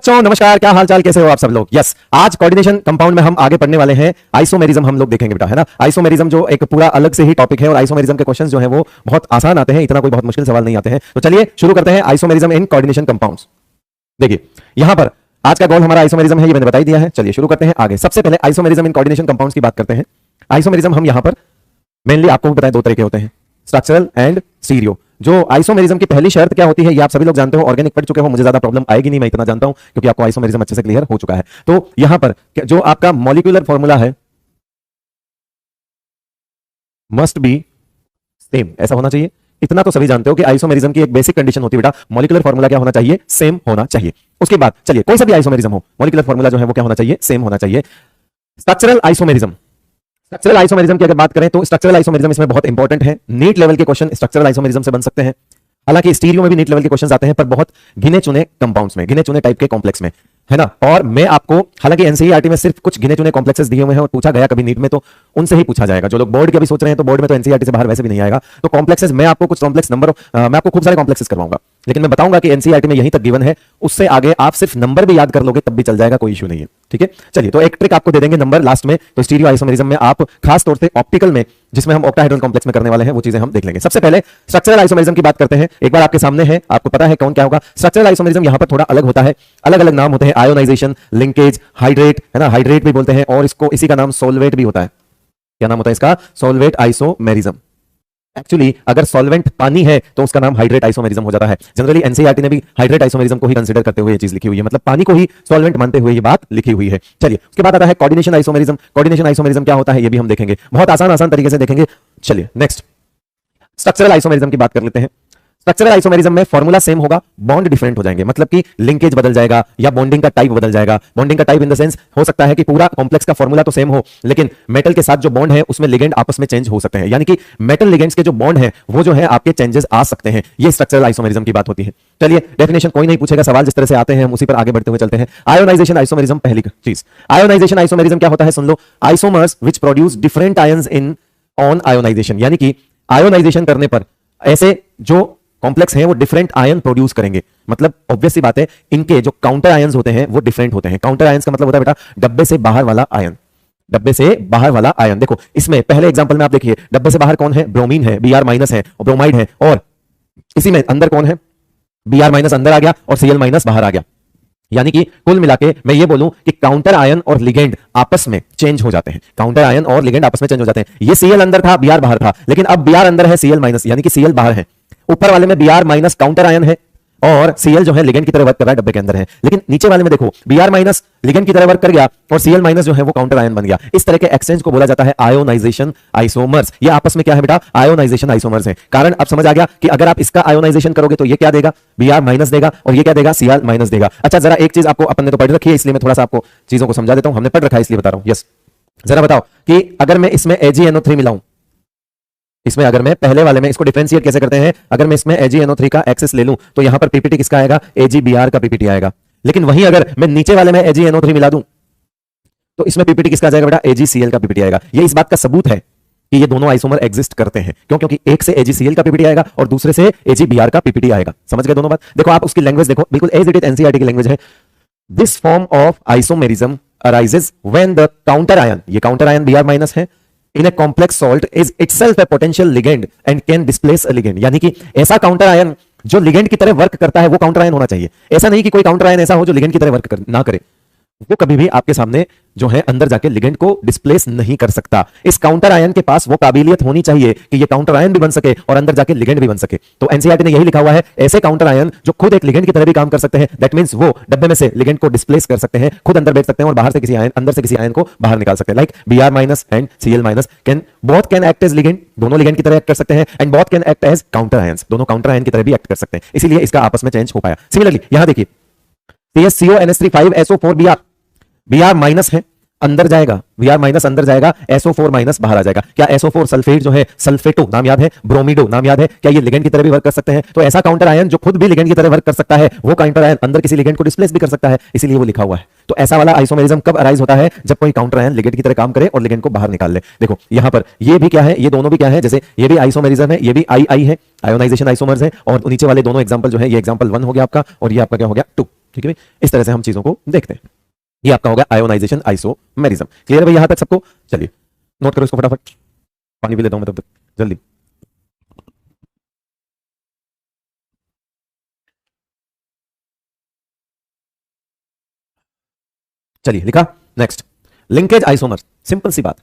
बच्चों नमस्कार, क्या हाल चाल, कैसे हो आप सब लोग। यस, आज कोऑर्डिनेशन कंपाउंड में हम आगे पढ़ने वाले हैं। आइसोमेरिज्म हम लोग देखेंगे बेटा, है ना। आइसोमेरिज्म जो एक पूरा अलग से ही टॉपिक है और आइसोमेरिज्म के क्वेश्चंस जो है वो बहुत आसान आते हैं, इतना कोई बहुत मुश्किल सवाल नहीं आते हैं। तो चलिए शुरू करते हैं आइसोमेरिज्म इन कोऑर्डिनेशन कंपाउंड्स। देखिए यहां पर आज का गोल हमारा आइसोमेरिज्म है, ये मैंने बता ही दिया है। चलिए शुरू करते हैं आगे। सबसे पहले आइसोमेरिज्म इन कोऑर्डिनेशन कंपाउंड्स की बात करते हैं। आइसोमेरिज्म हम यहां पर मेनली आपको भी बताएं दो तरह के होते हैं, स्ट्रक्चरल एंड स्टीरियो। जो आइसोमेरिज्म की पहली शर्त क्या होती है ये आप सभी लोग जानते हो, ऑर्गेनिक पढ़ चुके हो, मुझे ज्यादा प्रॉब्लम आएगी नहीं, मैं इतना जानता हूं क्योंकि आपको आइसोमेरिज्म अच्छे से क्लियर हो चुका है। तो यहां पर जो आपका मॉलिक्यूलर फॉर्मूला है मस्ट बी सेम, ऐसा होना चाहिए। इतना तो सभी जानते हो कि आइसोमेरिज्म की एक बेसिक कंडीशन होती है बेटा, मॉलिक्यूलर फॉर्मूला क्या होना चाहिए, सेम होना चाहिए। उसके बाद चलिए कोई सा भी आइसोमेरिज्म हो, मॉलिक्यूलर फॉर्मूला जो है वो क्या होना चाहिए, सेम होना चाहिए। स्ट्रक्चरल आइसोमेरिज्म, स्ट्रक्चरल आइसोमेरिज्म की अगर बात करें तो स्ट्रक्चरल आइसोमेरिज्म इसमें बहुत इंपॉर्टेंट है। नीट लेवल के क्वेश्चन स्ट्रक्चरल आइसोमेरिज्म से बन सकते हैं। हालांकि स्टीरियो में भी नीट लेवल के क्वेश्चंस आते हैं, पर बहुत गिने चुने कंपाउंड्स में, गिने चुने टाइप के कॉम्प्लेक्स में, है ना। और मैं आपको, हालांकि एनसीईआरटी में सिर्फ कुछ गिने चुने कॉम्प्लेक्सेस दिए हुए हैं और पूछा गया कभी नीट में तो उनसे ही पूछा जाएगा। जो लोग बोर्ड के अभी सोच रहे हैं तो बोर्ड में तो एनसीईआरटी से बाहर वैसे भी नहीं आएगा। तो कॉम्प्लेक्सेस मैं आपको कुछ कॉम्प्लेक्स नंबर, मैं आपको खूब सारे कॉम्प्लेक्सेस करवाऊंगा, लेकिन मैं बताऊंगा कि एनसीईआरटी में यहीं तक गिवन है, उससे आगे आप सिर्फ नंबर भी याद कर लोगे तब भी चल जाएगा, कोई इशू नहीं है। ठीक है, चलिए तो एक ट्रिक आपको दे देंगे नंबर लास्ट में। तो स्टीरियो आइसोमेरिज्म में आप खास तौर से ऑप्टिकल में, जिसमें हम ऑक्टाहेड्रल कॉम्प्लेक्स में करने वाले हैं, वो चीजें हम देख लेंगे। सबसे पहले स्ट्रक्चरल आइसोमेरिज्म की बात करते हैं। एक बार आपके सामने है, आपको पता है कौन क्या होगा। स्ट्रक्चरल आइसोमेरिज्म यहां पर थोड़ा अलग होता है, अलग अलग नाम होते हैं, आयोनाइजेशन, लिंकेज, हाइड्रेट, है ना, हाइड्रेट भी बोलते हैं, और इसको इसी का नाम सोलवेट भी होता है। क्या नाम होता है इसका, सोलवेट आइसोमेरिज्म। एक्चुअली अगर सॉल्वेंट पानी है तो उसका नाम हाइड्रेट आइसोमेरिज्म हो जाता है। जनरली एनसीईआरटी ने भी हाइड्रेट आइसोमेरिज्म को ही कंसीडर करते हुए ये चीज लिखी हुई है, मतलब पानी को ही सॉल्वेंट मानते हुए ये बात लिखी हुई है। चलिए उसके बाद आता है कोऑर्डिनेशन आइसोमेरिज्म। कोऑर्डिनेशन आइसोमेरिज्म क्या होता है ये भी हम देखेंगे, बहुत आसान आसान तरीके से देखेंगे। चलिए नेक्स्ट स्ट्रक्चरल आइसोमेरिज्म की बात कर लेते हैं। स्ट्रक्चरल आइसोमेरिज्म में फॉर्मूला सेम होगा, बॉन्ड डिफरेंट हो जाएंगे, मतलब कि लिंकेज बदल जाएगा या बॉन्डिंग का टाइप बदल जाएगा। बॉन्डिंग का टाइप इन द सेंस हो सकता है कि पूरा कॉम्प्लेक्स का फॉर्मूला तो सेम हो, लेकिन मेटल के साथ जो बॉन्ड है उसमें लिगेंड आपस में चेंज हो सकते हैं, यानी कि मेटल लिगेंड्स के जो बॉन्ड है वो जो है आपके चेंजेस आ सकते हैं। ये स्ट्रक्चरल आइसोमेरिज्म की बात होती है। चलिए डेफिनेशन कोई नहीं पूछेगा, सवाल जिस तरह से आते हैं हम उसी पर आगे बढ़ते हुए चलते हैं। आयोनाइजेशन आइसोमेरिज्म पहली चीज। आयोनाइजेशन आइसोमेरिज्म क्या होता है सुन लो, isomers which produce different ions in on ionisation, यानी कि आयोनाइजेशन करने पर ऐसे जो कॉम्प्लेक्स हैं वो डिफरेंट आयन प्रोड्यूस करेंगे। मतलब ऑब्वियस सी बात है, इनके जो काउंटर आयंस होते हैं वो डिफरेंट होते हैं। काउंटर आयंस का मतलब होता है बेटा डब्बे से बाहर वाला आयन, डब्बे से बाहर वाला आयन। देखो इसमें पहले एग्जांपल में आप देखिए, डब्बे से बाहर कौन है, ब्रोमीन है, Br माइनस है और ब्रोमाइड है, और इसी में अंदर कौन है, Br माइनस अंदर आ गया और Cl माइनस बाहर आ गया। यानी कि कुल मिला के मैं ये बोलूं कि काउंटर आयन और लिगेंड आपस में चेंज हो जाते हैं। काउंटर आयन और लिगेंड आपस में चेंज हो जाते हैं। ये Cl अंदर था, Br बाहर था, लेकिन अब Br अंदर है, Cl माइनस, यानी कि Cl बाहर है। ऊपर वाले में Br माइनस काउंटर आयन है और Cl जो है लिगेंड की तरह वर्क कर रहा है, डब्बे के अंदर है। लेकिन नीचे वाले में देखो Br माइनस लिगेंड की तरह वर्क कर गया और Cl माइनस जो है वो काउंटर आयन बन गया। इस तरह के एक्सचेंज को बोला जाता है आयोनाइजेशन आइसोमर्स। ये आपस में क्या है बेटा, आयोनाइजेशन आइसोमर्स है। कारण अब समझ आ गया कि अगर आप इसका आयोनाइजेशन करोगे तो ये क्या देगा, Br माइनस देगा, और ये क्या देगा, Cl माइनस देगा। अच्छा जरा एक चीज आपको, अपन ने तो पढ़ रखी है इसलिए मैं थोड़ा सा आपको चीजों को समझा देता हूं, हमने पढ़ रखा है इसलिए बता रहा हूं। यस, जरा बताओ कि अगर मैं इसमें AgNO3 मिलाऊं, इसमें अगर मैं पहले वाले में इसको डिफरेंशिएट कैसे करते हैं, अगर मैं इसमें AgNO3 का एक्सेस ले लूं तो यहां पर पीपीटी किसका आएगा, AgBr का पीपीटी आएगा। लेकिन वहीं अगर मैं नीचे वाले में AgNO3 मिला दूं तो इसमें पीपीटी किसका आ जाएगा बेटा, AgCl का पीपीटी आएगा। ये इस बात का सबूत है कि ये दोनों आइसोमर एग्जिस्ट करते हैं। क्यों, क्योंकि एक से AgCl का पीपीटी आएगा और दूसरे से AgBr का पीपीटी आएगा। समझ गए दोनों बात। देखो आप उसकी लैंग्वेज देखो, बिल्कुल एज इट इज एनसीईआरटी की लैंग्वेज है। This form of isomerism arises when the counter ion, ये काउंटर आयन Br माइनस है, in a complex salt is itself a potential ligand and can displace a ligand। यानी कि ऐसा counter ion जो ligand की तरह work करता है वो काउंटर आयन होना चाहिए। ऐसा नहीं कि कोई काउंटर आयन ऐसा हो जो लिगेंड की तरह वर्क ना करे, वो कभी भी आपके सामने जो है अंदर जाके लिगेंड को डिस्प्लेस नहीं कर सकता। इस काउंटर आयन के पास वो काबिलियत होनी चाहिए कि ये काउंटर आयन भी बन सके और अंदर जाके लिगेंड भी बन सके। तो एनसीईआरटी ने यही लिखा हुआ है, ऐसे काउंटर आयन जो खुद एक लिगेंड की तरह भी काम कर सकते हैं, दैट मींस वो डब्बे में से लिगेंड को डिस्प्लेस कर सकते हैं, खुद अंदर बैठ सकते हैं और बाहर से किसी आयन, अंदर से किसी आयन को बाहर निकाल सकते हैं। Like Br minus and Cl minus can both can act as ligand, दोनों लिगेंड की तरह एक्ट कर सकते हैं, and both can act as counter ions, दोनों काउंटर आयन की तरह भी एक्ट कर सकते हैं। इसीलिए इसका आपस में चेंज हो पाया। सिमिलरली यहां देखिए CSCONS3 Br माइनस है, अंदर जाएगा, Br माइनस अंदर जाएगा, SO4 माइनस बाहर आ जाएगा। क्या SO4 सल्फेट जो है, सल्फेटो नाम याद है, ब्रोमिडो नाम याद है, क्या ये लिगेंड की तरह भी वर्क कर सकते हैं? तो ऐसा काउंटर आयन जो खुद भी लिगेंड की तरह वर्क कर सकता है, वो काउंटर आयन अंदर किसी लिगेंड को डिस्प्लेस भी कर सकता है, इसीलिए वो लिखा हुआ है। तो ऐसा वाला आइसोमेरिज्म कब अराइज होता है, जब कोई काउंटर आयन लिगेंड की तरह काम करे और लिगेंड को बाहर निकाल ले। देखो यहां पर ये भी क्या है, ये दोनों भी क्या है, जैसे ये भी आइसोमेरिज्म है, ये भी आई है, आयोनाइजेशन आइसोमर्स है, और नीचे वाले दोनों एग्जांपल जो है, ये एग्जांपल 1 हो गया आपका और ये आपका क्या हो गया 2। ठीक है भाई, इस तरह से हम चीजों को देखते हैं। ये आपका होगा आयोनाइजेशन आइसोमेरिज्म। क्लियर है भाई यहां तक सबको? चलिए नोट करो इसको फटाफट, पानी भी लेता हूं मैं तब तक, जल्दी। चलिए लिखा। Next, linkage isomer. सिंपल सी बात,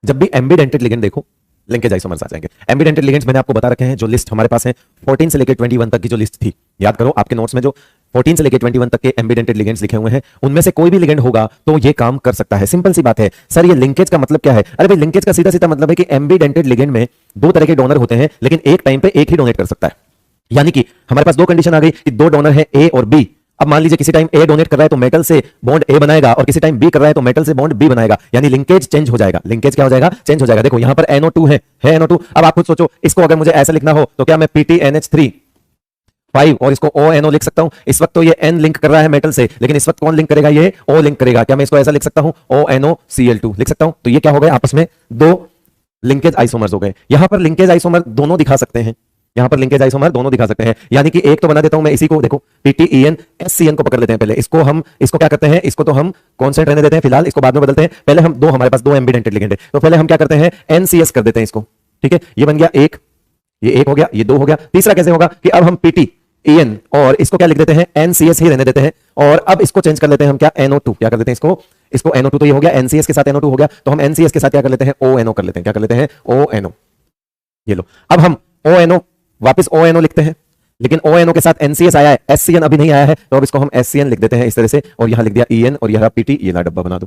जब भी एम्बिडेंटेड लिगेंड देखो लिंकेज आइसोमर्स आ जाएंगे। एम्बिडेंटेड लिगेंड्स मैंने आपको बता रखे हैं, जो लिस्ट हमारे पास है 14 से लेकर 21 तक की जो लिस्ट थी, याद करो आपके नोट्स में जो 14 से लेकर 21 तक के एम्बिडेंटेड लिगेंड्स लिखे हुए हैं, उनमें से कोई भी लिगेंड होगा तो ये काम कर सकता है। सिंपल सी बात है। सर ये लिंकेज का मतलब क्या है? अरे भाई लिंकेज का सीधा सीधा मतलब है कि एम्बिडेंटेड लिगेंड में दो तरह के डोनर होते हैं, लेकिन एक टाइम पे एक ही डोनेट कर सकता है। यानी कि हमारे पास दो कंडीशन आ गई कि दो डोनर है ए और बी। अब मान लीजिए किसी टाइम ए डोनेट कर रहा है तो मेटल से बॉन्ड ए बनाएगा, और किसी टाइम बी कर रहा है तो मेटल से बॉन्ड बी बनाएगा, यानी लिंकेज चेंज हो जाएगा। लिंकेज क्या हो जाएगा? चेंज हो जाएगा। देखो यहां पर NO2 है NO2। अब आप खुद सोचो, इसको अगर मुझे ऐसा लिखना हो तो क्या मैं PTNH3 5 और इसको ONO लिख सकता हूं? इस वक्त तो ये N लिंक कर रहा है मेटल से, लेकिन इस वक्त कौन लिंक करेगा? ये O लिंक करेगा। क्या मैं इसको ऐसा लिख सकता हूं? ONOCl2 लिख सकता हूं? तो ये क्या हो गए? आपस में दो लिंकेज आइसोमर्स हो गए। यहां पर लिंकेज आइसोमर दोनों दिखा सकते हैं, यहां पर लिंकेज आइसोमर दोनों दिखा सकते हैं। यानी कि एक तो बना देता हूं मैं इसी को, देखो PTEN SCN को पकड़ लेते हैं पहले। इसको क्या करते हैं? इसको तो हम कांस्टेंट रहने देते हैं फिलहाल, इसको बाद में बदलते हैं। पहले हम हमारे पास दो एम्बिडेंटेड लिगेंड है, तो पहले हम क्या करते हैं? NCS कर देते हैं इसको। ठीक है, ये बन गया एक, ये एक हो गया, ये दो हो गया। तीसरा कैसे होगा कि अब हम PTEN और इसको क्या लिख देते हैं? NCS ही रहने देते हैं, और अब इसको चेंज कर लेते हैं हम क्या? NO2। क्या कर देते हैं इसको NO2, तो ये हो गया NCS के साथ NO2 हो गया, तो हम NCS के साथ क्या कर लेते हैं? ONO कर लेते हैं। क्या कर लेते हैं? ONO। ये लो, अब हम ONO वापस ONO लिखते हैं, लेकिन ONO के साथ NCS आया है, SCN अभी नहीं आया है, तो अब इसको हम SCN लिख देते हैं इस तरह से, और यहां लिख दिया EN, और यह PT, ये ना डब्बा बना दो।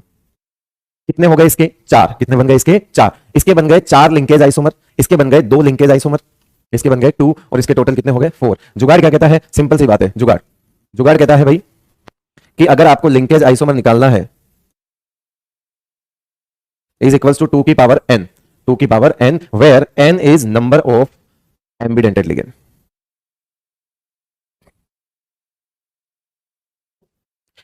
कितने हो गए इसके? 4। कितने बन गए इसके? 4। इसके बन गए 4 लिंकेज आइसोमर, इसके बन गए 2 लिंकेज आइसोमर, इसके बन गए 2, और इसके टोटल कितने हो गए? 4। जुगाड़ क्या कहता है? सिंपल सी बात है, जुगाड़ कहता है भाई कि अगर आपको लिंकेज आइसोमर निकालना है, इज इक्वल्स टू 2 की पावर n, 2 की power n, where n is number of ambidentate ligand.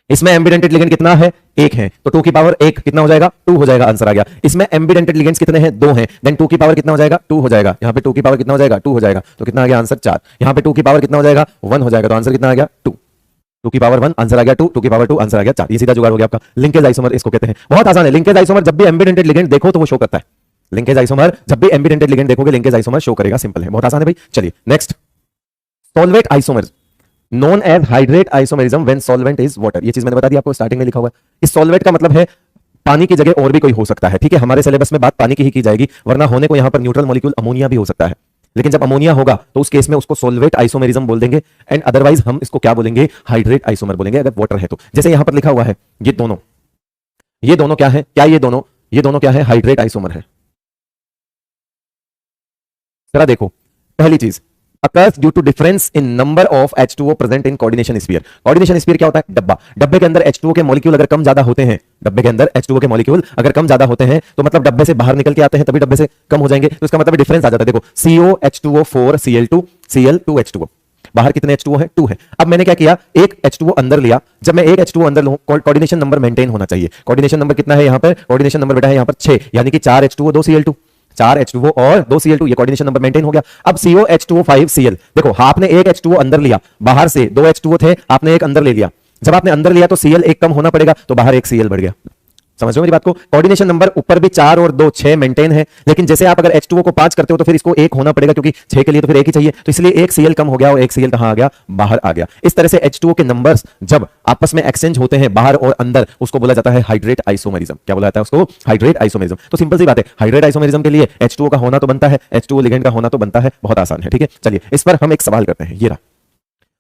इसमें एम्बिडेंटेड लिगेंड कितना है? एक है, तो 2 की पावर 1 कितना हो जाएगा? 2 हो जाएगा। आंसर आ गया। इसमें एम्बिडेंटेड लिगेंड्स कितने हैं? 2 हैं, देन 2 की पावर कितना हो जाएगा? 2 हो जाएगा। यहां पे 2 की पावर कितना हो जाएगा? 2 हो जाएगा, तो कितना आ गया? आंसर 4। यहां पे 2 की पावर कितना हो जाएगा? 1 हो जाएगा, तो आंसर कितना आ गया? 2। 2 की पावर 1 आंसर आ गया 2, 2 की पावर 2 आंसर आ गया 4। ये सीधा जुगाड़ हो गया आपका। लिंकेज आइसोमर इसको कहते हैं। बहुत आसान है। लिंकेज आइसोमर जब भी एम्बिडेंटेड लिगेंड देखो तो वो शो करता है। लिंकेज आइसोमर जब भी एम्बिडेंटेड लिगेंड देखोगे, लिंकेज आइसोमर शो करेगा। सिंपल है, बहुत आसान है भाई। चलिए next, solvate isomer known as hydrate isomerism when solvent is water. ये चीज मैंने बता दी आपको, स्टार्टिंग में लिखा हुआ है। इस सॉल्वेट का मतलब है पानी की जगह और भी कोई हो सकता है। ठीक है, हमारे सिलेबस में बात पानी की ही की जाएगी, वरना होने को यहां पर न्यूट्रल मॉलिक्यूल अमोनिया भी हो सकता है, लेकिन जब अमोनिया होगा तो उस केस में उसको सॉल्वेट आइसोमेरिज्म बोल देंगे, एंड अदरवाइज हम इसको क्या बोलेंगे? हाइड्रेट आइसोमर बोलेंगे अगर वाटर है तो। जैसे यहां पर लिखा हुआ है ये दोनों क्या है? क्या ये दोनों क्या है? हाइड्रेट आइसोमर है। जरा देखो, पहली चीज, occurs due to difference in number of H2O present in coordination sphere। coordination sphere क्या होता है? डब्बा। डब्बे के अंदर H2O के मॉलिक्यूल अगर कम ज्यादा होते हैं, डब्बे के अंदर H2O के मॉलिक्यूल अगर कम ज्यादा होते हैं, तो मतलब डब्बे से बाहर निकल के आते हैं, तभी डब्बे से कम हो जाएंगे, तो इसका मतलब डिफरेंस आ जाता है। देखो COH2O4 Cl2 Cl2H2O, बाहर कितने H2O है? 2 है। अब मैंने क्या किया? एक H2O अंदर लिया। जब मैं एक H2O अंदर लूं, कोऑर्डिनेशन नंबर मेंटेन होना चाहिए। कोऑर्डिनेशन नंबर कितना है यहां पर? कोऑर्डिनेशन नंबर बेटा है यहां पर 6, यानी कि 4 H2O 2 Cl2, 4 H2O और 2 Cl2, ये कोऑर्डिनेशन नंबर मेंटेन हो गया। अब COH2O5 Cl, देखो आपने एक H2O अंदर लिया, बाहर से 2 H2O थे, आपने एक अंदर ले लिया। जब आपने अंदर लिया तो Cl एक कम होना पड़ेगा, तो बाहर एक Cl बढ़ गया। समझ रहे हो मेरी बात को? कोऑर्डिनेशन नंबर ऊपर भी 4 और 2 6 मेंटेन है, लेकिन जैसे आप अगर H2O को 5 करते हो तो फिर इसको 1 होना पड़ेगा, क्योंकि 6 के लिए तो फिर 1 ही चाहिए, तो इसलिए एक Cl कम हो गया और एक Cl कहां आ गया? बाहर आ गया। इस तरह से H2O के नंबर्स जब आपस में एक्सचेंज होते हैं बाहर और अंदर, उसको बोला जाता है हाइड्रेट आइसोमेरिज्म। क्या बोला जाता है उसको? Hydrate isomerism. तो सिंपल सी बात है, हाइड्रेट आइसोमेरिज्म के लिए H2O का होना तो बनता है, H2O लिगेंड का होना तो बनता है। बहुत आसान है। ठीक है, चलिए इस पर हम एक सवाल करते हैं। ये रहा,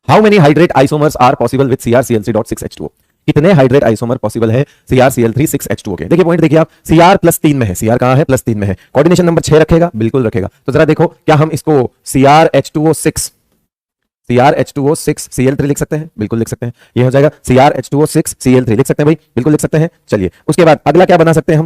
how many hydrate isomers are possible with CrCl3.6H2O। कितने हाइड्रेट आइसोमर पॉसिबल है CrCl3 6H2O के? देखिए पॉइंट देखिए आप, Cr +3 में है, Cr कहां है? +3 में है। कोऑर्डिनेशन नंबर 6 रखेगा? बिल्कुल रखेगा। तो जरा देखो, क्या हम इसको CrH2O6 Cl3 लिख सकते हैं? बिल्कुल लिख सकते हैं। ये हो जाएगा CrH2O6 Cl3 लिख सकते हैं भाई, बिल्कुल लिख सकते हैं। चलिए उसके बाद अगला क्या बना सकते हैं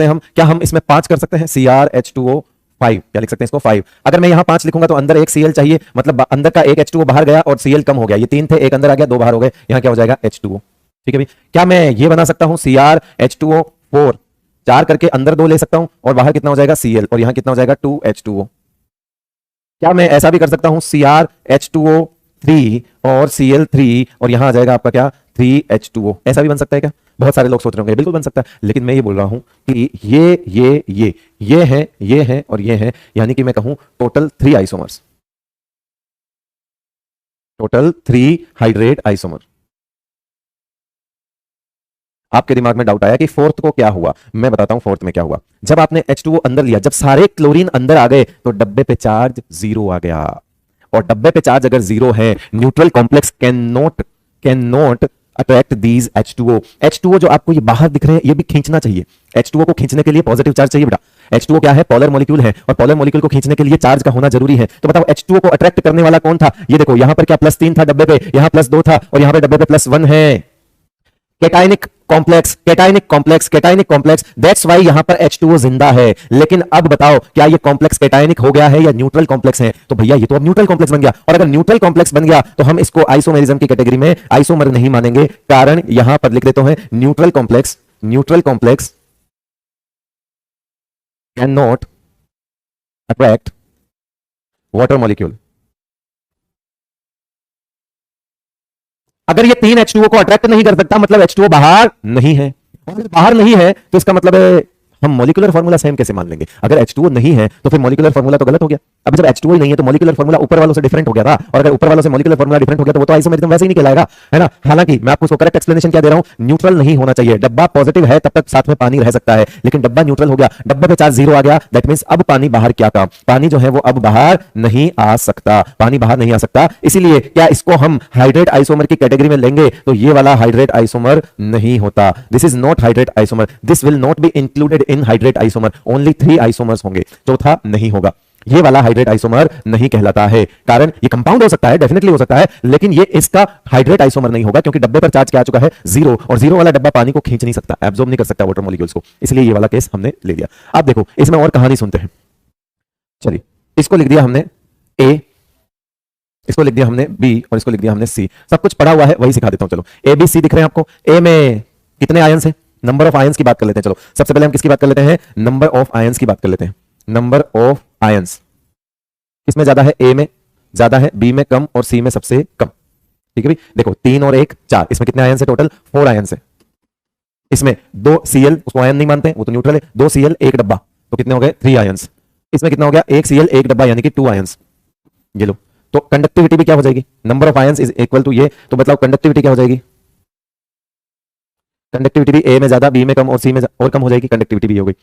हम? क्या हम इसमें 5 कर सकते हैं? CrH2O5, क्या लिख सकते हैं इसको? 5। अगर मैं यहां 5 लिखूंगा तो अंदर एक Cl चाहिए, मतलब अंदर का एक H2O बाहर गया और Cl कम हो गया। ये 3 थे, एक अंदर आ गया, 2 बाहर हो गए, यहां क्या हो जाएगा? H2O। ठीक है भाई, क्या मैं ये बना सकता हूं CrH2O4, 4 करके अंदर 2 ले सकता हूं और बाहर कितना हो जाएगा? Cl, और यहां कितना हो जाएगा? 2H2O। क्या मैं ऐसा भी कर सकता हूं CrH2O 3 और Cl3 और यहां आ जाएगा आपका क्या 3H2O। ऐसा भी बन सकता है क्या? बहुत सारे लोग सोच रहे होंगे बिल्कुल बन सकता है, लेकिन मैं ये बोल रहा हूं कि ये है और ये है, यानी कि मैं कहूं total 3 isomers, total 3 hydrate isomer. आपके दिमाग में डाउट आया कि फोर्थ को क्या हुआ? मैं बताता हूं फोर्थ में क्या हुआ। जब आपने H2O अंदर लिया, जब सारे क्लोरीन अंदर आ गए तो डब्बे पे चार्ज 0 आ गया, और डब्बे पे चार्ज अगर 0 है, neutral complex can not attract these H2O। H2O जो आपको ये बाहर दिख रहे हैं, ये भी खींचना चाहिए। H2O को खींचने के लिए पॉजिटिव चार्ज चाहिए बेटा। H2O क्या है? पोलर मॉलिक्यूल है, और पोलर मॉलिक्यूल को खींचने के लिए चार्ज का होना जरूरी है। तो बताओ H2O को अट्रैक्ट करने वाला कौन था? ये देखो यहां पर क्या +3 था डब्बे पे, यहां +2 था, और यहां पे डब्बे पे +1 है। कैटायनिक कॉम्प्लेक्स, दैट्स वाई यहां पर H2O जिंदा है। लेकिन अब बताओ क्या ये कॉम्प्लेक्स कैटायनिक हो गया है या न्यूट्रल कॉम्प्लेक्स है? तो भैया ये तो अब न्यूट्रल कॉम्प्लेक्स बन गया, और अगर न्यूट्रल कॉम्प्लेक्स बन गया तो हम इसको आइसोमेरिज्म की कैटेगरी में आइसोमर नहीं मानेंगे। कारण यहां पर लिख देते हैं neutral complex can not attract water molecule. अगर ये 3 H2O को अट्रैक्ट नहीं कर सकता, मतलब H2O बाहर नहीं है, और अगर बाहर नहीं है तो इसका मतलब है हम मॉलिक्यूलर फार्मूला सेम कैसे मान लेंगे? अगर H2O नहीं है तो फिर मॉलिक्यूलर फार्मूला तो गलत हो गया। अब जब H2O ही नहीं है तो मॉलिक्यूलर फार्मूला ऊपर वालों से डिफरेंट हो गया था, और अगर ऊपर वालों से मॉलिक्यूलर फार्मूला डिफरेंट हो गया तो वो तो आइसोमेरिज्म वैसे ही नहीं कहलाएगा, है ना। हालांकि मैं आपको करेक्ट एक्सप्लेनेशन क्या दे रहा हूं, न्यूट्रल नहीं होना चाहिए। डब्बा पॉजिटिव है तब तक साथ में पानी रह सकता है, लेकिन डब्बा न्यूट्रल हो गया, डब्बे पे चार्ज 0 आ गया, दैट मींस अब पानी बाहर क्या काम? पानी जो है वो अब बाहर नहीं आ सकता, पानी बाहर नहीं आ सकता। इसीलिए क्या इसको हम हाइड्रेट आइसोमर की कैटेगरी में लेंगे तो ये वाला हाइड्रेट आइसोमर नहीं होता। This is not hydrate isomer, this will not be included in hydrate isomer, only 3 isomers होंगे, चौथा नहीं होगा। ये वाला हाइड्रेट आइसोमर नहीं कहलाता है। कारण ये कंपाउंड हो सकता है, डेफिनेटली हो सकता है, लेकिन ये इसका हाइड्रेट आइसोमर नहीं होगा, क्योंकि डब्बे पर चार्ज क्या आ चुका है 0, और 0 वाला डब्बा पानी को खींच नहीं सकता, एब्जॉर्ब नहीं कर सकता वाटर मॉलिक्यूल्स को, इसलिए ये वाला केस हमने ले लिया। अब देखो इसमें और कहानी सुनते हैं। चलिए इसको लिख दिया हमने A, इसको लिख दिया हमने B, और इसको लिख दिया हमने C। सब कुछ पढ़ा हुआ है, वही सिखा देता हूं। चलो A B C दिख रहे हैं आपको। A में कितने आयंस हैं? नंबर ऑफ आयंस की बात कर लेते हैं। चलो सबसे पहले हम किसकी बात कर लेते हैं? नंबर ऑफ आयंस की बात कर लेते हैं। नंबर ऑफ आयंस किसमें ज्यादा है? A में ज्यादा है, B में कम, और C में सबसे कम। ठीक है भाई, देखो 3 और 1 4, इसमें कितने आयंस है? टोटल 4 आयंस है। इसमें 2 Cl, उसको आयन नहीं मानते, वो तो न्यूट्रल है, 2 Cl 1 डब्बा, तो कितने हो गए? 3 आयंस। इसमें कितना हो गया? 1 Cl 1 डब्बा, यानी कि 2 आयंस। ये लो, तो कंडक्टिविटी भी क्या हो जाएगी? Number of ions is equal to ये, तो बताओ कंडक्टिविटी क्या हो जाएगी? कंडक्टिविटी भी A में ज्यादा, B में कम, और C में और कम हो जाएगी, कंडक्टिविटी भी हो गई।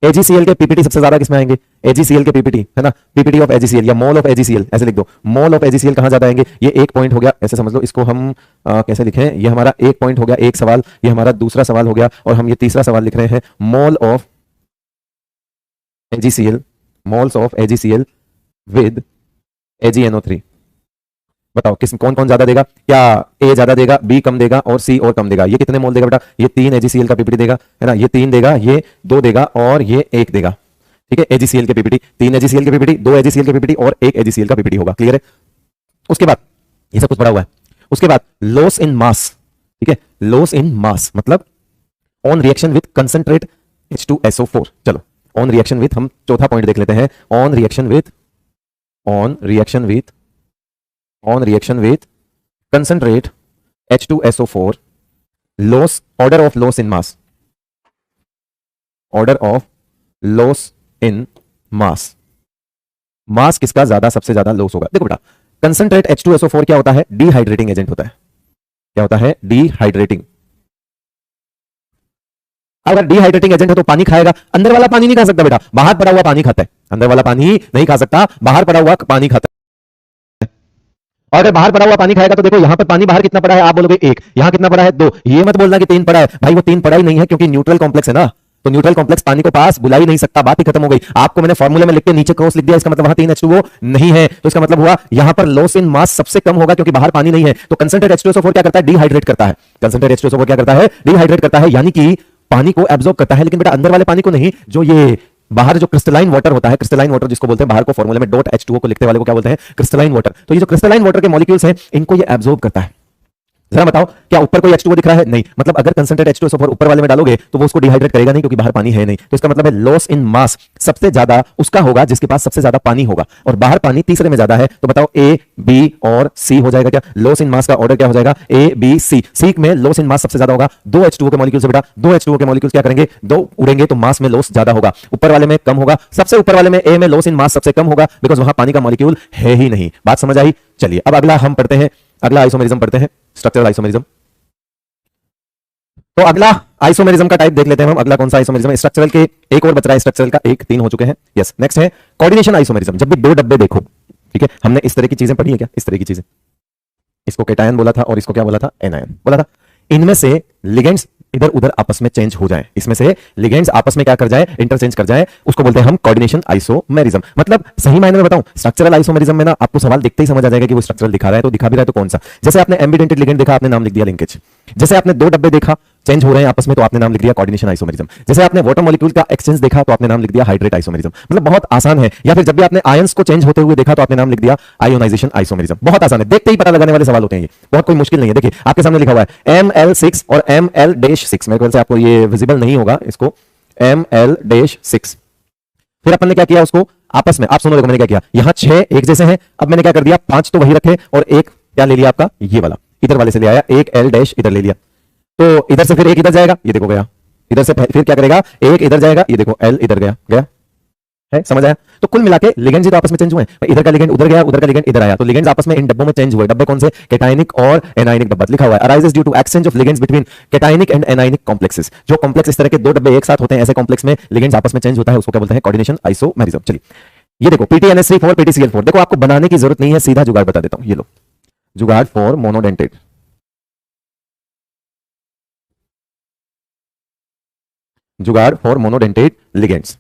AgCl के पीपीटी सबसे ज्यादा किसमें आएंगे? AgCl के पीपीटी, है ना, पीपीटी ऑफ AgCl या मोल ऑफ AgCl, ऐसे लिख दो। मोल ऑफ AgCl कहां ज्यादा आएंगे? ये एक पॉइंट हो गया, ऐसे समझ लो इसको हम कैसे लिखें? ये हमारा एक पॉइंट हो गया, एक सवाल, ये हमारा दूसरा सवाल हो गया, और हम ये तीसरा सवाल लिख रहे हैं mole of AgCl, moles of AgCl with AgNO3। बताओ किस कौन कौन ज्यादा देगा? क्या A ज्यादा देगा, B कम देगा, और C और कम देगा? ये कितने मोल देगा बेटा? ये 3 AgCl का पीपीटी देगा, है ना, ये 3 देगा, ये 2 देगा, और ये 1 देगा। ठीक है, AgCl के पीपीटी, 3 AgCl के पीपीटी, 2 AgCl के पीपीटी, और 1 AgCl का पीपीटी होगा। क्लियर है? उसके बाद ये सब कुछ पड़ा हुआ है। उसके बाद लॉस इन मास, ठीक है, लॉस इन मास मतलब on reaction with concentrate H2SO4। चलो ऑन रिएक्शन विथ, हम चौथा पॉइंट देख लेते हैं। On reaction with concentrate H2SO4, loss, order of loss in mass, मास किसका ज्यादा, सबसे ज्यादा लॉस होगा? देखो बेटा, कंसंट्रेट H2SO4 क्या होता है? डिहाइड्रेटिंग एजेंट होता है। क्या होता है? डिहाइड्रेटिंग। अगर डिहाइड्रेटिंग एजेंट है तो पानी खाएगा, अंदर वाला पानी नहीं खा सकता बेटा, बाहर पड़ा हुआ पानी खाता है। अंदर वाला पानी नहीं खा सकता, बाहर पड़ा हुआ पानी खाता है। और अगर बाहर पड़ा हुआ पानी खाएगा तो देखो यहां पर पानी बाहर कितना पड़ा है? आप बोलोगे 1, यहां कितना पड़ा है? 2। ये मत बोलना कि 3 पड़ा है, भाई वो 3 पड़ा ही नहीं है, क्योंकि न्यूट्रल कॉम्प्लेक्स है ना, तो न्यूट्रल कॉम्प्लेक्स पानी को पास बुला ही नहीं सकता, बात ही खत्म हो गई। आपको मैंने फॉर्मूले में लिख के नीचे क्रॉस लिख दिया, इसका मतलब वहां 3 H2O नहीं है, तो इसका मतलब हुआ यहां पर लॉस इन मास सबसे कम होगा, क्योंकि बाहर पानी नहीं है। तो कंसंट्रेट H2SO4 क्या करता है? डिहाइड्रेट करता है। कंसंट्रेट H2SO4 क्या करता है? डिहाइड्रेट करता है, यानी कि पानी को एब्जॉर्ब करता है, लेकिन बेटा अंदर वाले पानी को नहीं, जो ये बाहर जो क्रिस्टलाइन वाटर होता है, क्रिस्टलाइन वाटर जिसको बोलते हैं, बाहर को फॉर्मूले में डॉट H2O को लिखते वाले को क्या बोलते हैं? Crystalline water. तो ये जो क्रिस्टलाइन वाटर के मॉलिक्यूल्स हैं, इनको ये एब्जॉर्ब करता है। जरा बताओ, क्या ऊपर कोई H2O दिख रहा है? नहीं। मतलब अगर कंसंट्रेट H2SO4 ऊपर वाले में डालोगे तो वो उसको डिहाइड्रेट करेगा नहीं, क्योंकि बाहर पानी है नहीं। तो इसका मतलब है लॉस इन मास सबसे ज्यादा उसका होगा जिसके पास सबसे ज्यादा पानी होगा, और बाहर पानी तीसरे में ज्यादा है। तो बताओ ए, बी और सी हो जाएगा क्या? लॉस इन मास का ऑर्डर क्या हो जाएगा? ए, बी, सी। सी में लॉस इन मास सबसे ज्यादा होगा। दो H2O के मॉलिक्यूल से बेटा, दो H2O के मॉलिक्यूल क्या करेंगे? दो उड़ेंगे तो मास में लॉस ज्यादा होगा। ऊपर वाले में कम होगा, सबसे ऊपर वाले में ए में लॉस इन मास सबसे कम होगा, बिकॉज वहां पानी का मॉलिक्यूल है ही नहीं। बात समझ आई? चलिए अब अगला हम पढ़ते हैं, अगला आइसोमेरिज्म पढ़ते हैं, स्ट्रक्चरल आइसोमेरिज्म। तो अगला आइसोमेरिज्म का टाइप देख लेते हैं हम। अगला कौन सा आइसोमेरिज्म है? स्ट्रक्चरल के एक और बच रहा है, स्ट्रक्चरल का एक, तीन हो चुके हैं। यस, नेक्स्ट है कोऑर्डिनेशन आइसोमेरिज्म। जब भी दो डब्बे देखो, ठीक है, हमने इस तरह की चीजें पढ़ी है क्या? इस तरह की चीजें, इसको केटायन बोला था और इसको क्या बोला था? एनायन बोला था। इनमें से लिगेंड्स इधर उधर आपस में चेंज हो जाए, इसमें से लिगेंड्स आपस में क्या कर जाए? इंटरचेंज कर जाए, उसको बोलते हैं हम कोऑर्डिनेशन आइसोमेरिज्म। मतलब सही मायने में बताऊं, स्ट्रक्चरल आइसोमेरिज्म में ना आपको सवाल दिखते ही समझ आ जाएगा कि वो स्ट्रक्चरल दिखा रहा है, तो दिखा भी रहा है तो कौन सा। जैसे आपने एम्बिडेंटेड लिगेंड देखा, आपने नाम लिख दिया लिंकेज। जैसे आपने दो डब्बे देखा चेंज हो रहे हैं आपस में, तो आपने नाम लिख दिया कोऑर्डिनेशन आइसोमेरिज्म। जैसे आपने वाटर मॉलिक्यूल का एक्सचेंज देखा तो आपने नाम लिख दिया हाइड्रेट आइसोमेरिज्म। मतलब बहुत आसान है। या फिर जब भी आपने आयंस को चेंज होते हुए देखा तो आपने नाम लिख दिया आयोनाइजेशन आइसोमेरिज्म। बहुत आसान है, देखते ही पता लगाने वाले सवाल होते हैं ये, बहुत कोई मुश्किल नहीं है। देखिए आपके सामने लिखा हुआ है ML6 और ML-6। मेरे ख्याल से आपको ये विजिबल नहीं होगा, इसको ML-6। फिर अपन ने क्या किया? उसको आपस में, आप सुनो देखो मैंने क्या किया, यहां 6 एक जैसे हैं, अब मैंने क्या कर दिया? 5 तो वही रखे और एक क्या ले लिया आपका? ये वाला इधर वाले से ले आया, एक L- इधर ले लिया। तो इधर से फिर एक इधर जाएगा, ये देखो गया। इधर से फिर क्या करेगा? एक इधर जाएगा, ये देखो L इधर गया, गया है, समझ आया? तो कुल मिलाके लिगेंड्स तो आपस में चेंज हुए हैं। इधर का लिगेंड उधर गया, उधर का लिगेंड इधर आया, तो लिगेंड्स आपस में इन डब्बों में चेंज हुए। डब्बे कौन से? कैटायनिक और एनायनिक डब्बा लिखा हुआ है। Arises due to exchange of ligands between cationic and anionic complexes. जो कॉम्प्लेक्स इस तरह के दो डब्बे एक साथ होते हैं, ऐसे कॉम्प्लेक्स में लिगेंड्स आपस में चेंज होता है, उसको क्या बोलते हैं? Coordination isomerism. चलिए ये देखो PTNS3 PTCl4। देखो आपको बनाने की जरूरत नहीं है, सीधा जुगाड़ बता देता हूं। ये लो जुगाड़ फॉर मोनोडेंटेट। जुगाड़ फॉर मोनोडेंटेट लिगेंड्स।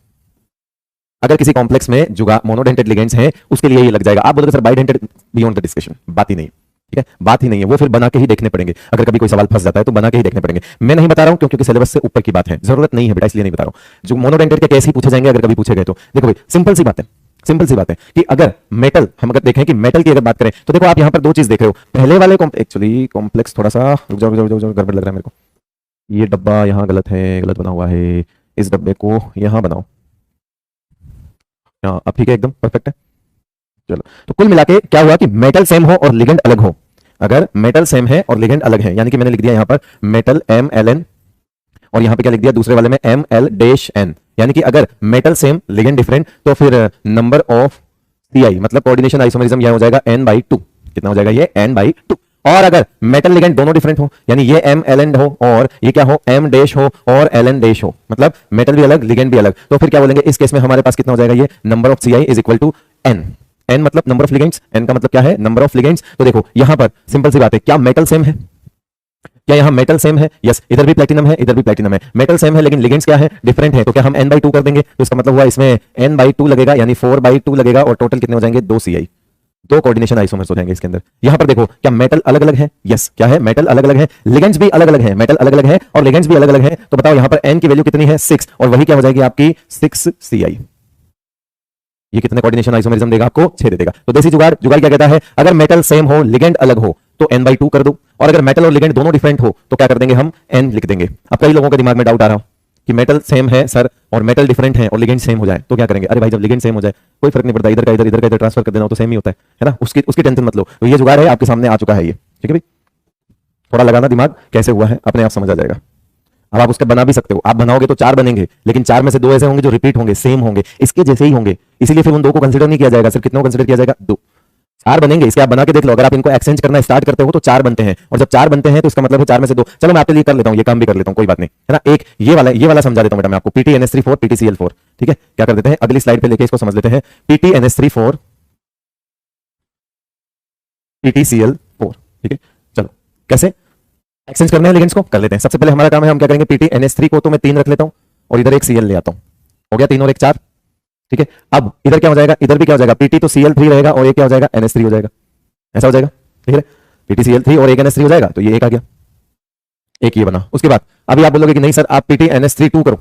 अगर किसी कॉम्प्लेक्स में जुगाड़ मोनोडेंटेट लिगेंड्स हैं, उसके लिए ये लग जाएगा। आप बोलोगे sir bidentate, beyond the discussion, बात ही नहीं, ठीक है, बात ही नहीं है। वो फिर बना के ही देखने पड़ेंगे। अगर कभी कोई सवाल फंस जाता है तो बना के ही देखने पड़ेंगे। मैं नहीं बता रहा हूं क्योंकि सिलेबस से ऊपर की बात है, जरूरत नहीं है बेटा, इसलिए नहीं बता रहा हूं। जो मोनोडेंटेट के केस ही पूछे जाएंगे अगर कभी पूछे गए तो। देखो भाई सिंपल सी बात है, सिंपल सी बात है कि अगर मेटल, हम अगर देखें कि मेटल की अगर बात करें तो देखो आप यहां पर दो चीज देख रहे हो। पहले वाले एक्चुअली कॉम्प्लेक्स थोड़ा सा रुक जाओ, गड़बड़ लग रहा है मेरे को। ये डब्बा यहां गलत है, गलत बना हुआ है। इस डब्बे को यहां बनाओ। हाँ अब ठीक है, एकदम परफेक्ट है। चलो तो कुल मिला के क्या हुआ कि मेटल सेम हो और लिगेंड अलग हो। अगर मेटल सेम है और लिगेंड अलग है, यानी कि मैंने लिख दिया यहां पर मेटल MLN और यहां पे क्या लिख दिया दूसरे वाले में ML-N, यानी कि अगर मेटल सेम लिगेंड डिफरेंट तो फिर नंबर ऑफ CI मतलब कोऑर्डिनेशन आइसोमेरिज्म यह हो जाएगा N/2। कितना हो जाएगा ये? N/2। और अगर मेटल लिगेंड दोनों डिफरेंट हो, यानी ये MLN हो और ये क्या हो? M- हो और LN- हो, मतलब मेटल भी अलग लिगेंड भी अलग, तो फिर क्या बोलेंगे इस केस में? हमारे पास कितना हो जाएगा? ये number of CI is equal to N। N मतलब नंबर ऑफ लिगेंड्स, N का मतलब क्या है? Number of ligands. तो देखो यहां पर सिंपल सी बात है, क्या मेटल सेम है? क्या यहां मेटल सेम है? यस, इधर भी प्लेटिनम है, इधर भी प्लेटिनम है। मेटल सेम है लेकिन लिगेंड्स क्या है? डिफरेंट है। तो क्या हम N/2 कर देंगे? तो इसका मतलब हुआ इसमें N/2 लगेगा, यानी 4/2 लगेगा, और टोटल कितने हो जाएंगे? 2 CI। दो कोऑर्डिनेशन आइसोमर्स हो जाएंगे इसके अंदर। यहां पर देखो क्या मेटल अलग अलग है? यस, क्या है? मेटल अलग अलग है, लिगेंड्स भी अलग अलग है। मेटल अलग अलग है और लिगेंड्स भी अलग अलग है। तो बताओ यहां पर N की वैल्यू कितनी है? 6, और वही क्या हो जाएगी आपकी? 6 CI। ये कितने कोऑर्डिनेशन आइसोमेरिज्म देगा आपको? 6 दे देगा। तो देसी जुगाड़ क्या कहता है? अगर मेटल सेम हो लिगेंड अलग हो तो N/2 कर दो, और अगर मेटल और लिगेंड दोनों डिफरेंट हो तो क्या कर देंगे हम? N लिख देंगे। अब कई लोगों के दिमाग में डाउट आ रहा हो कि मेटल सेम है सर और मेटल डिफरेंट है और लिगेंड सेम हो जाए तो क्या करेंगे? अरे भाई जब लिगेंड सेम हो जाए कोई फर्क नहीं पड़ता, इधर का इधर, इधर का इधर ट्रांसफर कर देना तो सेम ही होता है ना, उसकी टेंशन मत लो। तो ये जुगाड़ है, आपके सामने आ चुका है ये, ठीक है भाई। थोड़ा लगाना दिमाग कैसे हुआ है, अपने आप समझ आ जाएगा। अब आप उसका बना भी सकते हो, आप बनाओगे तो 4 बनेंगे, लेकिन 4 में से 2 ऐसे होंगे जो रिपीट होंगे, सेम होंगे, इसके जैसे ही होंगे, इसीलिए फिर उन 2 को कंसीडर नहीं किया जाएगा। सिर्फ कितनों को कंसीडर किया जाएगा? 2। 4 बनेंगे, इसके आप बना के देख लो। अगर आप इनको एक्सचेंज करना स्टार्ट करते हो तो 4 बनते हैं, और जब 4 बनते हैं तो इसका मतलब है 4 में से 2। चलो मैं आपके लिए कर लेता हूं, ये काम भी कर लेता हूं, कोई बात नहीं, है ना। एक ये वाला समझा देता हूं बेटा मैं आपको, PTNS3 PTCl4, ठीक है। क्या कर देते हैं, अगली स्लाइड पे लेके इसको समझ लेते हैं। PTNS3 PTCl4, ठीक है। चलो कैसे एक्सचेंज करने हैं लिगेंड्स को, कर लेते हैं। सबसे पहले हमारा काम है, हम क्या करेंगे? PTNS3 को तो मैं 3 रख लेता हूं और इधर एक Cl ले आता हूं, हो गया 3 और 1 4, ठीक है। अब इधर क्या हो जाएगा? इधर भी क्या हो जाएगा? PT तो Cl3 रहेगा और ये क्या हो जाएगा? NS3 हो जाएगा, ऐसा हो जाएगा, ठीक है। PTCl3 और एक NS3 हो जाएगा, तो ये एक आ गया, एक ये बना। उसके बाद अभी आप बोलोगे कि नहीं सर आप PTNS3 कर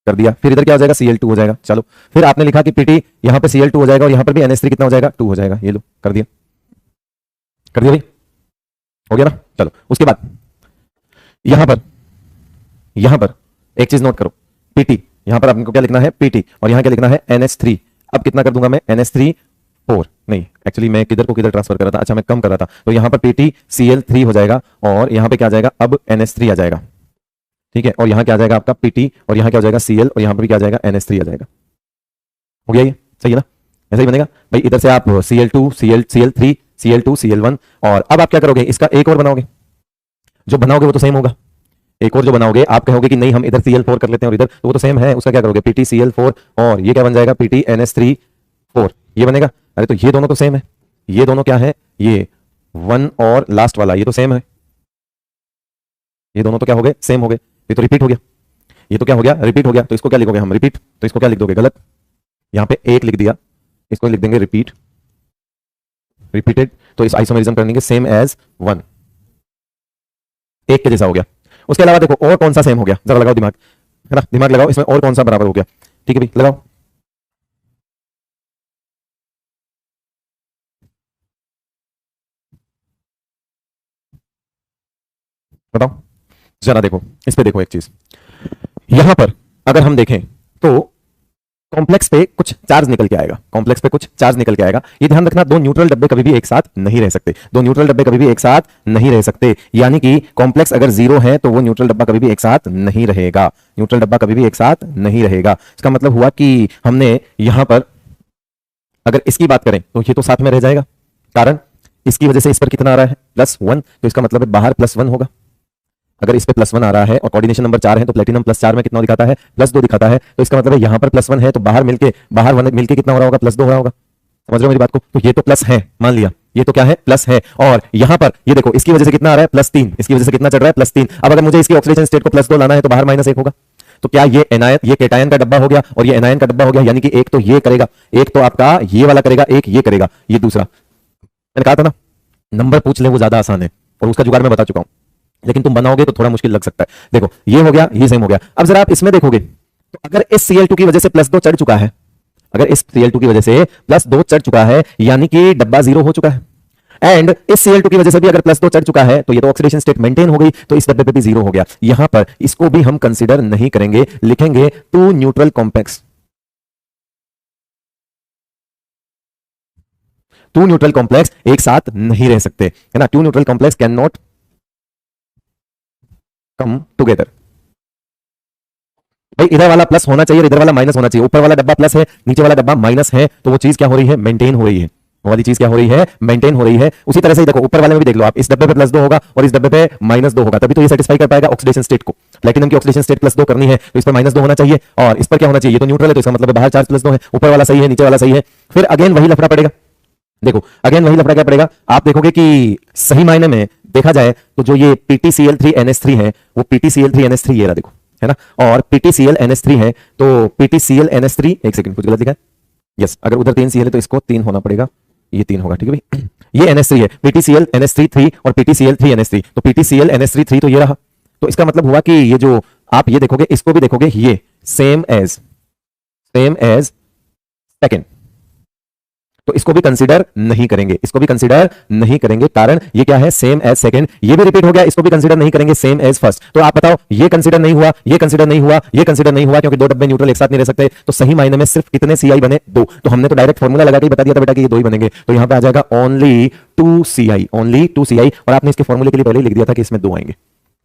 कर दिया, फिर इधर क्या हो जाएगा? Cl2 हो जाएगा। चलो फिर आपने लिखा कि PT यहां पे Cl2 हो जाएगा और यहां पर भी NS3 कितना हो जाएगा? 2 हो जाएगा। ये लो कर दिया, कर दिया भाई। हो गया ना। चलो उसके बाद यहां पर एक चीज नोट करो, पीटी, यहां पर आपको क्या लिखना है, पीटी, और यहां क्या लिखना है, NH3। अब कितना कर दूंगा मैं, NH3 4, नहीं एक्चुअली मैं किधर को किधर ट्रांसफर कर रहा था, अच्छा मैं कम कर रहा था, तो यहां पर PTCl3 हो जाएगा, और यहां पे क्या आ जाएगा, अब NH3 आ जाएगा, ठीक है, और यहां क्या आ जाएगा आपका PT, और यहां क्या हो जाएगा Cl, और यहां पर भी क्या आ जाएगा, NH3 आ जाएगा। हो गया ये, सही है ना, ऐसा ही बनेगा भाई। इधर से आप Cl2 Cl3 Cl2 Cl1, और अब आप क्या करोगे, इसका एक और बनाओगे, जो बनाओगे वो तो सेम होगा। एक और जो बनाओगे, आप कहोगे कि नहीं हम इधर Cl4 कर लेते हैं और इधर, तो वो तो सेम है, उसका क्या करोगे, PTCl4, और ये क्या बन जाएगा, PTNH3 4, ये बनेगा। अरे तो ये दोनों तो सेम है, ये दोनों क्या है, ये 1 और लास्ट वाला ये तो सेम है, ये दोनों तो क्या हो गए, सेम हो गए, ये तो रिपीट हो गया, ये तो क्या हो गया, रिपीट हो गया, तो इसको क्या लिखोगे हम, रिपीट, तो इसको क्या लिख दोगे, गलत, यहां पे एक लिख दिया, इसको लिख देंगे रिपीट, रिपीटेड, तो इस आइसोमेरिज्म करेंगे सेम एज 1, एक के जैसा हो गया। उसके अलावा देखो और कौन सा सेम हो गया, जरा लगाओ दिमाग, है ना, दिमाग लगाओ, इसमें और कौन सा बराबर हो गया, ठीक है भाई लगाओ, बताओ जरा, देखो इस पे देखो एक चीज, यहां पर अगर हम देखें तो कॉम्प्लेक्स पे कुछ चार्ज निकल के आएगा, कॉम्प्लेक्स पे कुछ चार्ज निकल के आएगा, ये ध्यान रखना, दो न्यूट्रल डब्बे कभी भी एक साथ नहीं रह सकते, दो न्यूट्रल डब्बे कभी भी एक साथ नहीं रह सकते, यानी कि कॉम्प्लेक्स अगर जीरो है तो वो न्यूट्रल डब्बा कभी भी एक साथ नहीं रहेगा, न्यूट्रल डब्बा कभी भी एक साथ नहीं रहेगा। इसका मतलब हुआ कि हमने यहां पर अगर इसकी बात करें तो ये तो साथ में रह जाएगा, कारण इसकी वजह से इस पर कितना आ रहा है, +1, तो इसका मतलब है बाहर +1 होगा। अगर इस पे +1 आ रहा है और कोऑर्डिनेशन नंबर 4 है, तो प्लेटिनम +4 में कितना दिखाता है, +2 दिखाता है, तो इसका मतलब है यहां पर +1 है, तो बाहर मिलके कितना हो रहा होगा, +2 हो रहा होगा। समझ रहे हो मेरी बात को, तो ये तो प्लस है, मान लिया ये तो क्या है, प्लस है, और यहां पर ये देखो इसकी वजह से कितना आ रहा है, +3, इसकी वजह से कितना चढ़ रहा है, +3। अब अगर मुझे इसकी ऑक्सीडेशन स्टेट को +2 लाना है तो बाहर -1 होगा, तो क्या ये एनायन, ये केटायन का डब्बा हो गया और ये एनायन का डब्बा हो गया, यानी कि एक तो ये करेगा, एक तो आपका ये वाला करेगा, एक ये करेगा, ये दूसरा, मैंने कहा था ना नंबर पूछ ले वो ज्यादा आसान है, और उसका जुगाड़ मैं बता चुका हूं, लेकिन तुम बनाओगे तो थोड़ा मुश्किल लग सकता है। देखो ये हो गया, ये सेम हो गया। अब जरा आप इसमें देखोगे तो अगर इस Cl2 की वजह से +2 चढ़ चुका है, अगर इस Cl2 की वजह से +2 चढ़ चुका है, यानी कि डब्बा 0 हो चुका है, एंड इस Cl2 की वजह से भी अगर +2 चढ़ चुका है तो ये तो ऑक्सीडेशन स्टेट मेंटेन हो गई, तो इस डब्बे पे भी 0 हो गया। यहां पर इसको भी हम कंसीडर नहीं करेंगे, लिखेंगे 2 न्यूट्रल कॉम्प्लेक्स, 2 न्यूट्रल कॉम्प्लेक्स एक साथ नहीं रह सकते, है ना, 2 neutral complex can not come together. भाई इधर वाला प्लस होना चाहिए, इधर वाला माइनस होना चाहिए, ऊपर वाला डब्बा प्लस है, नीचे वाला डब्बा माइनस है, तो वो चीज क्या हो रही है, मेंटेन हो रही है, वो वाली चीज क्या हो रही है, मेंटेन हो रही है। उसी तरह से देखो ऊपर वाले में भी देख लो आप, इस डब्बे पे +2 होगा और इस डब्बे पे -2 होगा, तभी तो ये सेटिस्फाई कर पाएगा ऑक्सीडेशन स्टेट को। प्लैटिनम की ऑक्सीडेशन स्टेट +2 करनी है तो इस पर -2 होना चाहिए, और इस पर क्या होना चाहिए, ये तो न्यूट्रल है, तो इसका मतलब बाहर चार्ज +2 है, ऊपर वाला सही है, नीचे वाला सही है, फिर अगेन वही लफड़ा पड़ेगा। देखो अगेन वही लफड़ा क्या पड़ेगा, आप देखोगे कि सही मायने में देखा जाए तो जो ये PTCl3NH3 है वो PTCl3NH3 ये रहा, देखो है ना, और PTClNH3 है, तो PTClNH3, एक सेकंड कुछ गलत लिखा है, यस, अगर उधर 3 Cl है तो इसको 3 होना पड़ेगा, ये 3 होगा, ठीक है भाई। ये NH3 है, PTClNH3 और PTCl3NH3, तो PTClNH3 तो ये रहा, तो इसका मतलब हुआ कि ये जो आप ये देखोगे इसको भी देखोगे, ये सेम एज सेकंड, तो इसको भी कंसीडर नहीं करेंगे, इसको भी कंसीडर नहीं करेंगे, कारण ये क्या है, सेम एज सेकंड, ये भी रिपीट हो गया, इसको भी कंसीडर नहीं करेंगे, सेम एज फर्स्ट। तो आप बताओ ये कंसीडर नहीं हुआ, ये कंसीडर नहीं हुआ, ये कंसीडर नहीं हुआ, क्योंकि दो डब्बे न्यूट्रल एक साथ नहीं रह सकते, तो सही मायने में सिर्फ कितने CI बने, 2। तो हमने तो डायरेक्ट फॉर्मूला लगा के बता दिया था बेटा कि ये 2 ही बनेंगे, तो यहां पे आ जाएगा ओनली 2 CI, ओनली 2 CI, और आपने इसके फॉर्मूले के लिए पहले ही लिख दिया था कि इसमें 2 आएंगे,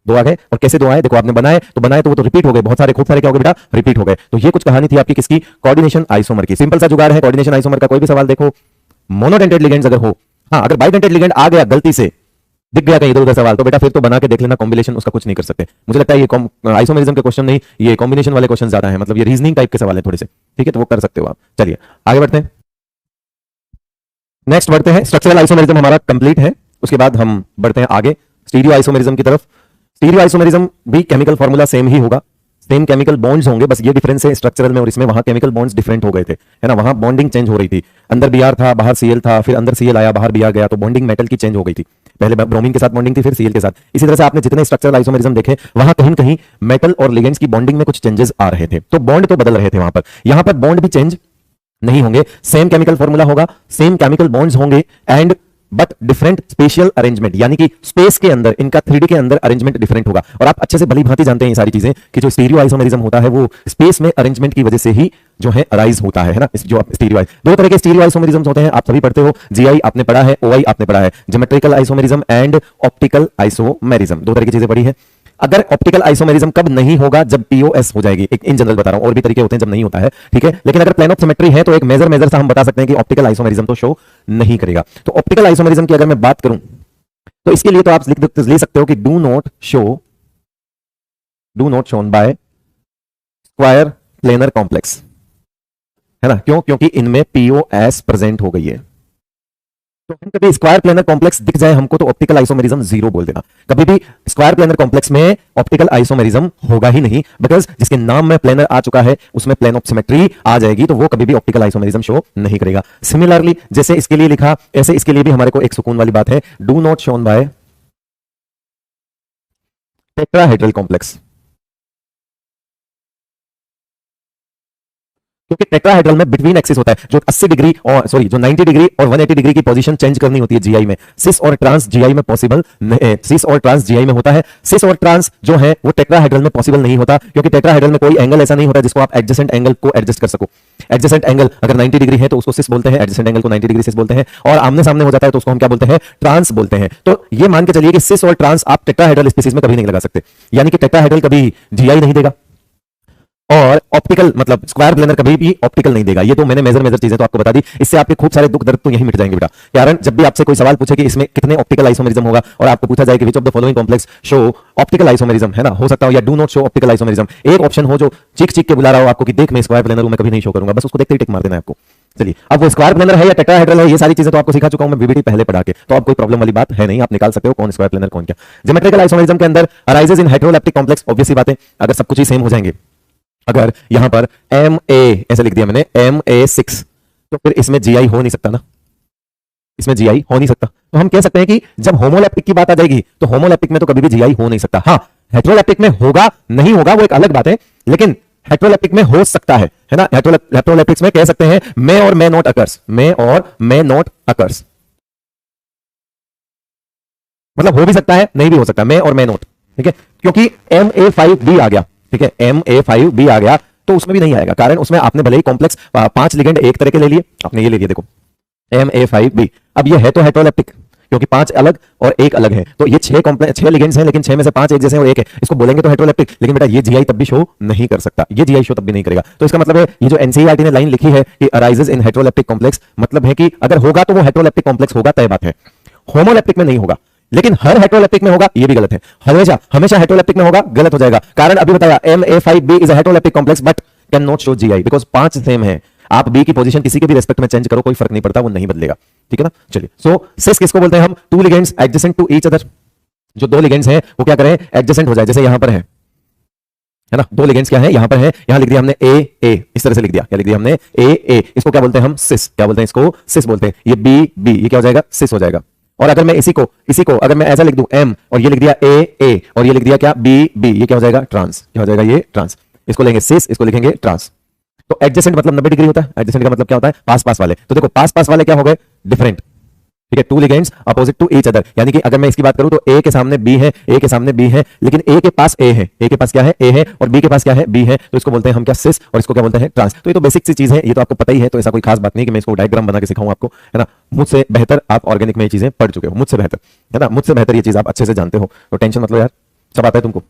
2 आ गए। और कैसे 2 आए, देखो आपने बनाए तो वो तो रिपीट हो गए, बहुत सारे खूब सारे क्या हो गए बेटा, रिपीट हो गए। तो ये कुछ कहानी थी आपकी किसकी, कोऑर्डिनेशन आइसोमर की। सिंपल सा जुगाड़ है कोऑर्डिनेशन आइसोमर का, कोई भी सवाल देखो, मोनोडेंटेड लिगेंड्स अगर हो, हाँ अगर बाइडेंटेड लिगेंड आ गया गलती से, दिख गया कहीं इधर उधर सवाल, तो बेटा फिर तो बना के देख लेना, कॉम्बिनेशन उसका कुछ नहीं कर सकते। मुझे लगता है ये आइसोमेरिज्म के क्वेश्चन नहीं, ये कॉम्बिनेशन वाले क्वेश्चन ज्यादा है, मतलब ये रीजनिंग टाइप के सवाल है थोड़े से, ठीक है, तो वो कर सकते हो आप। चलिए आगे बढ़ते हैं, नेक्स्ट बढ़ते हैं, स्ट्रक्चरल आइसोमेरिज्म हमारा कंप्लीट है, उसके बाद हम बढ़ते हैं आगे स्टीरियो आइसोमेरिज्म की तरफ। स्टीरियो आइसोमेरिज्म भी केमिकल फॉर्मूला सेम ही होगा, सेम केमिकल बॉन्ड्स होंगे, बस ये डिफरेंस है स्ट्रक्चरल में और इसमें, वहां केमिकल बॉन्ड्स डिफरेंट हो गए थे, है ना, वहां बॉन्डिंग चेंज हो रही थी, अंदर Br था बाहर Cl था, फिर अंदर Cl आया बाहर Br गया, तो बॉन्डिंग मेटल की चेंज हो गई थी, पहले ब्रोमीन के साथ बॉन्डिंग थी, फिर Cl के साथ। इसी तरह से आपने जितने स्ट्रक्चरल आइसोमेरिज्म देखे वहां कहीं कहीं मेटल और लिगेंड्स की बॉन्डिंग में कुछ चेंजेस आ रहे थे, तो बॉन्ड तो बदल रहे थे वहां पर, यहां पर बॉन्ड भी चेंज नहीं होंगे, सेम केमिकल फॉर्मूला होगा, सेम केमिकल बॉन्ड्स होंगे, and but different spatial arrangement, यानी कि स्पेस के अंदर इनका 3D के अंदर अरेंजमेंट डिफरेंट होगा। और आप अच्छे से भली भांति जानते हैं ये सारी चीजें कि जो स्टीरियो आइसोमेरिज्म होता है वो स्पेस में अरेंजमेंट की वजह से ही जो है अराइज होता है ना। जो स्टीरियो, दो तरह के स्टीरियो आइसोमेरिज्म होते हैं, आप सभी पढ़ते हो, जीआई आपने पढ़ा है, ओआई आपने पढ़ा है, geometrical isomerism and optical isomerism, दो तरह की चीजें पढ़ी है। अगर ऑप्टिकल आइसोमेरिज्म कब नहीं होगा, जब पीओएस हो जाएगी, एक इन जनरल बता रहा हूं, और भी तरीके होते हैं जब नहीं होता है, ठीक है। लेकिन अगर प्लेन ऑफ सिमेट्री है तो एक मेजर सा हम बता सकते हैं कि ऑप्टिकल आइसोमेरिज्म तो शो नहीं करेगा। तो ऑप्टिकल आइसोमेरिज्म की अगर मैं बात करूं तो इसके लिए तो आप ले सकते हो कि do not shown by square planar complex, है ना। क्यों? क्योंकि इनमें पीओएस प्रेजेंट हो गई है। तो हम कभी स्क्वायर प्लेनर कॉम्प्लेक्स दिख जाए हमको तो ऑप्टिकल आइसोमेरिज्म 0 बोल देना। कभी भी स्क्वायर प्लेनर कॉम्प्लेक्स में ऑप्टिकल आइसोमेरिज्म होगा ही नहीं, बिकॉज जिसके नाम में प्लेनर आ चुका है उसमें प्लेन ऑफ सिमेट्री आ जाएगी, तो वो कभी भी ऑप्टिकल आइसोमेरिज्म शो नहीं करेगा। सिमिलरली जैसे इसके लिए लिखा, ऐसे इसके लिए भी हमारे को एक सुकून वाली बात है, do not shown by tetrahedral complex. क्योंकि टेट्राहेड्रल में बिटवीन एक्सिस होता है, जो 80 डिग्री और जो 90 डिग्री और 180 डिग्री की पोजीशन चेंज करनी होती है जीआई में। सिस और ट्रांस जीआई में पॉसिबल नहीं, सिस और ट्रांस जीआई में होता है। सिस और ट्रांस जो है वो टेट्राहेड्रल में पॉसिबल नहीं होता, क्योंकि टेट्राहेड्रल में कोई एंगल ऐसा नहीं होता जिसको आप एडजेसेंट एंगल को एडजस्ट कर सको। एडजेसेंट एंगल अगर 90 डिग्री है तो उसको सिस बोलते हैं, एडजेसेंट एंगल को 90 डिग्री सिस बोलते हैं, और आमने सामने हो जाता है तो उसको हम क्या बोलते हैं, ट्रांस बोलते हैं। तो ये मान के चलिए कि सिस और ट्रांस आप टेट्राहेड्रल स्पीसीज में कभी नहीं लगा सकते, यानी कि टेट्राहेड्रल कभी जीआई नहीं देगा और ऑप्टिकल मतलब स्क्वायर प्लेनर कभी भी ऑप्टिकल नहीं देगा। ये तो मैंने मेजर चीजें तो आपको बता दी, इससे आपके खूब सारे दुख दर्द तो यही मिट जाएंगे बेटा। कारण जब भी आपसे कोई सवाल पूछे कि इसमें कितने ऑप्टिकल आइसोमेरिज्म होगा और आपको पूछा जाए कि विच of the following complex show optical isomerism, है ना, हो सकता हो या do not show optical isomerism, एक ऑप्शन हो जो चीख चीख के बुला रहा हो आपको कि देख मैं स्क्वायर प्लेनर हूं, मैं कभी नहीं शो करूंगा, बस उसको देखते ही टिक मार देना है आपको। चलिए, अब वो स्क्वायर प्लेनर है या टेट्राहेड्रल है, ये सारी चीजें तो आपको सिखा चुका हूं मैं बीबीटी पहले पढ़ा के, तो अब कोई प्रॉब्लम वाली बात है नहीं, आप निकाल सकते हो कौन स्क्वायर प्लेनर कौन क्या। ज्योमेट्रिकल आइसोमेरिज्म के अंदर arises in heteroleptic complex, obvious सी बात है, अगर सब कुछ ही सेम हो जाएंगे, अगर यहां पर MA ऐसे लिख दिया मैंने MA6, तो फिर इसमें GI हो नहीं सकता ना, इसमें GI हो नहीं सकता। तो हम कह सकते हैं कि जब होमोलैप्टिक की बात आ जाएगी तो होमोलैप्टिक में तो कभी भी GI हो नहीं सकता। हाँ, हेटेरोलैप्टिक में होगा नहीं होगा वो एक अलग बात है, लेकिन हेटेरोलैप्टिक में हो सकता है ना। हेटेरोलैप्टिक्स में कह सकते हैं मे और मे नॉट अकर्स, मे और मे नॉट अकर्स, मतलब हो भी सकता है नहीं भी हो सकता, मे और मे नॉट, ठीक है। क्योंकि MA5B आ गया, ठीक है, MA5B आ गया तो उसमें भी नहीं आएगा, कारण उसमें आपने भले ही कॉम्प्लेक्स 5 लिगेंड एक तरह के ले लिए, आपने ये ले लिया देखो MA5B। अब ये है तो हेटेरोलैप्टिक, क्योंकि 5 अलग और एक अलग है, तो ये 6 लिगेंड्स हैं लेकिन 6 में से 5 एक जैसे हैं और एक है, इसको बोलेंगे तो हेटेरोलैप्टिक। लेकिन बेटा ये जीआई तब भी शो नहीं कर सकता, ये जीआई शो तब भी नहीं करेगा। तो इसका मतलब है ये जो एनसीईआरटी ने लाइन लिखी है कि अराइजेस इन हेटेरोलैप्टिक कॉम्प्लेक्स, मतलब है कि अगर होगा तो वो हेटेरोलैप्टिक कॉम्प्लेक्स होगा, तय बात है। होमोलैप्टिक में नहीं होगा, लेकिन हर हेटेरोलैप्टिक में होगा, ये भी गलत है। हमेशा हेटेरोलैप्टिक में होगा, गलत हो जाएगा। कारण अभी बताया MA5B is a heteroleptic complex but can not show GI because 5 same है। आप बी की पोजीशन किसी के भी रेस्पेक्ट में चेंज करो, कोई फर्क नहीं पड़ता, वो नहीं बदलेगा, ठीक है ना। चलिए, सो सिस किसको बोलते हैं हम, two ligands adjacent to each other, जो दो लिगेंड्स हैं वो क्या करें, एडजेसेंट हो जाए, जैसे यहां पर है ना, दो लिगेंड्स क्या है, यहां पर है, यहां लिख दिया हमने A इस तरह से लिख दिया, क्या लिख दिया हमने A, इसको क्या बोलते हैं हम, सिस, क्या बोलते हैं इसको, सिस बोलते हैं। ये B, ये क्या हो जाएगा, सिस हो जाएगा। और अगर मैं इसी को अगर मैं ऐसा लिख दूं M और ये लिख दिया A और ये लिख दिया क्या B, ये क्या हो जाएगा, ट्रांस, क्या हो जाएगा, ये ट्रांस। इसको लेंगे सिस, इसको लिखेंगे ट्रांस। तो एडजेसेंट मतलब 90 डिग्री होता है, एडजेसेंट का मतलब क्या होता है, पास वाले। तो देखो पास वाले क्या हो गए, डिफरेंट, ठीक है, two ligands opposite to each other, यानी कि अगर मैं इसकी बात करूं तो A के सामने B है, A के सामने B है, लेकिन A के पास A है, A के पास क्या है, A है, और B के पास क्या है, B है, तो इसको बोलते हैं हम क्या, सिस, और इसको क्या बोलते हैं, ट्रांस। तो ये तो बेसिक सी चीज है, ये तो आपको पता ही है, तो ऐसा कोई खास बात नहीं कि मैं इसको डायग्राम बना के सिखाऊं आपको, है ना। मुझसे बेहतर आप ऑर्गेनिक में ये चीजें पढ़ चुके हो, मुझसे बेहतर, है ना, मुझसे बेहतर ये चीज आप अच्छे से जानते हो, तो टेंशन मतलब यार, सब आता है तुमको,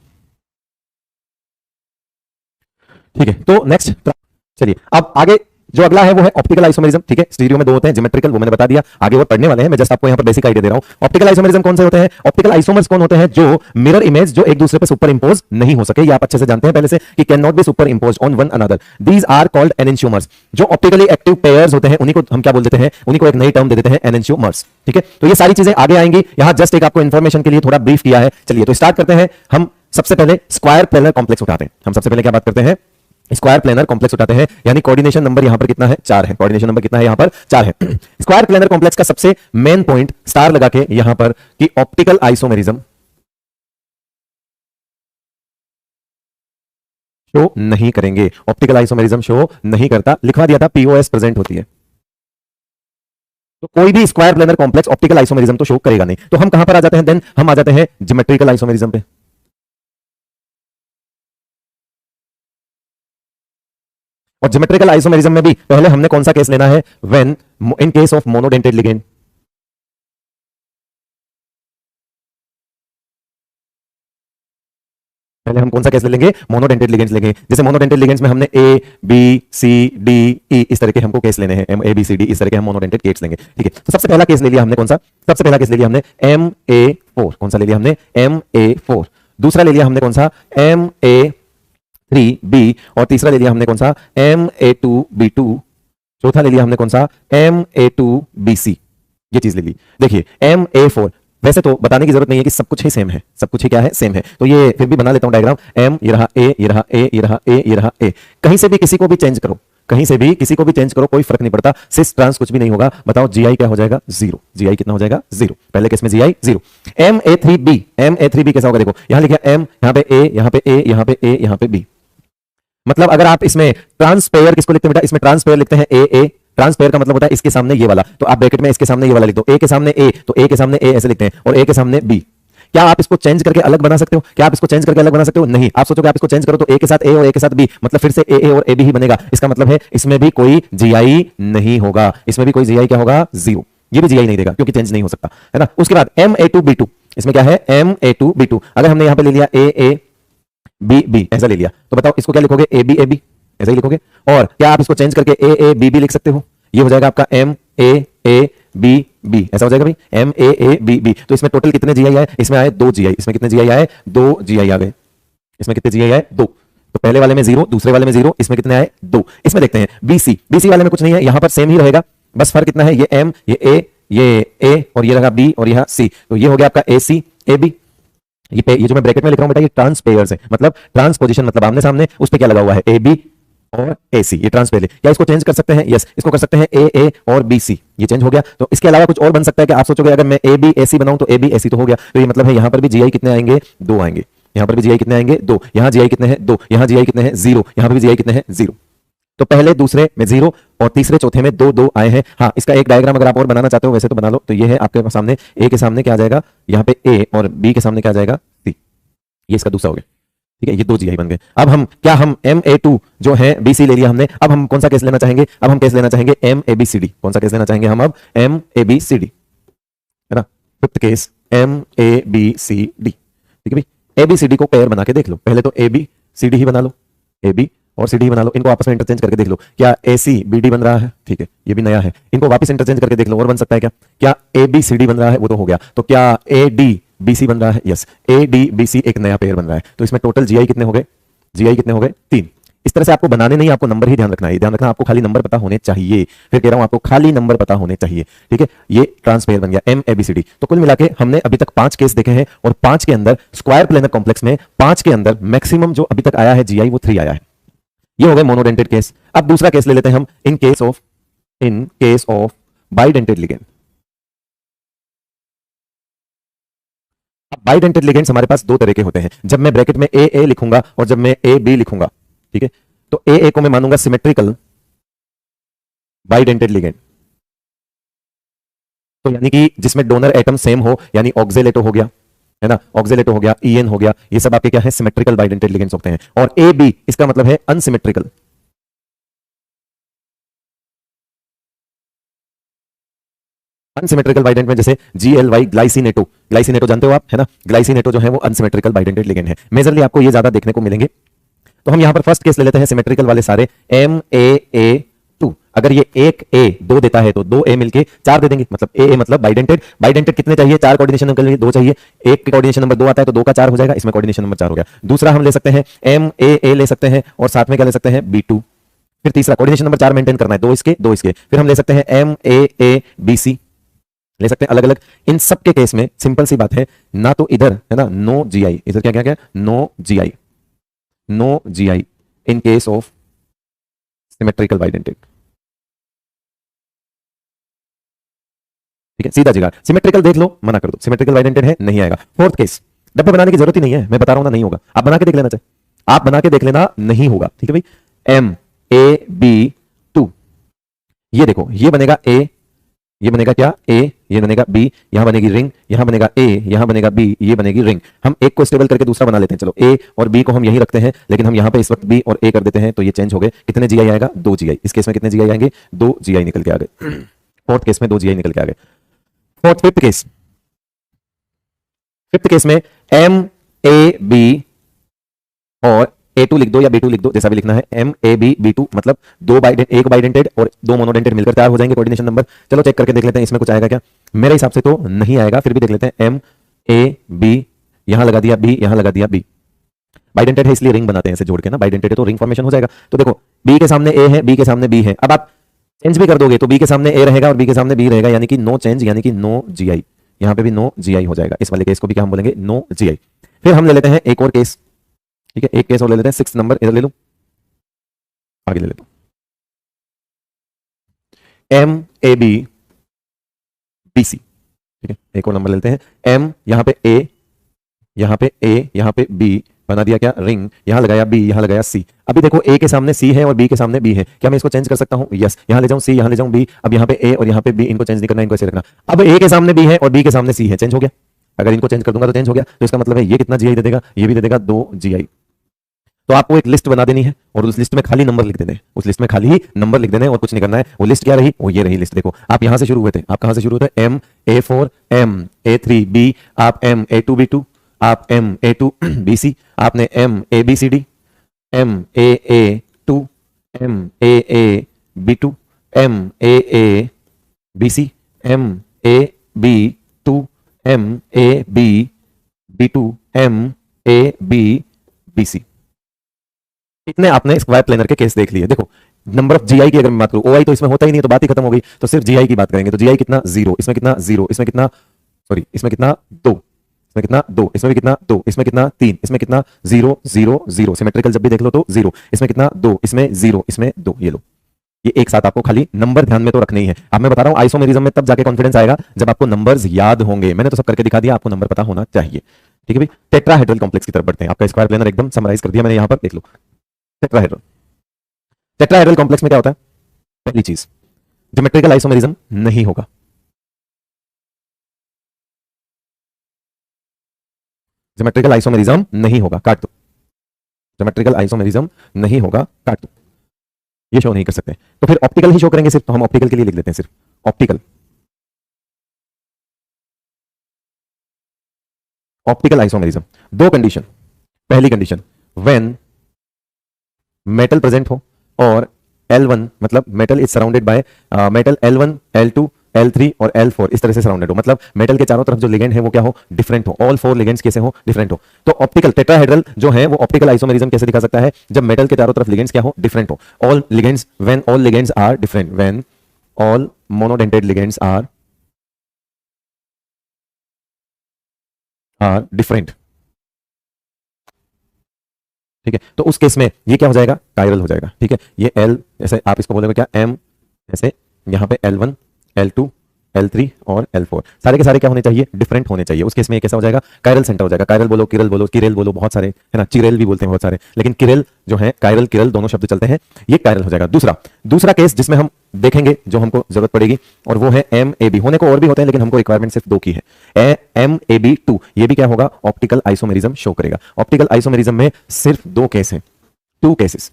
ठीक है। तो नेक्स्ट, चलिए अब आगे जो अगला है वो है ऑप्टिकल आइसोमेरिज्म, ठीक है। स्टीरियो में दो होते हैं, ज्योमेट्रिकल वो मैंने बता दिया, आगे और पढ़ने वाले हैं, मैं जस्ट आपको यहां पर बेसिक आइडिया दे रहा हूं। ऑप्टिकल आइसोमेरिज्म कौन से होते हैं, ऑप्टिकल आइसोमर्स कौन होते हैं, जो मिरर इमेज जो एक दूसरे पे सुपर इंपोज नहीं हो सके, ये आप अच्छे से जानते हैं पहले से कि can not be superimpose on one another, these are called enantiomers. जो ऑप्टिकली एक्टिव पेयर्स होते हैं उन्हीं को हम क्या बोल देते हैं, उन्हीं को एक नई टर्म दे देते हैं, एनेंशियोमर्स, ठीक है। तो ये सारी चीजें आगे आएंगी, यहां जस्ट एक आपको इंफॉर्मेशन के लिए थोड़ा ब्रीफ किया है। चलिए तो स्टार्ट करते हैं, हम सबसे पहले स्क्वायर प्लेनर कॉम्प्लेक्स उठाते हैं। हम सबसे पहले क्या बात करते हैं, स्क्वायर प्लेनर कॉम्प्लेक्स उठाते हैं, यानी कोऑर्डिनेशन नंबर यहां पर कितना है, 4 है। कोऑर्डिनेशन नंबर कितना है यहां पर, 4 है। स्क्वायर प्लेनर कॉम्प्लेक्स का सबसे मेन पॉइंट स्टार लगा के यहां पर कि ऑप्टिकल आइसोमेरिज्म शो नहीं करेंगे, ऑप्टिकल आइसोमेरिज्म शो नहीं करता, लिखवा दिया था पीओएस प्रेजेंट होती है। तो कोई भी square planar complex optical isomerism तो शो करेगा नहीं। तो हम कहां पर आ जाते हैं देन, हम आ जाते हैं ज्योमेट्रिकल आइसोमेरिज्म पे। और ज्योमेट्रिकल आइसोमेरिज्म में भी पहले हमने कौन सा केस लेना है, when in case of monodentate ligand. पहले हम कौन सा केस ले लेंगे, मोनोडेंटेड लिगेंड्स लेंगे। जैसे मोनोडेंटेड लिगेंड्स में हमने ए बी सी डी ई इस तरह के हमको केस लेने हैं, M A B C D इस तरह के हम मोनोडेंटेड केस लेंगे। ठीक है, तो सबसे पहला केस ले लिया हमने कौन सा, सबसे पहला केस ले लिया हमने एम ए फोर। कौन सा ले लिया हमने, एम ए फोर। दूसरा ले लिया हमने कौन सा, एम ए थ्री बी। और तीसरा ले लिया हमने कौन सा, M A two B two. चौथा ले लिया हमने कौन सा, M A two B C. ये चीज ले ली। देखिए एम ए फोर, वैसे तो बताने की जरूरत नहीं है कि सब कुछ ही सेम है, सब कुछ ही क्या है, सेम है। तो ये फिर भी बना लेता हूं डायग्राम। एम ये रहा ए, ये रहा ए, ये रहा ए, ये रहा ए। कहीं से भी किसी को भी चेंज करो, कहीं से भी किसी को भी चेंज करो, कोई फर्क नहीं पड़ता, सिस ट्रांस कुछ भी नहीं होगा। बताओ जीआई क्या हो जाएगा, जीरो। जीआई कितना हो जाएगा, जीरो। पहले केस में GI zero. M A three B, M A three B कैसा होगा, देखो यहां लिखा एम, यहां पे ए, यहां पे ए, यहां पे ए, यहां पे बी। मतलब अगर आप इसमें ट्रांसपेयर किसको लिखते हैं बेटा, इसमें ट्रांसपेयर लिखते हैं ए ए। ट्रांसपेयर का मतलब होता है इसके सामने ये वाला, तो आप ब्रैकेट में इसके सामने ये वाला लिख दो। ए के सामने ए, तो ए के सामने ए ऐसे लिखते हैं, और ए के सामने बी। क्या आप इसको चेंज करके अलग बना सकते हो, क्या आप इसको चेंज करके अलग बना सकते हो, नहीं। आप सोचोगे आप इसको चेंज करो तो ए के साथ ए और ए के साथ बी, मतलब फिर से ए और ए बी ही बनेगा। इसका मतलब है इसमें भी कोई जीआई नहीं होगा, इसमें भी कोई जीआई क्या होगा, जीरो। ये भी जीआई नहीं देगा क्योंकि चेंज नहीं हो सकता, है ना। उसके बाद M A two B two, इसमें क्या है, M A two B two. अगर हमने यहां पे ले लिया ए ए बी बी ऐसा ले लिया, तो बताओ इसको क्या लिखोगे, ए बी ऐसा ही लिखोगे। और क्या आप इसको चेंज करके ए बी लिख सकते हो, ये हो जाएगा आपका एम ए बी बी, ऐसा हो जाएगा भाई, एम ए बी बी। तो इसमें टोटल कितने जीआई आए, इसमें आए दो जीआई। इसमें कितने जीआई आए, दो जीआई आ गए। इसमें कितने जीआई आए, दो। तो पहले वाले में जीरो, दूसरे वाले में जीरो, इसमें कितने आए, दो। इसमें देखते हैं बीसी, बीसी वाले में कुछ नहीं है, यहां पर सेम ही रहेगा, बस फर्क कितना है, ये एम, ये ए और ये रहा बी और यह सी। तो ये हो गया आपका ए सी ए बी। ये जो मैं ब्रैकेट में लिख रहा हूं बेटा, ये ट्रांसपेयर्स है, मतलब ट्रांसपोजिशन, मतलब आमने सामने, उस पे क्या लगा हुआ है, ए बी और ए सी, ये ट्रांसपेयर। क्या इसको चेंज कर सकते हैं, यस, इसको कर सकते हैं ए और बी सी, ये चेंज हो गया। तो इसके अलावा कुछ और बन सकता है कि आप सोचोगे अगर मैं ए बी ए सी बनाऊं तो ए बी ए सी तो हो गया। तो ये मतलब है यहां पर भी जीआई कितने आएंगे, दो आएंगे। यहां पर भी जीआई कितने आएंगे, दो। यहां जीआई कितने हैं, दो। यहां जीआई कितने हैं, जीरो। यहां पर भी जीआई कितने हैं, जीरो। तो पहले दूसरे में जीरो और तीसरे चौथे में दो दो आए हैं। हाँ, इसका एक डायग्राम अगर आप और बनाना चाहते हो वैसे तो बना लो। तो ये है आपके सामने, ए के सामने क्या आ जाएगा, यहाँ पे ए, और बी के सामने क्या आ जाएगा, सी। ये इसका दूसरा हो गया। ठीक है, ये दो जीआई बन गए। अब हम क्या, हम एम ए टू जो है बी सी ले लिया हमने। अब हम कौन सा केस लेना चाहेंगे, अब हम केस लेना चाहेंगे M A B C D. कौन सा केस लेना चाहेंगे हम, अब M A B C D, है ना। Fifth case M A B C D. ठीक है भाई, ए बी सी डी को पेयर बना के देख लो। पहले तो ए बी सी डी ही बना लो, ए बी और सी डी बना लो। इनको आपस में इंटरचेंज करके देख लो, क्या ए सी बी डी बन रहा है, ठीक है, ये भी नया है। इनको वापस इंटरचेंज करके देख लो, और बन सकता है क्या, क्या ए बी सी डी बन रहा है, वो तो हो गया। तो क्या ए डी बी सी बन रहा है, yes, A D B C एक नया पेयर बन रहा है। तो इसमें टोटल जीआई कितने हो गए, जीआई कितने हो गए, तीन। इस तरह से आपको बनाने नहीं, आपको नंबर ही ध्यान रखना है। ध्यान रखना, आपको खाली नंबर पता होने चाहिए। फिर कह रहा हूं आपको खाली नंबर पता होने चाहिए। ठीक है, ये ट्रांसपेयर बन गया M A B C D. तो कुल मिला के हमने अभी तक 5 केस देखे हैं, और 5 के अंदर स्क्वायर प्लेनर कॉम्प्लेक्स में 5 के अंदर मैक्सिमम जो अभी तक आया है जीआई वो 3 आया है। ये हो गए मोनोडेंटेड केस। अब दूसरा केस ले लेते हैं हम, इन case of bidentate ligand. Bidentate ligands हमारे पास दो तरह के होते हैं। जब मैं ब्रैकेट में ए लिखूंगा और जब मैं ए बी लिखूंगा, ठीक है, तो ए को मैं मानूंगा सिमेट्रिकल बाइडेंटेड लिगेंड। तो यानी कि जिसमें डोनर एटम सेम हो, यानी ऑक्जेलेटो हो गया, है ना, ऑक्जेलेटो हो गया, ईएन हो गया, ये सब आपके क्या है, सिमेट्रिकल बाइडेंटेड लिगेंड्स होते हैं। और ए बी इसका मतलब है अनसिमेट्रिकल। अनसिमेट्रिकल बाइडेंट में जैसे GLY ग्लाइसिनेटो, ग्लाइसिनेटो जानते हो आप, है ना, ग्लाइसिनेटो जो है वो अनसिमेट्रिकल बाइडेंटेड लिगेंड है। मेजरली आपको ये ज्यादा देखने को मिलेंगे। तो हम यहां पर फर्स्ट केस ले लेते हैं सिमेट्रिकल वाले सारे, MAA2। अगर ये एक ए 2 देता है तो 2 ए मिलके 4 दे देंगे, मतलब ए मतलब बाइडेंटेड। बाइडेंटेड कितने चाहिए, 4 कोऑर्डिनेशन नंबर के लिए 2 चाहिए। एक के कोऑर्डिनेशन नंबर 2 आता है तो 2 का 4 हो जाएगा, इसमें कोऑर्डिनेशन नंबर 4 हो गया। दूसरा हम ले सकते हैं MAA ले सकते हैं, और साथ में क्या ले सकते हैं, B2। फिर तीसरा कोऑर्डिनेशन नंबर 4 मेंटेन करना है, 2 इसके 2 इसके। फिर हम ले सकते हैं MAABC ले सकते हैं अलग अलग। इन सब के केस में सिंपल सी बात है, ना तो इधर है ना नो जीआई, इधर क्या क्या क्या no GI, no GI in case of symmetrical bidentated. ठीक है, सीधा जिगार, सिमेट्रिकल देख लो, मना कर दो, सिमेट्रिकल बाइडेंटेड है, नहीं आएगा। फोर्थ केस, डब्बे बनाने की जरूरत ही नहीं है, मैं बता रहा हूं ना, नहीं होगा। आप बना के देख लेना चाहिए, आप बना के देख लेना, नहीं होगा। ठीक है भाई, MAB2, ये देखो, ये बनेगा ए ये बनेगा क्या, ए, ये बनेगा बी, यहां बनेगी रिंग, यहां बनेगा ए, यहां बनेगा बी, ये बनेगी रिंग। हम एक को स्टेबल करके दूसरा बना लेते हैं। चलो ए और बी को हम यही रखते हैं, लेकिन हम यहां पे इस वक्त बी और ए कर देते हैं, तो ये चेंज हो गए। कितने जीआई आएगा, 2 जीआई। इस केस में कितने जीआई आएंगे, 2 जीआई निकल के आ गए। फोर्थ केस में 2 जीआई निकल के आ गए। Fourth fifth case, fifth case में एम ए बी और A2 लिख दो या B2 लिख दो, जैसा भी लिखना है। M A B B2 मतलब एक बाइडेंटेड और 2 मोनोडेंटेड मिलकर तैयार हो जाएंगे कोऑर्डिनेशन नंबर। चलो चेक करके देख लेते हैं इसमें कुछ आएगा क्या। मेरे हिसाब से तो नहीं आएगा, फिर भी देख लेते हैं। M A B, यहां लगा दिया B, यहां लगा दिया B। बाइडेंटेड है इसलिए रिंग बनाते हैं ऐसे जोड़ के ना, बाइडेंटेड है तो रिंग फॉर्मेशन हो जाएगा। तो देखो B के सामने A है, B के सामने B है। अब आप चेंज भी कर दोगे तो B के सामने A रहेगा और B के सामने B रहेगा, यानी कि नो चेंज, यानी कि नो GI। यहां पे भी नो GI हो जाएगा। इस वाले केस को भी क्या हम बोलेंगे, नो GI। फिर हम ले लेते हैं एक और केस, ठीक है, एक केस और ले लेते हैं। 6 नंबर इधर ले लो, आगे ले लेता हूं। M A B B C, ठीक है, एक और नंबर ले लेते हैं। एम, यहां पे ए, यहां पे ए, यहां पे बी, बना दिया क्या, रिंग। यहां लगाया बी, यहां लगाया सी। अभी देखो ए के सामने सी है और बी के सामने बी है, क्या मैं इसको चेंज कर सकता हूं, यस। यहां ले जाऊं सी, यहां ले जाऊं बी। अब यहां पे ए और यहां पे बी, इनको चेंज नहीं करना, इनको ऐसे रखना। अब ए के सामने बी है और बी के सामने सी है, चेंज हो गया। अगर इनको चेंज कर दूंगा तो चेंज हो गया, तो इसका मतलब है ये कितना जीआई दे देगा, ये भी दे देगा 2 जीआई। तो आपको एक लिस्ट बना देनी है और उस लिस्ट में खाली नंबर लिख देने हैं, उस लिस्ट में खाली ही नंबर लिख देने हैं और कुछ नहीं करना है। वो लिस्ट क्या रही, वो ये रही लिस्ट। देखो आप यहां से शुरू हुए थे, आप कहां से शुरू हुए थे, M A4 M A3 B, आप एम A2 B2, आप एम A2 BC, आपने M ABCD, M AA2, M AA B2, M AA BC, M AB2, M AB B2, M AB BC। इतने आपने स्क्वायर प्लेनर के case देख लिए। देखो number of GI की अगर मैं बात करूं, ओआई तो इसमें होता ही नहीं, तो बात ही खत्म हो गई। तो सिर्फ जीआई की बात करेंगे। तो जीआई कितना, 0, इसमें कितना 0, इसमें कितना, सॉरी इसमें कितना 2, इसमें कितना 2, इसमें भी कितना 2, इसमें कितना 3, इसमें कितना 0 0 0। सिमेट्रिकल जब भी देख लो तो 0, इसमें कितना 2, इसमें 0, इसमें 2। ये लो, ये एक साथ आपको खाली नंबर ध्यान में तो रखने ही है। अब मैं बता रहा हूं आइसोमेरिज्म में तब जाके कॉन्फिडेंस आएगा जब आपको नंबर्स याद होंगे। मैंने तो सब करके दिखा दिया, आपको नंबर पता होना चाहिए। ठीक है भाई, टेट्राहेड्रल कॉम्प्लेक्स की तरफ बढ़ते हैं। आपका स्क्वायर प्लेनर एकदम समराइज कर दिया मैंने यहां पर, देख लो। टेट्राहेड्रल, टेट्राहेड्रल कॉम्प्लेक्स में क्या होता है, पहली चीज ज्योमेट्रिकल आइसोमेरिज्म नहीं होगा। ज्योमेट्रिकल आइसोमेरिज्म नहीं होगा, काट दो। ज्योमेट्रिकल आइसोमेरिज्म नहीं होगा, काट दो। ये शो नहीं कर सकते, तो फिर ऑप्टिकल ही शो करेंगे सिर्फ। तो हम ऑप्टिकल के लिए लिख देते हैं सिर्फ ऑप्टिकल। ऑप्टिकल आइसोमेरिज्म, दो कंडीशन। पहली कंडीशन, व्हेन मेटल प्रेजेंट हो और L1 मतलब metal is surrounded by metal L1 L2 L3 और L4 इस तरह से सराउंडेड हो, मतलब मेटल के चारों तरफ जो लिगेंड है वो क्या हो, डिफरेंट हो। ऑल 4 लिगेंड्स कैसे हो, डिफरेंट हो। तो ऑप्टिकल टेट्राहेड्रल जो है वो ऑप्टिकल आइसोमेरिज्म कैसे दिखा सकता है, जब मेटल के चारों तरफ लिगेंड्स क्या हो, डिफरेंट हो। All ligands, when all ligands are different, when all monodentated ligands are different. ठीक है, तो उस केस में ये क्या हो जाएगा, कायरल हो जाएगा। ठीक है, ये L ऐसे आप इसको बोलोगे क्या, M ऐसे, यहाँ पे L1 L2 L3 और L4 सारे के सारे क्या होने चाहिए, डिफरेंट होने चाहिए। उस केस में ये कैसा हो जाएगा, कायरल सेंटर हो जाएगा। कायरल बोलो, किरल बोलो, किरेल बोलो, बहुत सारे है ना, चिरेल भी बोलते हैं बहुत सारे, लेकिन किरेल जो है, कायरल किरल दोनों शब्द चलते हैं, ये कायरल हो जाएगा। दूसरा केस जिसमें हम देखेंगे जो हमको जरूरत पड़ेगी, और वो है MAB। होने को और भी होते हैं लेकिन हमको रिक्वायरमेंट सिर्फ 2 की है। MAB2 ये भी क्या होगा, ऑप्टिकल आइसोमेरिज्म शो करेगा। ऑप्टिकल आइसोमेरिज्म में सिर्फ 2 केस हैं, 2 केसेस।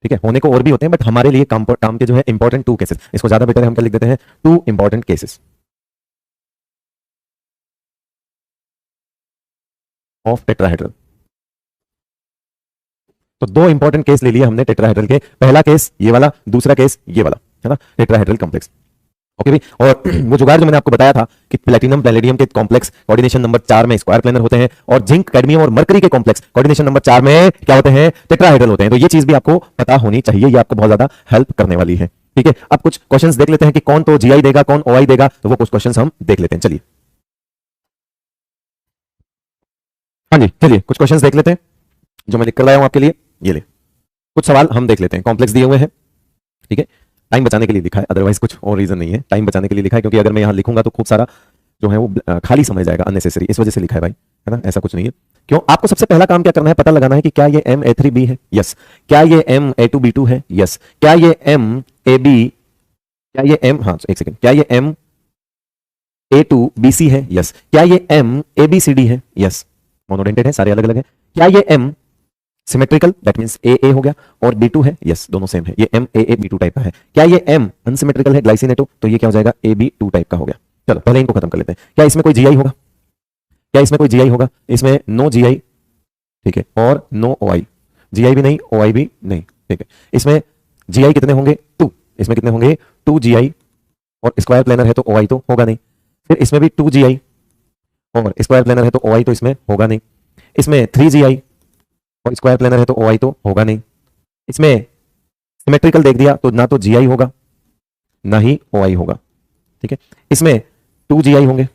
ठीक है, होने को और भी होते हैं बट हमारे लिए काम के जो है इंपॉर्टेंट 2 केसेस, इसको ज्यादा बेटर है हम क्या लिख देते हैं, 2 इंपॉर्टेंट केसेस ऑफ टेट्राहेड्रल। तो 2 इंपॉर्टेंट केस ले लिए हमने टेट्राहेड्रल के। पहला केस ये वाला, दूसरा केस ये वाला, है ना, टेट्राहेड्रल कॉम्प्लेक्स। ओके भाई, और वो जुगाड़ जो मैंने आपको बताया था कि प्लेटिनम पैलेडियम के कॉम्प्लेक्स कोऑर्डिनेशन नंबर 4 में स्क्वायर प्लेनर होते हैं, और जिंक कैडमियम और मरकरी के कॉम्प्लेक्स कोऑर्डिनेशन नंबर 4 में क्या होते हैं, टेट्राहेड्रल होते हैं। तो ये चीज भी आपको पता होनी चाहिए, ये आपको बहुत ज्यादा हेल्प करने वाली है। ठीक है, अब कुछ क्वेश्चंस देख लेते हैं कि कौन तो जीआई देगा, कौन ओआई देगा, तो वो कुछ क्वेश्चंस हम देख लेते हैं। चलिए, हाँ जी, चलिए कुछ क्वेश्चंस देख लेते हैं जो मैं लिख कर लाया हूं आपके लिए। ये ले कुछ सवाल हम देख लेते हैं। कॉम्प्लेक्स दिए हुए हैं, ठीक है, टाइम बचाने के लिए लिखा है, अदरवाइज कुछ और रीजन नहीं है। टाइम बचाने के लिए लिखा है क्योंकि अगर मैं यहां लिखूंगा तो खूब सारा जो है वो खाली समझ जाएगा, अननेसेसरी, इस वजह से लिखा है भाई, है ना, ऐसा कुछ नहीं है। क्यों, आपको सबसे पहला काम क्या करना है, पता लगाना है कि क्या ये MA3B है, यस। क्या ये MA2B2 है, यस। क्या ये MAB क्या ये M, हाँ एक सेकंड, क्या ये M A2BC है? यस। क्या ये M ABCD है? यस। मोनोडेंटेड है, सारे अलग अलग है। क्या ये M symmetrical, that means AA हो गया, और B2 है? यस, दोनों सेम है, ये MAAB2 टाइप का है। क्या ये M अनसिमेट्रिकल है, ग्लाइसिनेटो, तो ये क्या हो जाएगा, AB2 टाइप का हो गया। चलो पहले इनको खत्म कर लेते हैं। क्या इसमें कोई GI होगा? क्या इसमें कोई GI होगा? इसमें नो GI, ठीक है, और नो OI, GI भी नहीं, OI भी नहीं, ठीक है। इसमें GI कितने होंगे? 2। इसमें कितने होंगे? 2 GI, और स्क्वायर प्लेनर है तो OI तो होगा नहीं। फिर इसमें भी 2 GI, और स्क्वायर प्लेनर है तो OI तो इसमें होगा नहीं। इसमें 3 GI, और स्क्वायर प्लेनर है तो OI तो होगा नहीं। इसमें सिमेट्रिकल देख दिया तो ना तो GI होगा ना ही OI होगा, ठीक है। इसमें 2 GI होंगे,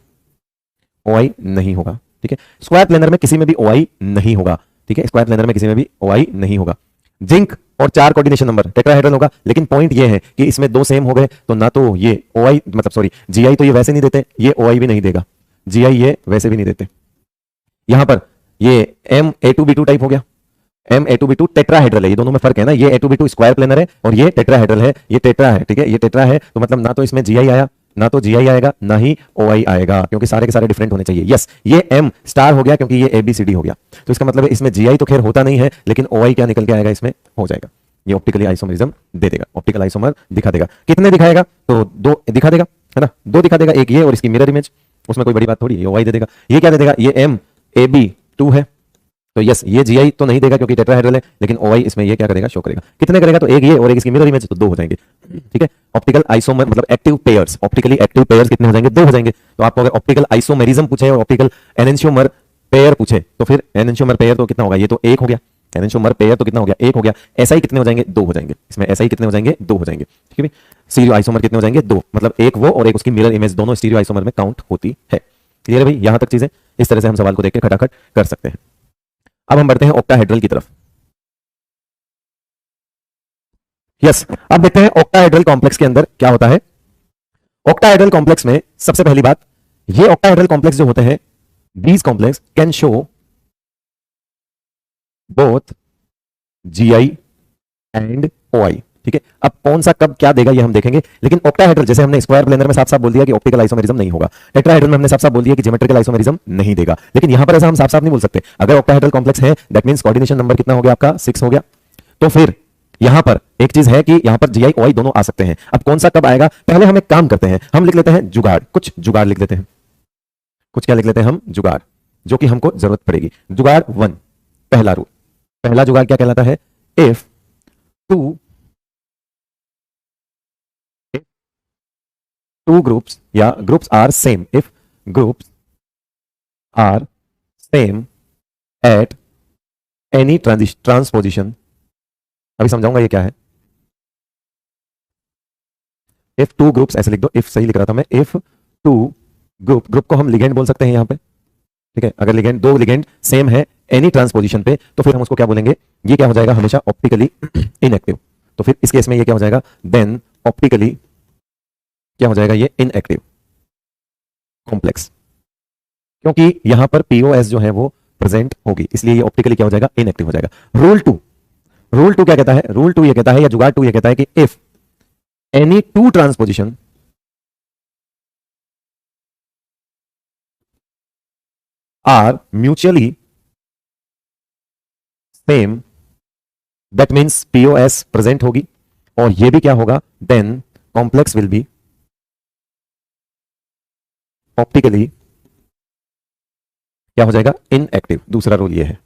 OI नहीं होगा, ठीक है। स्क्वायर प्लेनर में किसी में भी OI नहीं होगा, ठीक है, स्क्वायर प्लेनर में किसी में भी OI नहीं होगा। जिंक और 4 कोऑर्डिनेशन नंबर, टेट्राहेड्रल होगा, लेकिन पॉइंट ये है कि इसमें 2 सेम हो गए तो ना तो ये OI, मतलब सॉरी GI तो ये वैसे नहीं देते, ये OI भी नहीं देगा, GI ये वैसे भी नहीं देते। यहां पर ये MA2B2 टाइप हो गया, MA2B2 टेट्राहेड्रल है, ये दोनों में फर्क है ना, ये A2B2 स्क्वायर प्लेनर है और ये टेट्राहेड्रल है, ये टेट्रा है, ठीक है, ये टेट्रा है, तो मतलब ना तो इसमें GI आया, ना तो GI आएगा, ना ही OI आएगा, क्योंकि सारे के सारे डिफरेंट होने चाहिए। यस, ये M स्टार हो गया क्योंकि ये ABCD हो गया, तो इसका मतलब है इसमें GI तो खैर होता नहीं है, लेकिन OI क्या निकल के आएगा, इसमें हो जाएगा। ये ऑप्टिकली आइसोमरिज्म दे देगा, ऑप्टिकल आइसोमर दिखा देगा। कितने दिखाएगा? तो 2 दिखा देगा, है ना, 2 दिखा देगा, एक ये और इसकी मिरर इमेज, उसमें कोई बड़ी बात थोड़ी है, ये OI दे देगा। ये क्या दे देगा? ये MAB2 है, तो यस ये GI तो नहीं देगा क्योंकि टेट्राहेड्रल है, लेकिन OI इसमें ये क्या करेगा, शो करेगा। कितने करेगा? तो एक ये और एक इसकी मिरर इमेज, तो 2 हो जाएंगे, ठीक है। ऑप्टिकल आइसोमर मतलब active pairs, optically active pairs कितने हो जाएंगे? 2 हो जाएंगे। तो आपको अगर ऑप्टिकल आइसोमेरिज्म पूछे और ऑप्टिकल एनेंशियोमर पेयर पूछे तो फिर एनेंशियोमर पेयर तो कितना होगा? ये तो 1 हो गया, एनेंशियोमर पेयर तो कितना हो गया? 1 हो गया। SI कितने हो जाएंगे? 2 हो जाएंगे। इसमें SI कितने हो जाएंगे? 2 हो जाएंगे, ठीक है। स्टीरियो आइसोमर कितने हो जाएंगे? 2, मतलब एक वो और एक उसकी मिरर इमेज, दोनों स्टीरियो आइसोमर में काउंट होती है। क्लियर है भाई? यहां तक चीजें इस तरह से हम सवाल को देख के खटाखट कर सकते हैं। अब हम बढ़ते हैं ऑक्टाहेड्रल की तरफ। यस, अब देखते हैं ऑक्टाहेड्रल कॉम्प्लेक्स के अंदर क्या होता है। ऑक्टाहेड्रल कॉम्प्लेक्स में सबसे पहली बात, ये ऑक्टाहेड्रल कॉम्प्लेक्स जो होते हैं, these complex can show both GI and OI, ठीक है। अब कौन सा कब क्या देगा ये हम देखेंगे, लेकिन ऑक्टाहेड्रल जैसे हमने स्क्वायर प्लेनर में साफ साफ बोल दिया कि ऑप्टिकल आइसोमेरिज्म नहीं होगा, टेट्राहेड्रल में हमने साफ साफ बोल दिया कि ज्योमेट्रिकल आइसोमेरिज्म नहीं देगा, लेकिन यहां पर ऐसा हम साफ साफ नहीं बोल सकते। अगर ऑक्टाहेड्रल कॉम्प्लेक्स है दैट मींस कोऑर्डिनेशन नंबर कितना हो गया आपका? 6 हो गया। तो फिर यहां पर एक चीज है कि यहां पर GI OI दोनों आ सकते हैं। अब कौन सा कब आएगा? पहले हम एक काम करते हैं, हम लिख लेते हैं जुगाड़, कुछ जुगाड़ लिख लेते हैं, कुछ क्या लिख लेते हैं हम? जुगाड़, जो कि हमको जरूरत पड़ेगी। जुगाड़ 1, पहला रूल, पहला जुगाड़ क्या कहलाता है? इफ टू ग्रुप्स या groups are same, if groups are same at any transposition, अभी समझाऊंगा ये क्या है। इफ टू ग्रुप्स, ऐसे लिख दो, इफ सही लिख रहा था मैं, इफ टू ग्रुप, ग्रुप को हम लिगेंड बोल सकते हैं यहां पे, ठीक है। अगर लिगेंड, 2 लिगेंड सेम है एनी ट्रांसपोजिशन पे, तो फिर हम उसको क्या बोलेंगे? ये क्या हो जाएगा? हमेशा ऑप्टिकली इनएक्टिव। तो फिर इस केस में ये क्या हो जाएगा? देन ऑप्टिकली क्या हो जाएगा? ये इनएक्टिव कॉम्प्लेक्स, क्योंकि यहां पर POS जो है वो प्रेजेंट होगी, इसलिए ये ऑप्टिकली क्या हो जाएगा? इनएक्टिव हो जाएगा। रूल 2, रूल 2 क्या कहता है? रूल 2 ये कहता है, या जुगाड़ 2 ये कहता है कि if any 2 transposition are mutually same, that means POS present होगी, और ये भी क्या होगा? Then complex will be optically क्या हो जाएगा? इनएक्टिव। दूसरा रूल ये है।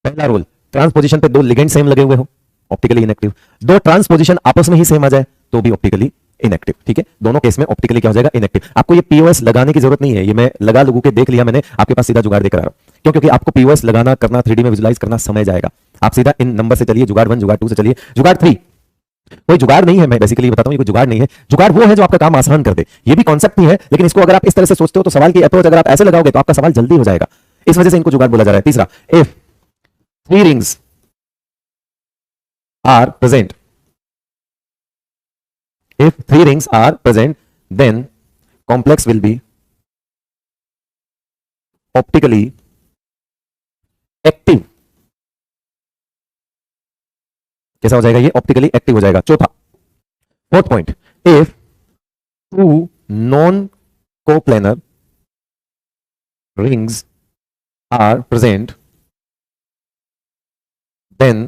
पहला रूल, ट्रांसपोजिशन पे 2 लिगेंड सेम लगे हुए हो, ऑप्टिकली इनएक्टिव। 2 ट्रांसपोजिशन आपस में ही सेम आ जाए तो भी ऑप्टिकली इनएक्टिव, ठीक है। दोनों केस में ऑप्टिकली क्या हो जाएगा? इनएक्टिव। आपको ये POS लगाने की जरूरत नहीं है, ये मैं लगा लगू के देख लिया मैंने, आपके पास सीधा जुगाड़ देकर आ रहा हूं। क्यों? क्योंकि आपको POS लगाना, करना, 3D में विजुलाइज करना समय जाएगा। आप सीधा इन नंबर से चलिए, जुगाड़ 1, जुगाड़ 2 से चलिए। जुगाड़ 3 कोई जुगाड़ नहीं है, मैं बेसिकली बताता हूं, ये कोई जुगाड़ नहीं है। जुगाड़ वो है जो आपका काम आसान कर दे। ये भी कॉन्सेप्ट नहीं है, लेकिन इसको अगर आप इस तरह से सोचते हो तो सवाल की अप्रोच अगर आप ऐसे लगाओगे तो आपका सवाल जल्दी हो जाएगा, इस वजह से इनको जुगाड़ बोला जा रहा है। तीसरा, if 3 rings are present, if 3 rings are present, then complex will be optically active। कैसा हो जाएगा? ये ऑप्टिकली एक्टिव हो जाएगा। चौथा, fourth point, if two non coplanar rings are present, then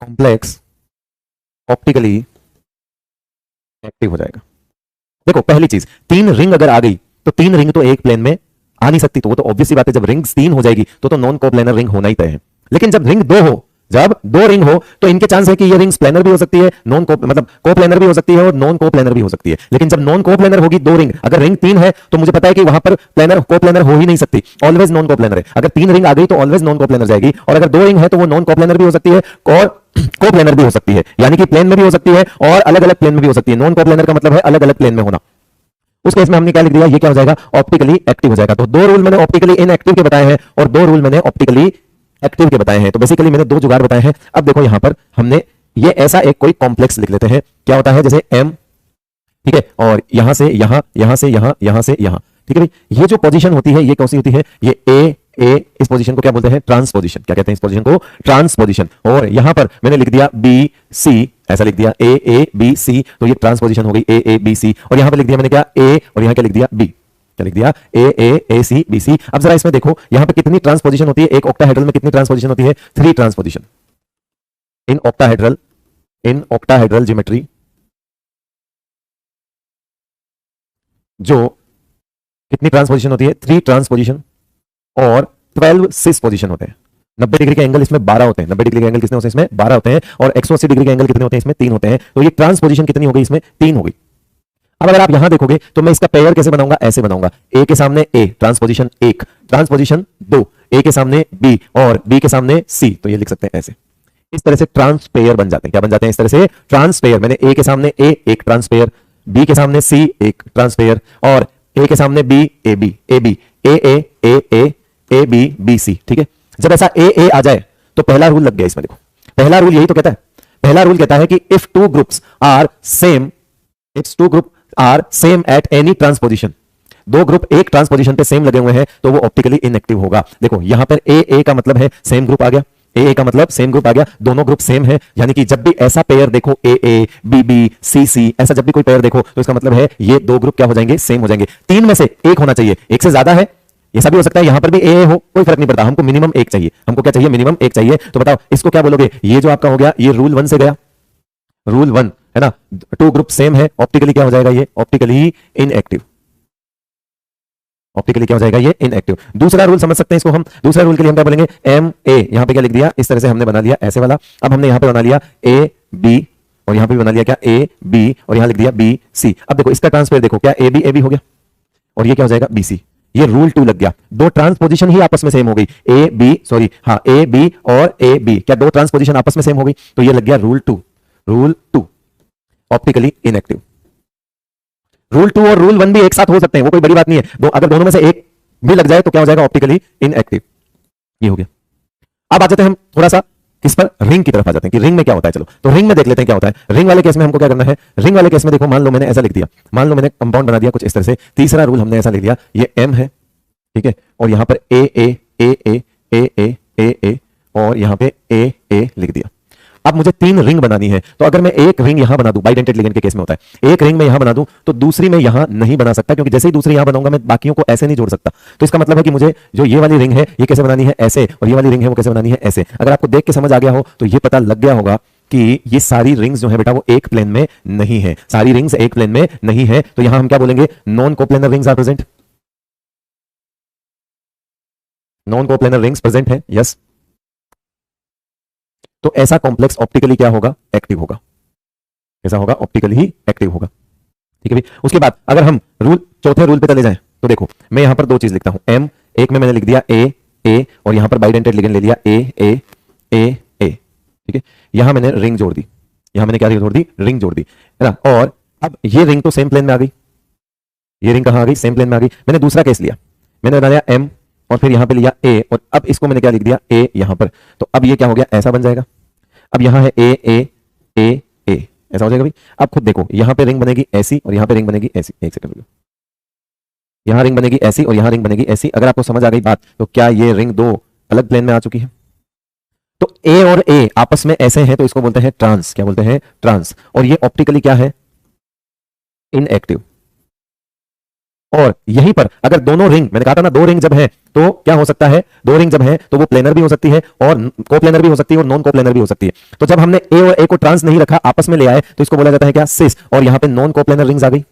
complex optically active हो जाएगा। देखो पहली चीज, तीन रिंग अगर आ गई तो तीन रिंग तो एक प्लेन में आ नहीं सकती, तो वो तो ऑब्वियस सी बात है, जब रिंग्स तीन हो जाएगी तो नॉन कोप्लेनर रिंग होना ही तय है। लेकिन जब रिंग दो हो, जब दो रिंग हो तो इनके चांस है कि ये रिंग्स प्लेनर भी हो सकती है, नॉन को मतलब कोप्लेनर भी हो सकती है और नॉन कोप्लेनर भी हो सकती है। लेकिन जब नॉन कोप्लेनर होगी दो रिंग, अगर रिंग तीन है तो मुझे पता है कि वहां पर प्लेनर कोप्लेनर हो ही नहीं सकती, ऑलवेज नॉन कोप्लेनर है। अगर तीन रिंग आ गई तो ऑलवेज नॉन कोप्लेनर जाएगी, और अगर दो रिंग है तो वो नॉन कोप्लेनर भी हो सकती है और कोप्लेनर भी हो सकती है, यानी कि प्लेन में भी हो सकती है और अलग अलग प्लेन में भी हो सकती है। नॉन कोप्लेनर का मतलब है अलग अलग प्लेन में होना। उस केस में हमने क्या लिख दिया, ये क्या हो जाएगा, ऑप्टिकली एक्टिव हो जाएगा। तो दो रूल मैंने ऑप्टिकली इनएक्टिव के बताए हैं और दो रूल मैंने ऑप्टिकली एक्टिव के बताए हैं। तो बेसिकली मैंने दो जुगाड़ बताए हैं। अब देखो यहां पर हमने ये ऐसा एक कोई कॉम्प्लेक्स लिख लेते हैं, क्या होता है जैसे m, ठीक है, और यहां से यहां, यहां से यहां, यहां से यहां, ठीक है भाई। ये जो पोजीशन होती है ये कौन सी होती है, ये ए, इस पोजीशन को क्या बोलते हैं, ट्रांसपोजिशन। क्या कहते हैं इस पोजीशन को, ट्रांसपोजिशन। और यहां पर मैंने लिख दिया बी सी, ऐसा लिख दिया ए बी सी, तो ये ट्रांसपोजिशन हो गई ए बी सी। और यहां पर लिख दिया मैंने क्या, ए, और यहां क्या लिख दिया, बी, क्या लिख दिया, ए सी बी सी। अब जरा इसमें देखो यहां पर कितनी ट्रांसपोजिशन होती है, एक ऑक्टाहेड्रल में कितनी ट्रांसपोजिशन होती है, 3 ट्रांसपोजिशन इन ऑक्टाहेड्रल ज्योमेट्री, जो कितनी ट्रांसपोजिशन होती है, 3 ट्रांसपोजिशन और 12 सिस पोजीशन होते हैं। 90 डिग्री के एंगल इसमें 12 होते हैं। 90 डिग्री के एंगल कितने होते हैं इसमें, 12 होते हैं। और 180 डिग्री के एंगल कितने होते हैं इसमें, 3 होते हैं। तो ये ट्रांसपोजिशन कितनी हो गई इसमें, 3 हो गई। अब अगर आप यहां देखोगे तो मैं इसका पेयर कैसे बनाऊंगा, ऐसे बनाऊंगा, ए के सामने ए, ट्रांसपोजिशन 1, ट्रांसपोजिशन 2, ए के सामने बी और बी के सामने सी। तो ये लिख सकते हैं ऐसे, इस तरह से ट्रांसपेयर बन जाते हैं। क्या बन जाते हैं, इस तरह से ट्रांसपेयर। मैंने ए के सामने ए, एक ट्रांसपेयर, बी के सामने सी, एक ट्रांसपेयर, और ए के सामने B, A B, A B, A B B C, ठीक है। जब ऐसा ए आ जाए तो पहला रूल लग गया इसमें। देखो पहला रूल यही तो कहता है, पहला रूल कहता है कि if two groups are same, it's two group are same at any transposition, दो ग्रुप एक ट्रांसपोजिशन पे सेम लगे हुए हैं तो वो ऑप्टिकली इनएक्टिव होगा। देखो यहां पर ए का मतलब है सेम ग्रुप आ गया, ए का मतलब सेम ग्रुप आ गया, दोनों ग्रुप सेम है, यानी कि जब भी ऐसा पेयर देखो ए बी बी सी सी, ऐसा जब भी कोई पेयर देखो तो इसका मतलब है ये दो ग्रुप क्या हो जाएंगे, सेम हो जाएंगे। तीन में से एक होना चाहिए, एक से ज्यादा है, ऐसा भी हो सकता है यहां पर भी ए हो, कोई फर्क नहीं पड़ता, हमको मिनिमम एक चाहिए। हमको क्या चाहिए, मिनिमम एक चाहिए। तो बताओ इसको क्या बोलोगे, ये जो आपका हो गया ये रूल 1 से गया, रूल 1 है ना, टू ग्रुप सेम है, ऑप्टिकली क्या हो जाएगा, ये ऑप्टिकली इनएक्टिव, ऑप्टिकली क्या हो जाएगा, ये इनएक्टिव। दूसरा रूल समझ सकते हैं इसको हम, दूसरा रूल के लिए हम क्या बोलेंगे, एम ए, यहां पे क्या लिख दिया, इस तरह से हमने बना लिया ऐसे वाला। अब हमने यहां पे बना लिया ए बी, और यहां पे भी बना लिया क्या, ए बी, और यहां लिख दिया बी सी। अब देखो इसका ट्रांसफर देखो, क्या ए बी हो गया, और ये क्या हो जाएगा, बी सी। ये रूल 2 लग गया, दो ट्रांसपोजिशन ही आपस में सेम हो गई, ए बी, सॉरी हाँ, ए बी और ए बी, क्या दो ट्रांसपोजिशन आपस में सेम हो गई, तो ये लग गया rule 2, rule 2 optically inactive. Rule 2 और रूल 1 भी एक साथ हो सकते हैं, वो कोई बड़ी बात नहीं है, अगर दोनों में से एक भी लग जाए तो क्या हो जाएगा, ऑप्टिकली इनएक्टिव। ये हो गया। अब आ जाते हैं हम थोड़ा सा किस पर, रिंग की तरफ आ जाते हैं कि रिंग में क्या होता है। चलो तो रिंग में देख लेते हैं क्या होता है। रिंग वाले केस में हमको क्या करना है, रिंग वाले केस में देखो मान लो मैंने ऐसा लिख दिया, मान लो मैंने कंपाउंड बना दिया कुछ इस तरह से। तीसरा रूल हमने ऐसा लिख दिया, ये एम है, ठीक है, और यहां पर ए और यहां पे ए लिख दिया। अब मुझे 3 रिंग बनानी है, तो अगर मैं एक रिंग यहां बना दूं, बाइडेंटेड लिगेंड के केस में होता है, एक रिंग में यहां बना दूं तो दूसरी में यहां नहीं बना सकता, क्योंकि जैसे ही दूसरी यहां बनाऊंगा मैं बाकियों को ऐसे नहीं जोड़ सकता। तो इसका मतलब है कि मुझे जो ये वाली रिंग है ये कैसे बनानी है, ऐसे, और ये वाली रिंग है वो कैसे बनानी है, ऐसे। अगर आपको देख के समझ आ गया हो तो ये पता लग गया होगा कि ये सारी रिंग्स जो है बेटा वो एक प्लेन में नहीं है, सारी रिंग्स एक प्लेन में नहीं है। तो यहां हम क्या बोलेंगे, non coplanar rings are present, non coplanar rings present है, यस। तो ऐसा कॉम्प्लेक्स ऑप्टिकली क्या होगा, एक्टिव होगा, ऐसा होगा ऑप्टिकली ही एक्टिव होगा, ठीक है भाई। उसके बाद अगर हम रूल चौथे रूल पे चले जाएं तो देखो मैं यहां पर 2 चीज लिखता हूं, एम, एक में मैंने लिख दिया ए और यहां पर बाइडेंटेड लिगेंड ले लिया ए, ठीक है। यहां मैंने रिंग जोड़ दी, यहां मैंने क्या जोड़ दी, रिंग जोड़ दी, है ना। और अब ये रिंग तो सेम प्लेन में आ गई, ये रिंग कहां आ गई, सेम प्लेन में आ गई। मैंने दूसरा केस लिया, मैंने बना लिया एम और फिर यहां पे लिया ए, और अब इसको मैंने क्या लिख दिया, ए यहां पर। तो अब ये क्या हो गया, ऐसा बन जाएगा। अब यहां है ए, ऐसा हो जाएगा भाई। अब खुद देखो यहां पे रिंग बनेगी ऐसी और यहां पे रिंग बनेगी ऐसी, एक सेकंड, यहां रिंग बनेगी ऐसी और यहां रिंग बनेगी ऐसी। अगर आपको समझ आ गई बात तो क्या ये रिंग 2 अलग प्लेन में आ चुकी है। तो ए और ए आपस में ऐसे हैं तो इसको बोलते हैं ट्रांस, क्या बोलते हैं, ट्रांस। और ये ऑप्टिकली क्या है, इनएक्टिव, और यहीं पर अगर दोनों रिंग, मैंने कहा था ना दो रिंग जब है तो क्या हो सकता है, दो रिंग जब है तो वो प्लेनर भी हो सकती है और कोप्लेनर भी हो सकती है और नॉन कोप्लेनर भी हो सकती है। तो जब हमने ए और ए को ट्रांस नहीं रखा, आपस में ले आए, तो इसको बोला जाता है क्या, सिस। और यहां पे नॉन कोप्लेनर रिंग्स आ गई,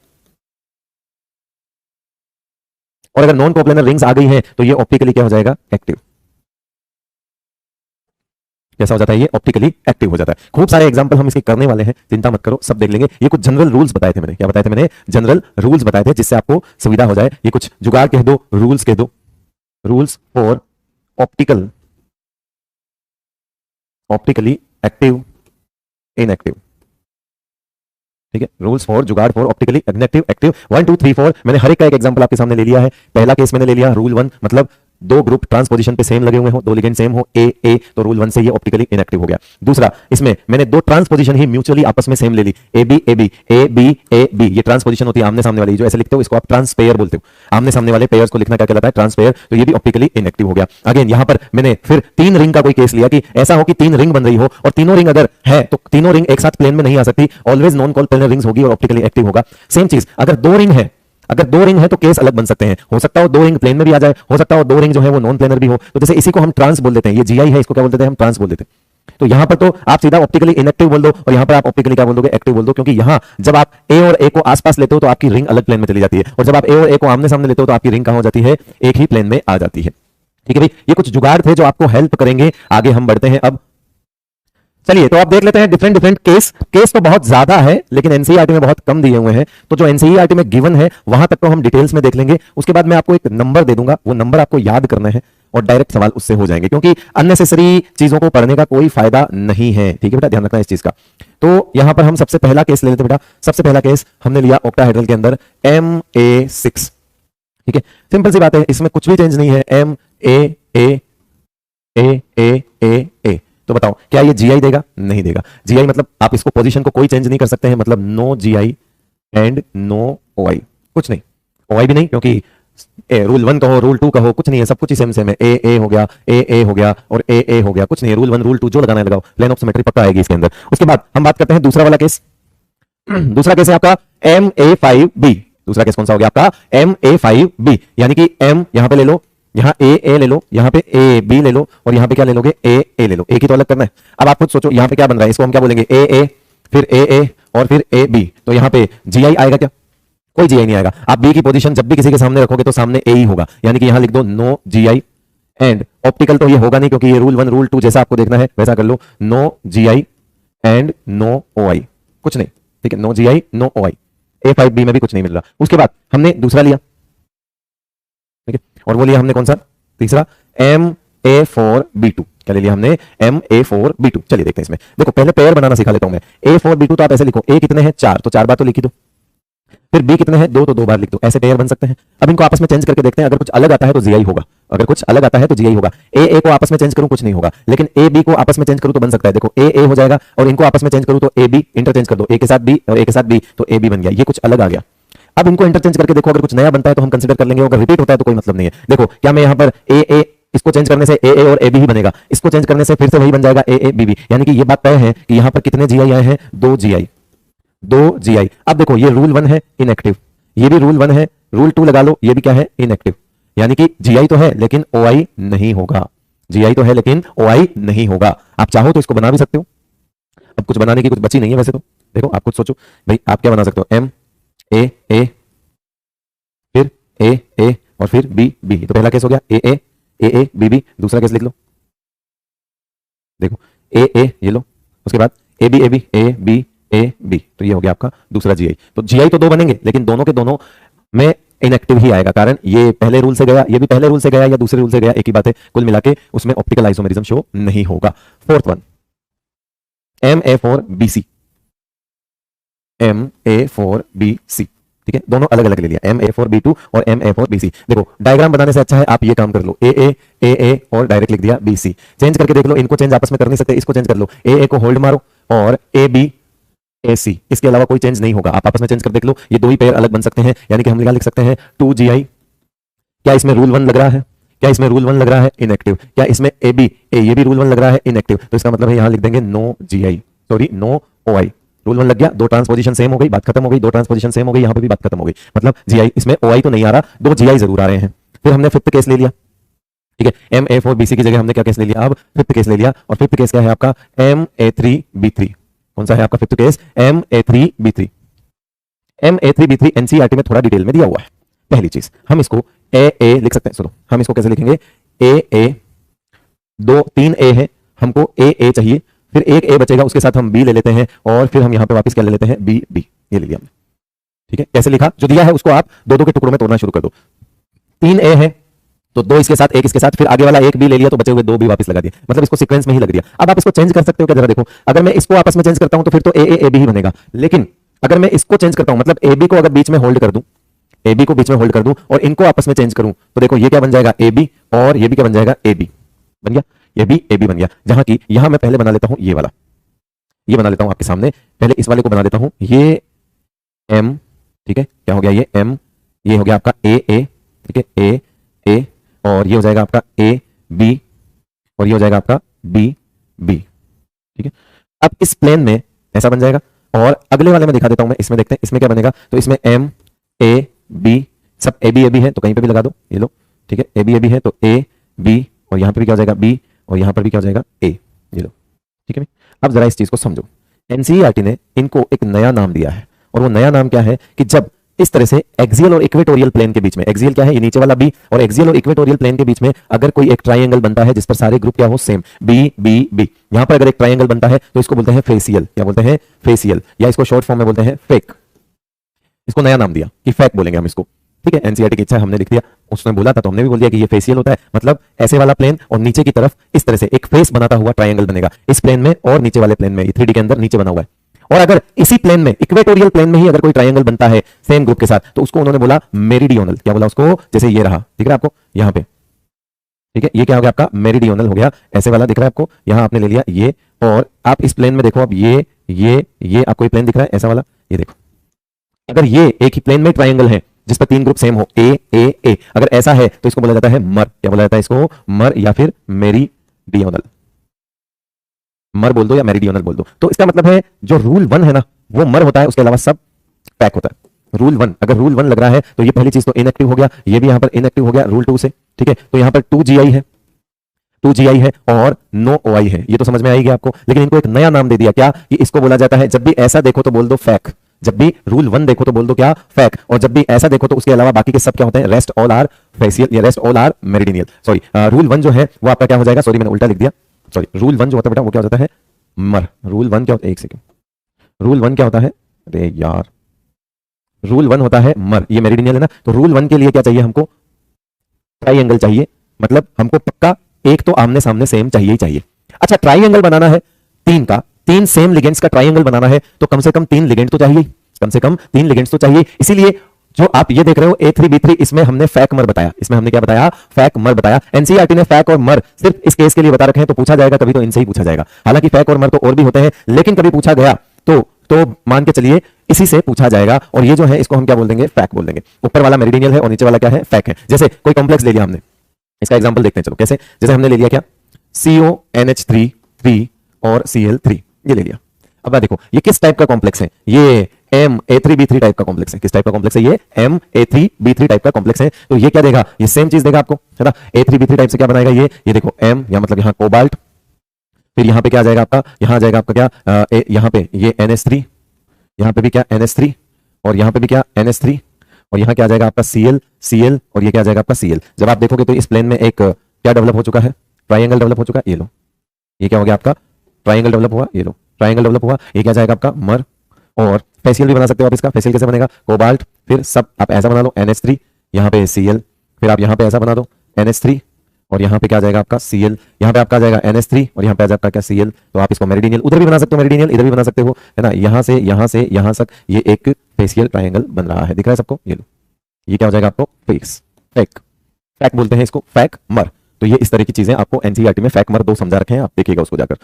और अगर नॉन कोप्लेनर रिंग्स आ गई है तो ये ऑप्टिकली क्या हो जाएगा, एक्टिव। कैसा हो जाता है, ये ऑप्टिकली एक्टिव हो जाता है। खूब सारे एग्जांपल हम इसके करने वाले हैं, चिंता मत करो, सब देख लेंगे। ये कुछ जनरल रूल्स बताए थे मैंने, क्या बताए थे मैंने, जनरल रूल्स बताए थे, जिससे आपको सुविधा हो जाए। ये कुछ जुगाड़ कह दो, रूल्स कह दो, rules for optical, optically active, inactive. ठीक है, रूल्स फॉर जुगाड़ फॉर ऑप्टिकली इनएक्टिव, एक्टिव। 1 2 3 4 मैंने हर एक का एक एग्जांपल आपके सामने ले लिया है। पहला केस मैंने ले लिया रूल 1, मतलब दो ग्रुप ट्रांसपोजिशन पे सेम लगे हुए हो, दो लिगेंड सेम हो, ए ए, तो रूल 1 से ये ऑप्टिकली इनएक्टिव हो गया। दूसरा, इसमें मैंने दो ट्रांसपोजिशन ही म्यूचुअली आपस में सेम ले ली, A B A B A B A B. ये ट्रांसपोजिशन होती है आमने सामने वाली, जो ऐसे लिखते हो इसको आप ट्रांसपेयर बोलते हो। आमने सामने वाले पेयर्स को लिखना क्या कहलाता है, ट्रांसपेयर। तो ये भी ऑप्टिकली इनएक्टिव हो गया। अगेन यहां पर मैंने फिर तीन रिंग का कोई केस लिया कि ऐसा हो कि तीन रिंग बन रही हो और तीनों रिंग अगर है तो तीनों रिंग एक साथ प्लेन में नहीं आ सकती, ऑलवेज नॉन कोप्लेनर रिंग्स होगी और ऑप्टिकली एक्टिव होगा। सेम चीज, अगर दो रिंग है, अगर दो रिंग है तो केस अलग बन सकते हैं। हो सकता हो दो रिंग प्लेन में भी आ जाए, हो सकता हो दो रिंग जो है वो नॉन प्लेनर भी हो। तो जैसे इसी को हम ट्रांस बोल देते हैं, ये जीआई है, इसको क्या बोल देते हैं हम, ट्रांस बोल देते हैं। तो यहां पर तो आप सीधा ऑप्टिकली इनएक्टिव बोल दो और यहां पर आप ऑप्टिकली क्या बोल दोगे, एक्टिव बोल दो, क्योंकि यहां जब आप ए और ए को आसपास लेते हो तो आपकी रिंग अलग प्लेन में चली जाती है, और जब आप ए और ए को आमने सामने लेते हो तो आपकी रिंग कहां हो जाती है, एक ही प्लेन में आ जाती है। ठीक है भाई, ये कुछ जुगाड़ थे जो आपको हेल्प करेंगे। आगे हम बढ़ते हैं अब। चलिए तो आप देख लेते हैं डिफरेंट डिफरेंट केस। केस तो बहुत ज्यादा है लेकिन एनसीईआरटी में बहुत कम दिए हुए हैं, तो जो एनसीईआरटी में गिवन है वहां तक तो हम डिटेल्स में देख लेंगे। उसके बाद मैं आपको एक नंबर दे दूंगा, वो नंबर आपको याद करना है और डायरेक्ट सवाल उससे हो जाएंगे, क्योंकि अननेसेसरी चीजों को पढ़ने का कोई फायदा नहीं है। ठीक है बेटा, ध्यान रखना इस चीज का। तो यहां पर हम सबसे पहला केस ले लेते बेटा। सबसे पहला केस हमने लिया ऑक्टाहेड्रल के अंदर MA6। ठीक है, सिंपल सी बात है, इसमें कुछ भी चेंज नहीं है, MA तो बताओ क्या ये जीआई देगा, नहीं देगा। जीआई मतलब आप इसको पोजीशन को कोई चेंज नहीं कर सकते हैं, मतलब no GI and no OI, कुछ नहीं, ओआई भी नहीं, क्योंकि रूल 1 कहो रूल 2 कहो, कुछ नहीं है, सब कुछ ही सेम सेम है। ए हो गया, ए हो गया और ए हो गया, कुछ नहीं है। रूल 1 रूल 2 जो लगाना है लगाओ, प्लेन ऑफ सिमेट्री पक्का आएगी इसके अंदर। उसके बाद हम बात करते हैं दूसरा वाला केस। दूसरा केस है आपका MA5B। दूसरा केस कौन सा हो गया आपका, MA5B, यानी कि M यहां पे ले लो, यहां ए ले लो, यहां पे ए बी ले लो और यहां पे क्या ले लोगे, ए ले लो। एक ही तो अलग करना है। अब आप खुद सोचो यहां पे क्या बन रहा है, इसको हम क्या बोलेंगे, ए फिर ए और फिर ए बी। तो यहां पे जीआई आएगा क्या, कोई जीआई नहीं आएगा। आप बी की पोजीशन जब भी किसी के सामने रखोगे तो सामने ए ही होगा, यानी कि यहां लिख दो नो जीआई एंड ऑप्टिकल तो ये होगा नहीं, क्योंकि ये रूल 1 रूल 2 जैसा आपको देखना है वैसा कर लो, no GI and no OI, कुछ नहीं। ठीक है, no GI no OI, A5B में भी कुछ नहीं मिल रहा। उसके बाद हमने दूसरा लिया, ठीक है, और वो लिया हमने कौन सा, तीसरा MA4B2। क्या ले लिया हमने, MA4B2। चलिए देखते हैं इसमें। देखो पहले पेयर बनाना सिखा लेता हूं मैं। A4B2 तो आप ऐसे लिखो, A कितने हैं 4, तो 4 बार तो लिखी दो, फिर B कितने हैं 2, तो 2 बार लिख दो, ऐसे पेयर बन सकते हैं। अब इनको आपस में चेंज करके देखते हैं, अगर कुछ अलग आता है तो जीआई होगा, अगर कुछ अलग आता है तो जीआई होगा। ए को आपस में चेंज करूं कुछ नहीं होगा, लेकिन ए बी को आपस में चेंज करूं तो बन सकता है। देखो ए हो जाएगा और इनको आपस में चेंज करूं तो ए बी, इंटरचेंज कर दो, ए के साथ बी और ए के साथ बी, तो ए बी बन गया। ये कुछ अलग आ गया। अब इनको इंटरचेंज करके देखो, अगर कुछ नया बनता है तो हम कंसीडर कर लेंगे, अगर रिपीट होता है तो कोई मतलब नहीं है। देखो क्या मैं यहां पर ए इसको चेंज करने से ए और ए बी ही बनेगा, इसको चेंज करने से फिर से वही बन जाएगा ए बी बी, यानी कि ये बात तय है कि यहां पर कितने जीआई आए हैं, 2 जीआई। अब देखो ये रूल 1 है इनएक्टिव, ये भी रूल 1 है, रूल 2 लगा लो, ये भी क्या है, इनएक्टिव, यानी कि जीआई तो है लेकिन ओआई नहीं होगा। जीआई तो है लेकिन ओआई नहीं होगा। आप चाहो तो इसको बना भी सकते हो, अब कुछ बनाने की कुछ बची नहीं है वैसे तो। देखो आप कुछ सोचो भाई, आप क्या बना सकते हो, एम ए फिर ए और फिर बी बी। तो पहला केस हो गया ए बी बी। दूसरा केस लिख लो, देखो ए ये लो, उसके बाद ए बी ए बी, तो ये हो गया आपका दूसरा जीआई। तो जीआई तो 2 बनेंगे लेकिन दोनों के दोनों में इनएक्टिव ही आएगा, कारण ये पहले रूल से गया, ये भी पहले रूल से गया या दूसरे रूल से गया, एक ही बात है। कुल मिला के उसमें ऑप्टिकल आइसोमेरिज्म शो नहीं होगा। फोर्थ वन MA4BC, ठीक है, दोनों अलग अलग ले लिया, MA4B2 और MA4BC। देखो डायग्राम बनाने से अच्छा है आप ये काम कर लो, ए और डायरेक्ट लिख दिया BC। चेंज करके देख लो, इनको चेंज आपस में कर नहीं सकते, इसको चेंज कर लो, ए को होल्ड मारो और AC, इसके अलावा कोई चेंज नहीं होगा। आप आपस में चेंज कर देख लो, ये 2 ही पेयर अलग बन सकते हैं, यानी कि हम लिख सकते हैं 2 GI। क्या इसमें रूल 1 लग रहा है, क्या इसमें रूल 1 लग रहा है, इनएक्टिव। क्या इसमें AB ये भी रूल 1 लग रहा है, इनएक्टिव। तो इसका मतलब है यहां लिख देंगे no GI, sorry no OI। Rule 1 लग गया, दो ट्रांसपोजिशन सेम हो गई, बात खत्म हो गई, दो ट्रांसपोजिशन सेम हो गई, यहां पे भी बात खत्म हो गई। मतलब जीआई, इसमें ओआई तो नहीं आ रहा, दो जीआई जरूर आ रहे हैं। फिर हमने फिफ्थ केस ले लिया, ठीक है, MA4BC की जगह हमने क्या केस ले लिया, अब फिफ्थ केस ले लिया। और फिफ्थ केस क्या है आपका, MA3B3। कौन सा है आपका fifth case, MA3B3। MA3B3 NCERT में थोड़ा डिटेल में दिया हुआ है। पहली चीज हम इसको AA लिख सकते हैं, सुनो हम इसको कैसे लिखेंगे, AA, दो तीन A है, हमको AA चाहिए, फिर एक A बचेगा, उसके साथ हम B ले लेते हैं, और फिर हम यहां पे वापस क्या ले लेते हैं, B, ये ले लिया हमने। ठीक है, कैसे लिखा, जो दिया है उसको आप दो दो के टुकड़ों में तोड़ना शुरू कर दो। 3A है तो दो इसके साथ, एक इसके साथ, फिर आगे वाला एक B ले लिया तो बचे हुए दो B वापस लगा दिया, मतलब इसको सीक्वेंस में ही लग दिया। अब आप इसको चेंज कर सकते हो क्या, जरा देखो, अगर मैं इसको आपस में चेंज करता हूं तो फिर तो AA ही बनेगा, लेकिन अगर मैं इसको चेंज करता हूं, मतलब AB को अगर बीच में होल्ड कर दूं, AB को बीच में होल्ड कर दूं और इनको आपस में चेंज करूं, तो देखो ये क्या बन जाएगा, AB, और ये भी क्या बन जाएगा, AB बन गया, ये भी AB बन गया। जहां की यहां मैं पहले बना लेता हूं ये वाला, ये बना लेता हूं आपके सामने, पहले इस वाले को बना देता हूं, ये M, ठीक है, क्या हो गया ये M, ये हो गया आपका AA, ठीक है, A, और ये हो जाएगा आपका AB, और ये हो जाएगा आपका B, ठीक है। अब इस प्लेन में ऐसा बन जाएगा, और अगले वाले में दिखा देता हूं मैं, इसमें देखते हैं इसमें क्या बनेगा, तो इसमें MAB, सब AB है तो कहीं पे भी लगा दो, ये लो, ठीक है, AB है तो AB, और यहां पे भी क्या हो जाएगा B, और यहां पर भी क्या हो जाएगा A, ये लो, ठीक है। अब जरा इस चीज को समझो, एनसीईआरटी ने इनको एक नया नाम दिया है, और वो नया नाम क्या है कि जब इस तरह से एक्सियल और इक्वेटोरियल प्लेन के बीच में, एक्सियल क्या है ये नीचे वाला B, और एक्सियल और इक्वेटोरियल प्लेन के बीच में अगर कोई एक ट्राइंगल बनता है जिस पर सारे ग्रुप क्या हो सेम, B, यहां पर अगर एक ट्राइंगल बनता है तो इसको बोलते हैं फेसियल, क्या बोलते हैं, फेसियल, या इसको शॉर्ट फॉर्म में बोलते हैं फेक। इसको नया नाम दिया कि फेक बोलेंगे हम इसको, ठीक है, एनसीईआरटी की इच्छा हमने लिख दिया, उसने बोला था तो हमने भी बोल दिया कि ये फेसियल होता है, मतलब ऐसे वाला प्लेन और नीचे की तरफ इस तरह से एक फेस बनाता हुआ ट्राइंगल बनेगा इस प्लेन में और नीचे वाले प्लेन में, 3D के अंदर नीचे बना हुआ है। और अगर इसी प्लेन में, इक्वेटोरियल प्लेन में ही अगर कोई ट्राइंगल बनता है सेम ग्रुप के साथ, तो उसको उन्होंने बोला मेरिडियोनल, क्या बोला उसको, जैसे ये रहा, दिख रहा है आपको यहाँ पे, ठीक है, ये क्या हो गया आपका मेरिडियोनल हो गया, ऐसे वाला दिख रहा है आपको, यहां आपने ले लिया ये, और आप इस प्लेन में देखो, अब ये आपको ये प्लेन दिख रहा है ऐसा वाला, ये देखो, अगर ये एक ही प्लेन में ट्राइंगल है जिस पर तीन ग्रुप सेम हो, A, अगर ऐसा है तो इसको बोला जाता है मर, क्या बोला जाता है इसको, मर, या फिर मेरिडियोनल, मर बोल दो या मेरिडियोनल बोल दो। तो इसका मतलब है जो रूल 1 है ना वो मर होता है, उसके अलावा सब पैक होता है। रूल 1, अगर रूल 1 लग रहा है तो ये पहली चीज तो इनएक्टिव हो गया, ये भी यहां पर इनएक्टिव हो गया रूल 2 से, ठीक है। तो यहां पर 2GI है, 2GI है और नो OI है, ये तो समझ में आएगी आपको, लेकिन इनको एक नया नाम दे दिया, क्या, कि इसको बोला जाता है, जब भी ऐसा देखो तो बोल दो फैक, जब भी रूल 1 देखो तो बोल दो क्या, फैक, और जब भी ऐसा देखो तो उसके अलावा बाकी के सब क्या होते हैं, रेस्ट ऑल आर फेसियल या rest all are meridional. Sorry, rule 1 जो है वो आपका क्या हो जाएगा, सॉरी मैंने उल्टा लिख दिया, सॉरी, रूल 1 जो होता है बेटा वो क्या हो जाता है, मर। रूल 1 क्या होता है, एक सेकंड, रूल 1 क्या होता है, अरे यार, रूल 1 होता है मर, ये मेरिडियनल है ना, तो रूल 1 के लिए क्या चाहिए हमको, ट्राइंगल चाहिए, मतलब हमको पक्का एक तो आमने सामने सेम चाहिए ही चाहिए। अच्छा, ट्राइंगल बनाना है 3 का, 3 सेम लिगेंड्स का ट्राइंगल बनाना है तो कम से कम 3 लिगेंड तो चाहिए, कम से कम 3 लिगेंड्स तो चाहिए। इसीलिए जो आप ये देख रहे हो A3B3, इसमें हमने फैक मर बताया, इसमें हमने क्या बताया, फैक मर बताया। एनसीईआरटी ने फैक और मर सिर्फ इस केस के लिए बता रखे हैं, तो पूछा जाएगा कभी तो इनसे ही पूछा जाएगा, हालांकि फैक और मर तो और भी होते हैं, लेकिन कभी पूछा गया तो मान के चलिए इसी से पूछा जाएगा, और ये जो है इसको हम क्या बोल देंगे, फैक बोल देंगे। ऊपर वाला मेरिडियनल है और नीचे वाला क्या है, फैक है। जैसे कोई कॉम्प्लेक्स ले लिया हमने, इसका एग्जांपल देखते हैं, चलो कैसे, जैसे हमने ले लिया क्या, CONH3 और Cl3, ये ले लिया। अब देखो ये किस टाइप का कॉम्प्लेक्स है, ये MA3B3 टाइप का कॉम्प्लेक्स है। किस टाइप का कॉम्प्लेक्स है ये, MA3B3 टाइप का कॉम्प्लेक्स है। तो ये क्या देगा, ये सेम चीज देगा आपको, है ना। A3B3 टाइप से क्या बनाएगा ये देखो M, या मतलब यहाँ कोबाल्ट, फिर यहाँ पे क्या आ जाएगा आपका, यहाँ आ जाएगा आपका क्या, यहाँ पे ये NH3, यहाँ पे भी क्या NH3, और यहाँ पे भी क्या NH3, और यहाँ क्या आ जाएगा आपका Cl, और ये क्या आ जाएगा आपका Cl। जब आप देखोगे तो इस प्लेन में एक क्या डेवलप हो चुका है, ट्राइंगल डेवलप हो चुका है, ये लो, ये क्या हो गया आपका, ट्राइंगल डेवलप हुआ, ये लो, ट्राइंगल डेवलप हुआ, ये क्या जाएगा आपका मर। और फेसियल भी बना सकते हो आप इसका, फेसियल कैसे बनेगा, कोबाल्ट, फिर सब आप ऐसा बना लो NH3, यहाँ पे Cl, फिर आप यहाँ पे ऐसा बना दो NH3, और यहाँ पे क्या जाएगा आपका Cl, यहाँ पे आपका जाएगा NH3, और यहाँ पे आ जाएगा क्या Cl। तो आप इसको मेरिडियनल उधर भी बना सकते हो, मेरिडियनल इधर भी बना सकते हो, है ना। यहाँ से यहाँ तक ये एक फेसियल ट्राइंगल बन रहा है, दिख रहा है सबको, ये लो, ये क्या हो जाएगा आपको, फेस, फैक, फैक बोलते हैं इसको, फैक मर। तो ये इस तरह की चीजें आपको एनसीईआरटी में फैक मर 2 समझा रखे हैं, आप देखिएगा उसको जाकर,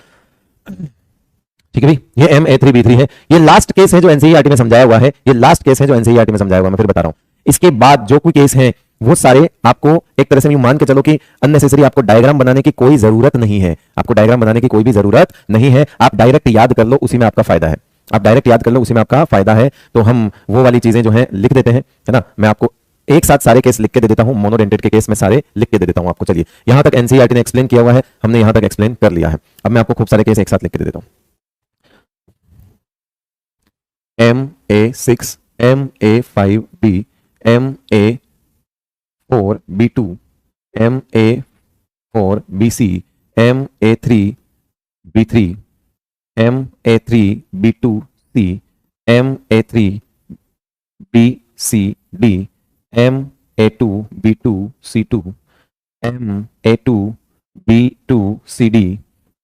ठीक है भाई। ये MA3B3 है, ये लास्ट केस है जो एनसीईआरटी में समझाया हुआ है, ये लास्ट केस है जो एनसीईआरटी में समझाया हुआ है, मैं फिर बता रहा हूं। इसके बाद जो कोई केस है वो सारे आपको एक तरह से मान के चलो कि अननेसेसरी आपको डायग्राम बनाने की कोई जरूरत नहीं है, आपको डायग्राम बनाने की कोई भी जरूरत नहीं है, आप डायरेक्ट याद कर लो, उसी में आपका फायदा है। आप डायरेक्ट याद कर लो, उसी में आपका फायदा है। तो हम वो वाली चीजें जो है लिख देते हैं, है ना। मैं आपको एक साथ सारे केस लिख के दे देता हूं, मोनोडेंटेड के केस में सारे लिख के दे देता हूं आपको। चलिए, यहां तक एनसीईआरटी ने एक्सप्लेन किया हुआ है, हमने यहां तक एक्सप्लेन कर लिया है। अब मैं आपको खूब सारे केस एक साथ लिख के दे देता हूं। MA6, MA5B, MA4B2, MA4BC, MA3B3, MA3B2C, MA3BCD, MA2B2C2, MA2B2CD,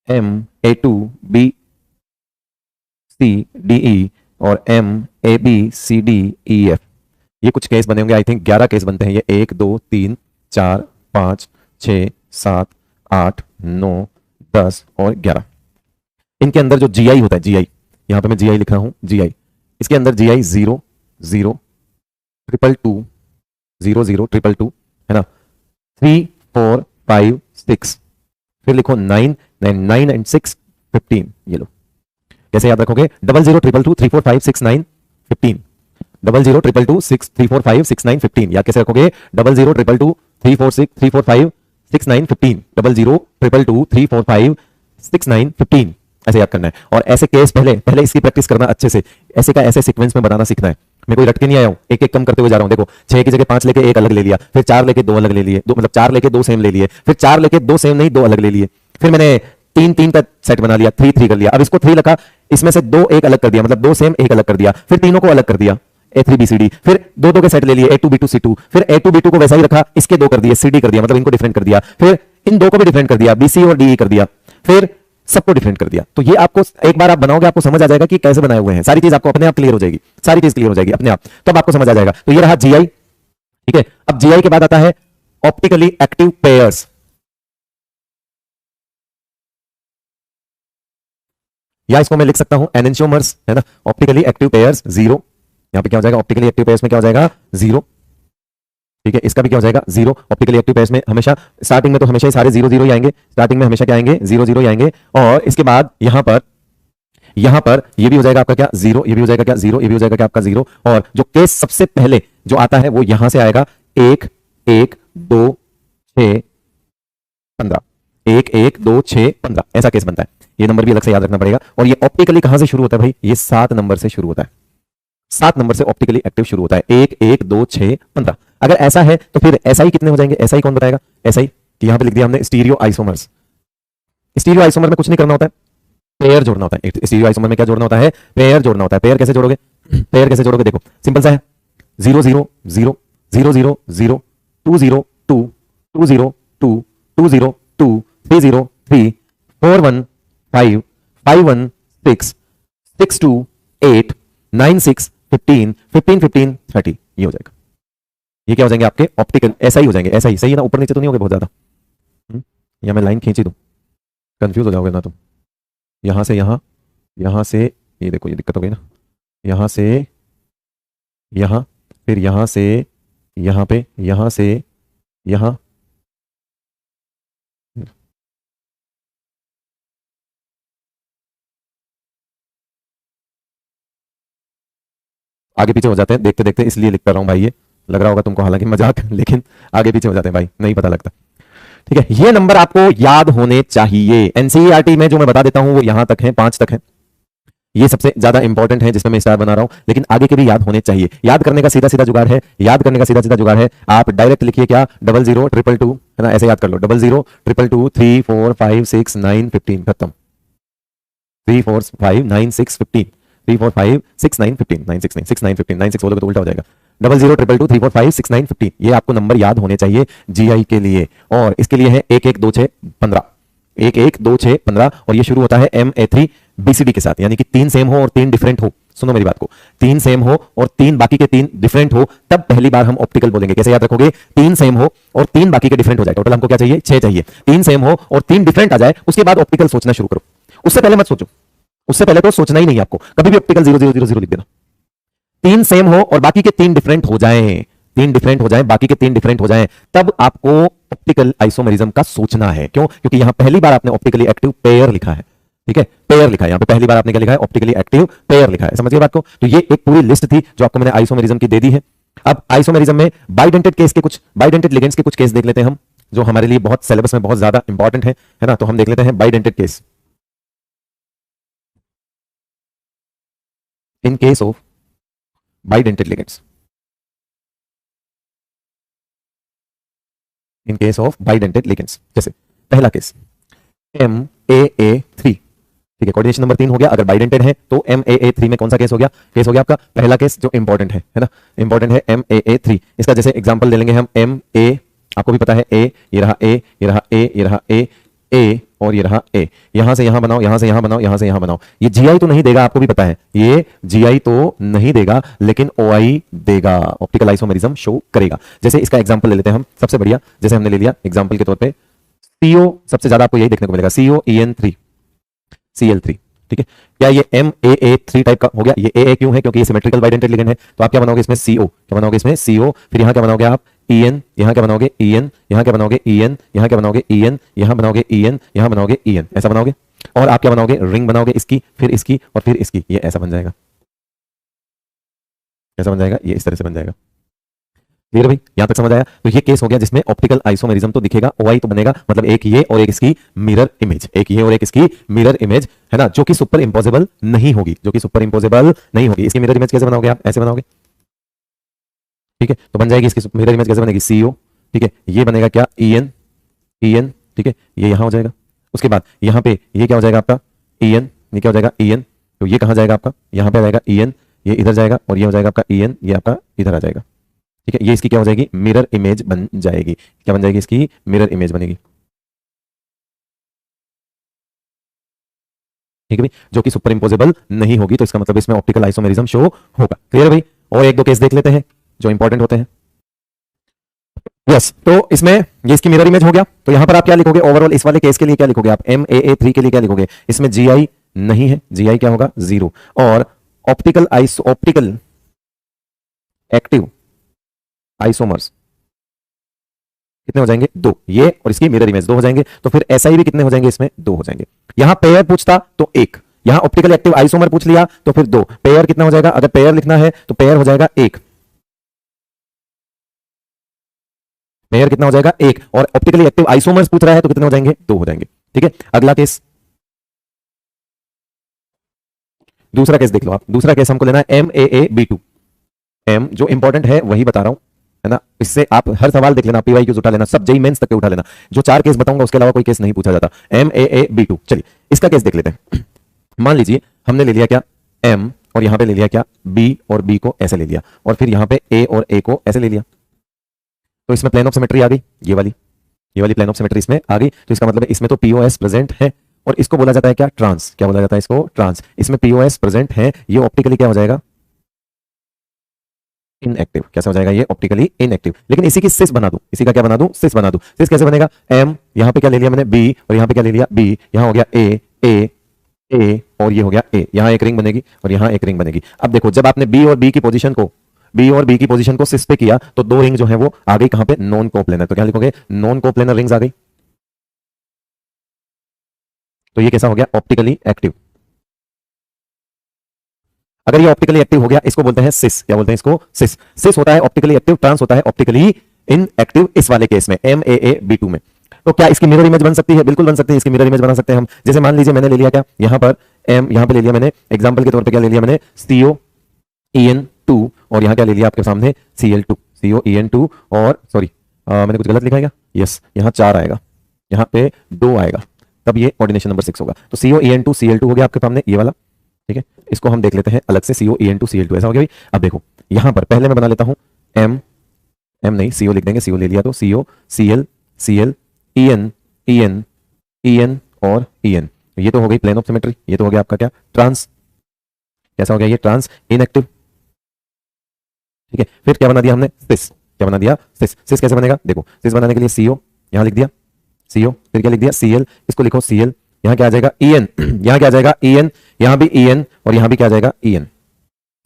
MA2BCDE और MABCDEF। ये कुछ केस बने होंगे, आई थिंक 11 केस बनते हैं ये। 1 2 3 4 5 6 7 8 9 10 और 11। इनके अंदर जो जीआई होता है, जीआई यहां पे मैं जीआई लिख रहा हूं, जीआई इसके अंदर जीआई 0 0 222 0 0 222 है ना, 3 4 5 6, फिर लिखो 9 9 9 एंड 6 15। ये लो, कैसे याद रखोगे? 0 0 2 2 3 4 5 6 9 15, 0 0 2 2 6 3 4 5 6 9 15। या कैसे रखोगे? 0 0 2 2 3 4 6 3 4 5 6 9 15, 0 0 2 2 3 4 5 6 9 15। ऐसे याद करना है। और ऐसे केस पहले इसकी प्रैक्टिस करना अच्छे से, ऐसे का ऐसे सीक्वेंस में बनाना सीखना है। मैं कोई रट के नहीं आया हूं, एक एक कम करते हुए जा रहा हूं। देखो, 6 की जगह 5 लेके एक अलग ले लिया, फिर 4 लेके 2 अलग ले लिए, दो मतलब 4 लेके 2 सेम ले लिए, फिर 4 लेके 2 सेम नहीं 2 अलग ले लिए, फिर मैंने 3 3 का सेट बना लिया, 3 3 कर लिया। अब इसको 3 लगा, इसमें से 2 एक अलग कर दिया, मतलब 2 सेम एक अलग कर दिया, फिर तीनों को अलग कर दिया, A3BCD, फिर 2 2 के सेट ले लिए, A2B2C2, फिर A2B2 को वैसा ही रखा, इसके 2 कर दिए, CD कर दिया, मतलब इनको डिफरेंट कर दिया, फिर इन 2 को भी डिफरेंट कर दिया, BC और DE कर दिया, फिर सबको डिफरेंट कर दिया। तो ये आपको एक बार आप बनाओगे, आपको समझ आ जाएगा कि कैसे बनाए हुए हैं। सारी चीज आपको अपने आप क्लियर हो जाएगी, सारी चीज क्लियर हो जाएगी अपने आप, तब आपको समझ आ जाएगा। तो ये रहा जीआई, ठीक है। अब जीआई के बाद आता है ऑप्टिकली एक्टिव पेयर्स। या इसको मैं लिख सकता हूं एनेंशियोमर्स, है ना। ऑप्टिकली एक्टिव पेयर्स 0, यहां पे क्या हो जाएगा? ऑप्टिकली एक्टिव पेयर्स में क्या हो जाएगा? 0, ठीक है। इसका भी क्या हो जाएगा? 0। ऑप्टिकली एक्टिव पेयर्स में हमेशा स्टार्टिंग में तो हमेशा ही सारे 0 0 ही आएंगे, स्टार्टिंग में हमेशा क्या आएंगे? 0 0 ही आएंगे। और इसके बाद यहां पर ये भी हो जाएगा आपका क्या? 0, ये भी हो जाएगा क्या? 0, ये भी हो जाएगा क्या आपका? 0। और जो केस सबसे पहले जो आता है वो यहां से आएगा, 1 1 2 6 15, 1 1 2 6 15, ऐसा केस बनता है। ये नंबर भी अलग से याद रखना पड़ेगा। और ये ऑप्टिकली कहां से शुरू होता है भाई? ये 7 नंबर से शुरू होता है, 7 नंबर से ऑप्टिकली एक्टिव शुरू होता है। 1 1 2 6 15। अगर ऐसा है तो फिर ऐसा ही कितने हो जाएंगे? ऐसा ही कौन बताएगा? ऐसा ही कि यहां पे लिख दिया हमने स्टीरियो आइसोमर्स। स्टीरियो आइसोमर में कुछ नहीं करना होता है, पेयर जोड़ना होता है। स्टीरियो आइसोमर में क्या जोड़ना होता है? पेयर जोड़ना होता है। पेयर कैसे जोड़ोगे? पेयर कैसे जोड़ोगे? देखो, सिंपल सा है, 0 0 0 0 0 0 2 0 2 2 0 2 2 0 2 3 0 3 4 1 5 5 1 6 6 2 8 9 6 15 15 15 30। ये हो जाएगा। ये क्या हो जाएंगे आपके? ऑप्टिकल। ऐसा ही हो जाएंगे, ऐसा ही। सही है ना? ऊपर नीचे तो नहीं होंगे बहुत ज्यादा। या मैं लाइन खींची दूं, कंफ्यूज हो जाओगे ना तुम। यहां से यहां, यहां से, ये देखो, ये दिक्कत हो गई ना। यहां से यहां, फिर यहां से यहां पे, यहां से यहां, आगे पीछे हो जाते हैं देखते देखते, इसलिए लिख कर रहा हूं भाई। ये लग रहा होगा तुमको हालांकि मजाक, लेकिन आगे पीछे हो जाते हैं भाई, नहीं पता लगता। ठीक है, ये नंबर आपको याद होने चाहिए। एनसीईआरटी में जो मैं बता देता हूं वो यहां तक है, 5 तक है। ये सबसे ज्यादा इंपॉर्टेंट है जिसमें मैं स्टार बना रहा हूं, लेकिन आगे के भी याद होने चाहिए। याद करने का सीधा सीधा जुगाड़ है, याद करने का सीधा सीधा जुगाड़ है। आप डायरेक्ट लिखिए क्या? 0 0 2 2 है ना, ऐसे याद कर लो। 0 0 2 2 3 4 5 6 9 15, खत्म। 3 4 5 9 6 15, 3 4 5 6 9 15, 9 6 9 6 9 15, 9 6 बोलोगे तो उल्टा हो जाएगा। 0 0 2 2 3 4 5 6 9 15। ये आपको नंबर याद होने चाहिए जीआई के लिए। और इसके लिए है 1 1 2 6 15, 1 1 2 6 15। और ये शुरू होता है MA3BCD के साथ, यानी कि 3 सेम हो और 3 डिफरेंट हो। सुनो मेरी बात को, 3 सेम हो और 3 बाकी के 3 डिफरेंट हो, तब पहली बार हम ऑप्टिकल बोलेंगे। कैसे याद रखोगे? 3 सेम हो और 3 बाकी के डिफरेंट हो जाए। टोटल हमको क्या चाहिए? 6 चाहिए। 3 सेम हो और 3 डिफरेंट आ जाए, उसके बाद ऑप्टिकल सोचना शुरू करो। उससे पहले मत सोचो, उससे पहले तो सोचना ही नहीं है आपको। कभी भी ऑप्टिकल 0 0 0 0 लिख देना। 3 सेम हो और बाकी के 3 डिफरेंट हो जाएं, 3 डिफरेंट हो जाएं, बाकी के 3 डिफरेंट हो जाएं, तब आपको ऑप्टिकल आइसोमेरिज्म का सोचना है। क्यों? क्योंकि यहां पहली बार आपने ऑप्टिकली एक्टिव पेयर लिखा है। ठीक है, पेयर लिखा है यहाँ पे, पहली बार आपने क्या लिखा है, ऑप्टिकली एक्टिव पेयर लिखा है, समझिए बात को। तो ये एक पूरी लिस्ट थी जो आपको मैंने आइसोमेरिज्म की दे दी है। अब आइसोमेरिज्म में बाइडेंटेड केस के कुछ, बाइडेंटेड लिगेंड्स के कुछ केस देख लेते हैं हम, जो हमारे लिए बहुत सिलेबस में बहुत ज्यादा इंपॉर्टेंट है ना। तो हम देख लेते हैं bidentate case. In case of bidentate ligands, in case of bidentate ligands, जैसे पहला केस MAA3, ठीक है, कोऑर्डिनेशन नंबर 3 हो गया। अगर बाइडेंटेड है तो MAA3 में कौन सा केस हो गया, केस हो गया आपका पहला केस जो इंपॉर्टेंट है ना, इंपॉर्टेंट है MAA3। इसका जैसे एग्जांपल ले लेंगे हम MA, आपको भी पता है A, ये रहा A, ये रहा A, ये रहा A और ये रहा A। यहां से यहां बनाओ, यहां से यहां बनाओ, यहां से यहां बनाओ। ये GI तो नहीं देगा, आपको भी पता है ये GI तो नहीं देगा, लेकिन OI देगा, ऑप्टिकल आइसोमेरिज्म शो करेगा। जैसे इसका एग्जांपल ले लेते हैं हम, सबसे बढ़िया जैसे हमने ले लिया एग्जांपल के तौर पे CO, सबसे ज्यादा आपको यही देखने को मिलेगा, COEN3 CL3, ठीक है। क्या ये MAA3 टाइप का हो गया? ये AA क्यों है? क्योंकि ये सिमेट्रिकल बाइडेंटेड लिगेंड है। तो आप क्या बनाओगे इसमें CO, क्या बनाओगे इसमें CO, फिर यहां क्या बनाओगे आप EN, यहां क्या बनाओगे EN, यहां क्या बनाओगे EN, यहां क्या बनाओगे EN, यहां बनाओगे EN, यहां बनाओगे EN, ऐसा बनाओगे। और आप क्या बनाओगे, रिंग बनाओगे इसकी, फिर इसकी और फिर इसकी, ये ऐसा बन जाएगा, ऐसा बन जाएगा, ये इस तरह से बन जाएगा। क्लियर भाई, यहां तक समझ आया? तो ये केस हो गया जिसमें ऑप्टिकल आइसोमेरिज्म तो दिखेगा, OI तो बनेगा, मतलब एक ये और एक इसकी मिरर इमेज, एक ये और एक इसकी मिरर इमेज, है ना, जो कि सुपर इंपोजेबल नहीं होगी, जो कि सुपर इंपोजेबल नहीं होगी। इसकी मिरर इमेज कैसे बनाओगे आप, ऐसे बनाओगे, ठीक है। तो बन जाएगी इसकी मिरर इमेज कैसे बनेगी, CO, ठीक है। ये बनेगा क्या, EN, ठीक है, ये यहां हो जाएगा। उसके बाद यहां पे ये क्या हो जाएगा आपका EN, ये क्या हो जाएगा EN, तो ये कहां जाएगा आपका, यहां पे आ जाएगा EN, ये इधर जाएगा और ये हो जाएगा आपका EN, ये आपका इधर आ जाएगा, ठीक है। ये इसकी क्या हो जाएगी, मिरर इमेज बन जाएगी। क्या बन जाएगी, इसकी मिरर इमेज बनेगी, ठीक है भाई, जो कि सुपर इंपोजेबल नहीं होगी। तो इसका मतलब इसमें ऑप्टिकल आइसोमेरिज्म शो होगा। क्लियर भाई? और एक दो केस देख लेते हैं जो इंपॉर्टेंट होते हैं। यस, तो इसमें ये इसकी मिरर इमेज हो गया। तो यहां पर आप क्या लिखोगे, ओवरऑल इस वाले केस के लिए क्या लिखोगे आप, MAA3 के लिए क्या लिखोगे, इसमें GI नहीं है, GI क्या होगा, 0। और ऑप्टिकल एक्टिव आइसोमर्स कितने हो जाएंगे, 2, ये और इसकी मिरर इमेज 2 हो जाएंगे। तो फिर SI भी कितने हो जाएंगे, इसमें 2 हो जाएंगे। यहां पेयर पूछता तो 1, यहां ऑप्टिकल एक्टिव आइसोमर पूछ लिया तो फिर 2, पेयर कितना हो जाएगा, अगर पेयर लिखना है तो पेयर हो जाएगा 1, पेयर कितना हो जाएगा 1, और ऑप्टिकली एक्टिव आइसोमर्स पूछ रहा है तो कितने हो जाएंगे, 2 हो जाएंगे, ठीक है। अगला केस, दूसरा केस देख लो आप। दूसरा केस हमको लेना है MAA-B2, M जो इंपॉर्टेंट है वही बता रहा हूं, है ना। इससे आप हर सवाल देख लेना, PYQ उठा लेना, सब JEE मेंस तक के उठा लेना। जो 4 केस बताऊंगा उसके अलावा कोई केस नहीं पूछा जाता। MAA-B2, चलिए इसका केस देख लेते हैं। मान लीजिए हमने ले लिया क्या, M और यहां पे ले लिया क्या, B और B को ऐसे ले लिया, और फिर यहां पे A और A को ऐसे ले लिया। तो इसमें प्लेन ऑफ सिमेट्री आ गई, ये वाली प्लेन ऑफ सिमेट्री इसमें आ गई। तो इसका मतलब है इसमें तो POS प्रेजेंट है, और इसको बोला जाता है क्या, ट्रांस। क्या बोला जाता है इसको, ट्रांस। इसमें POS प्रेजेंट है, ये ऑप्टिकली क्या हो जाएगा, इनएक्टिव। कैसा हो जाएगा, ये ऑप्टिकली इनएक्टिव। लेकिन इसी की सिस बना दूं, इसी का क्या बना दूं, सिस बना दूं। सिस कैसे बनेगा, M यहां पे क्या ले लिया मैंने, B और यहां पे क्या ले लिया, B, यहां हो गया A और ये हो गया A, यहां एक रिंग बनेगी और यहां एक रिंग बनेगी। अब देखो जब आपने B और B की पोजीशन को सिस पे किया तो 2 रिंग जो है वो आ गई कहां पे, नॉन कोप्लेनर। तो क्या लिखोगे, नॉन कोप्लेनर रिंग्स आ गई। तो ये कैसा हो गया, ऑप्टिकली एक्टिव। अगर ये ऑप्टिकली एक्टिव हो गया, इसको बोलते हैं सिस। क्या बोलते हैं इसको, सिस। सिस होता है ऑप्टिकली एक्टिव, ट्रांस होता है ऑप्टिकली इनएक्टिव इस वाले केस में, MAA-B2 में। तो क्या इसकी मिरर इमेज बन सकती है, बिल्कुल बन सकती है, इसकी मिरर इमेज बना सकते हैं हम। जैसे मान लीजिए मैंने ले लिया क्या, यहां पर M, यहां पे ले लिया मैंने एग्जांपल के तौर पे क्या ले लिया मैंने, COEN2 और यहां क्या ले लिया आपके सामने, CL2, COEN2 और सॉरी मैंने कुछ गलत लिखा है क्या, यस, यहां 4 आएगा, यहां पे 2 आएगा, तब ये कोऑर्डिनेशन नंबर 6 होगा। तो COEN2 CL2 हो गया आपके सामने ये वाला, ठीक है। इसको हम देख लेते हैं अलग से, COEN2 CL2 ऐसा हो गया भाई। अब देखो यहां पर पहले मैं बना लेता हूं M नहीं, CO लिख देंगे, CO ले लिया तो CO CL CL EN और EN। ये तो हो गई प्लेन ऑफ सिमेट्री, ये तो हो गया आपका क्या, ट्रांस। कैसा हो गया ये, ट्रांस इनएक्टिव, ठीक है। फिर क्या बना दिया हमने, सिस। क्या बना दिया, सिस। सिस कैसे बनेगा, देखो सिस बनाने के लिए CO यहां लिख दिया, CO, फिर क्या लिख दिया, CL, इसको लिखो CL, यहां क्या आ जाएगा EN, यहां क्या आ जाएगा EN, यहां भी EN और यहां भी क्या आ जाएगा EN,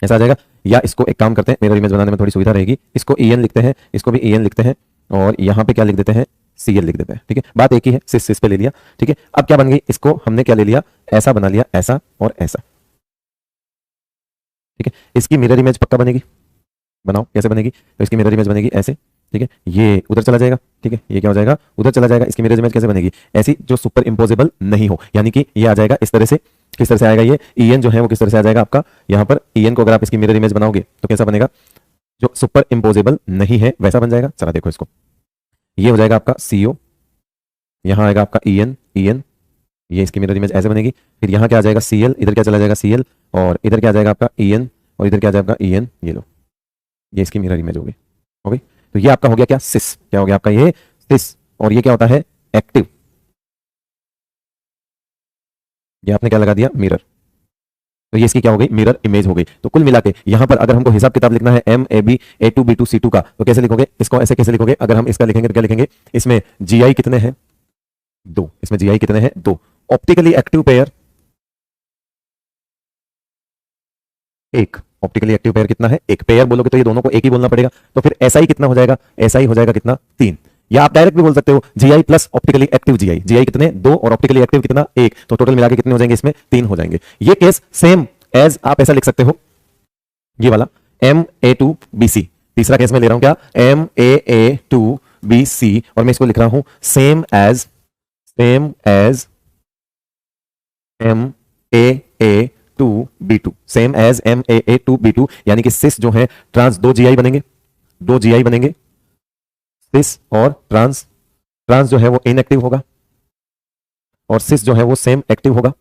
ऐसा आ जाएगा। या इसको एक काम करते हैं, मिरर इमेज बनाने में थोड़ी सुविधा रहेगी, इसको EN लिखते हैं, इसको भी EN लिखते हैं और यहां पे क्या लिख देते हैं, CL लिख देते हैं, ठीक है। बात एक ही है, सिस पे ले लिया, ठीक है। अब क्या बन गई, इसको हमने क्या ले लिया, ऐसा बना लिया, ऐसा और ऐसा, ठीक है। इसकी मिरर इमेज पक्का बनेगी, बनाओ कैसे बनेगी, तो इसकी मिरर इमेज बनेगी ऐसे, ठीक है, ये उधर चला जाएगा, ठीक है, ये क्या हो जाएगा, उधर चला जाएगा। इसकी मिरर इमेज कैसे बनेगी, ऐसी जो सुपर इंपोजेबल नहीं हो, यानी कि ये आ जाएगा इस तरह से। किस तरह से आएगा ये, EN जो है वो किस तरह से आ जाएगा आपका, यहाँ पर EN को अगर आप इसकी मिरर इमेज बनाओगे तो कैसा बनेगा, जो सुपर इंपोजेबल नहीं है वैसा बन जाएगा। चला देखो इसको, ये हो जाएगा आपका CO, यहाँ आएगा आपका EN, ये इसकी मिरर इमेज ऐसे बनेगी। फिर यहाँ क्या आ जाएगा CL, इधर क्या चला जाएगा CL, और इधर क्या आ जाएगा आपका EN, और इधर क्या आ जाएगा EN, ये लो, ये इसकी मिरर इमेज हो गई। तो ये आपका हो गया क्या, सिस, क्या हो गया आपका ये सिस। और ये क्या होता है, एक्टिव, ये आपने क्या लगा दिया, मिरर, तो ये इसकी क्या हो गई, मिरर इमेज हो गई। तो कुल मिला के यहां पर अगर हमको हिसाब किताब लिखना है MAB A2 B2 C2 का, तो कैसे लिखोगे इसको, ऐसे कैसे लिखोगे, अगर हम इसका लिखेंगे तो क्या लिखेंगे, इसमें GI कितने हैं, 2, इसमें GI कितने हैं, 2, optically active pair 1, optically active pair कितना है, 1, पेयर बोलोगे तो ये दोनों को एक ही बोलना पड़ेगा, तो फिर SI कितना हो जाएगा, SI हो जाएगा कितना, 3, या आप डायरेक्ट भी बोल सकते हो GI plus optically active GI कितने, 2, और ऑप्टिकली एक्टिव कितना, 1, तो टोटल मिला के कितने हो जाएंगे, इसमें 3 हो जाएंगे। ये केस सेम एज आप ऐसा लिख सकते हो, ये वाला MA2BC, तीसरा केस में ले रहा हूं क्या, MAA2BC, और मैं इसको लिख रहा हूं same as MAA2B2, same as MAA2B2, यानी कि सिस जो है ट्रांस 2 GI बनेंगे, सिस और ट्रांस जो है वो इनएक्टिव होगा, और सिस जो है वो सेम एक्टिव होगा,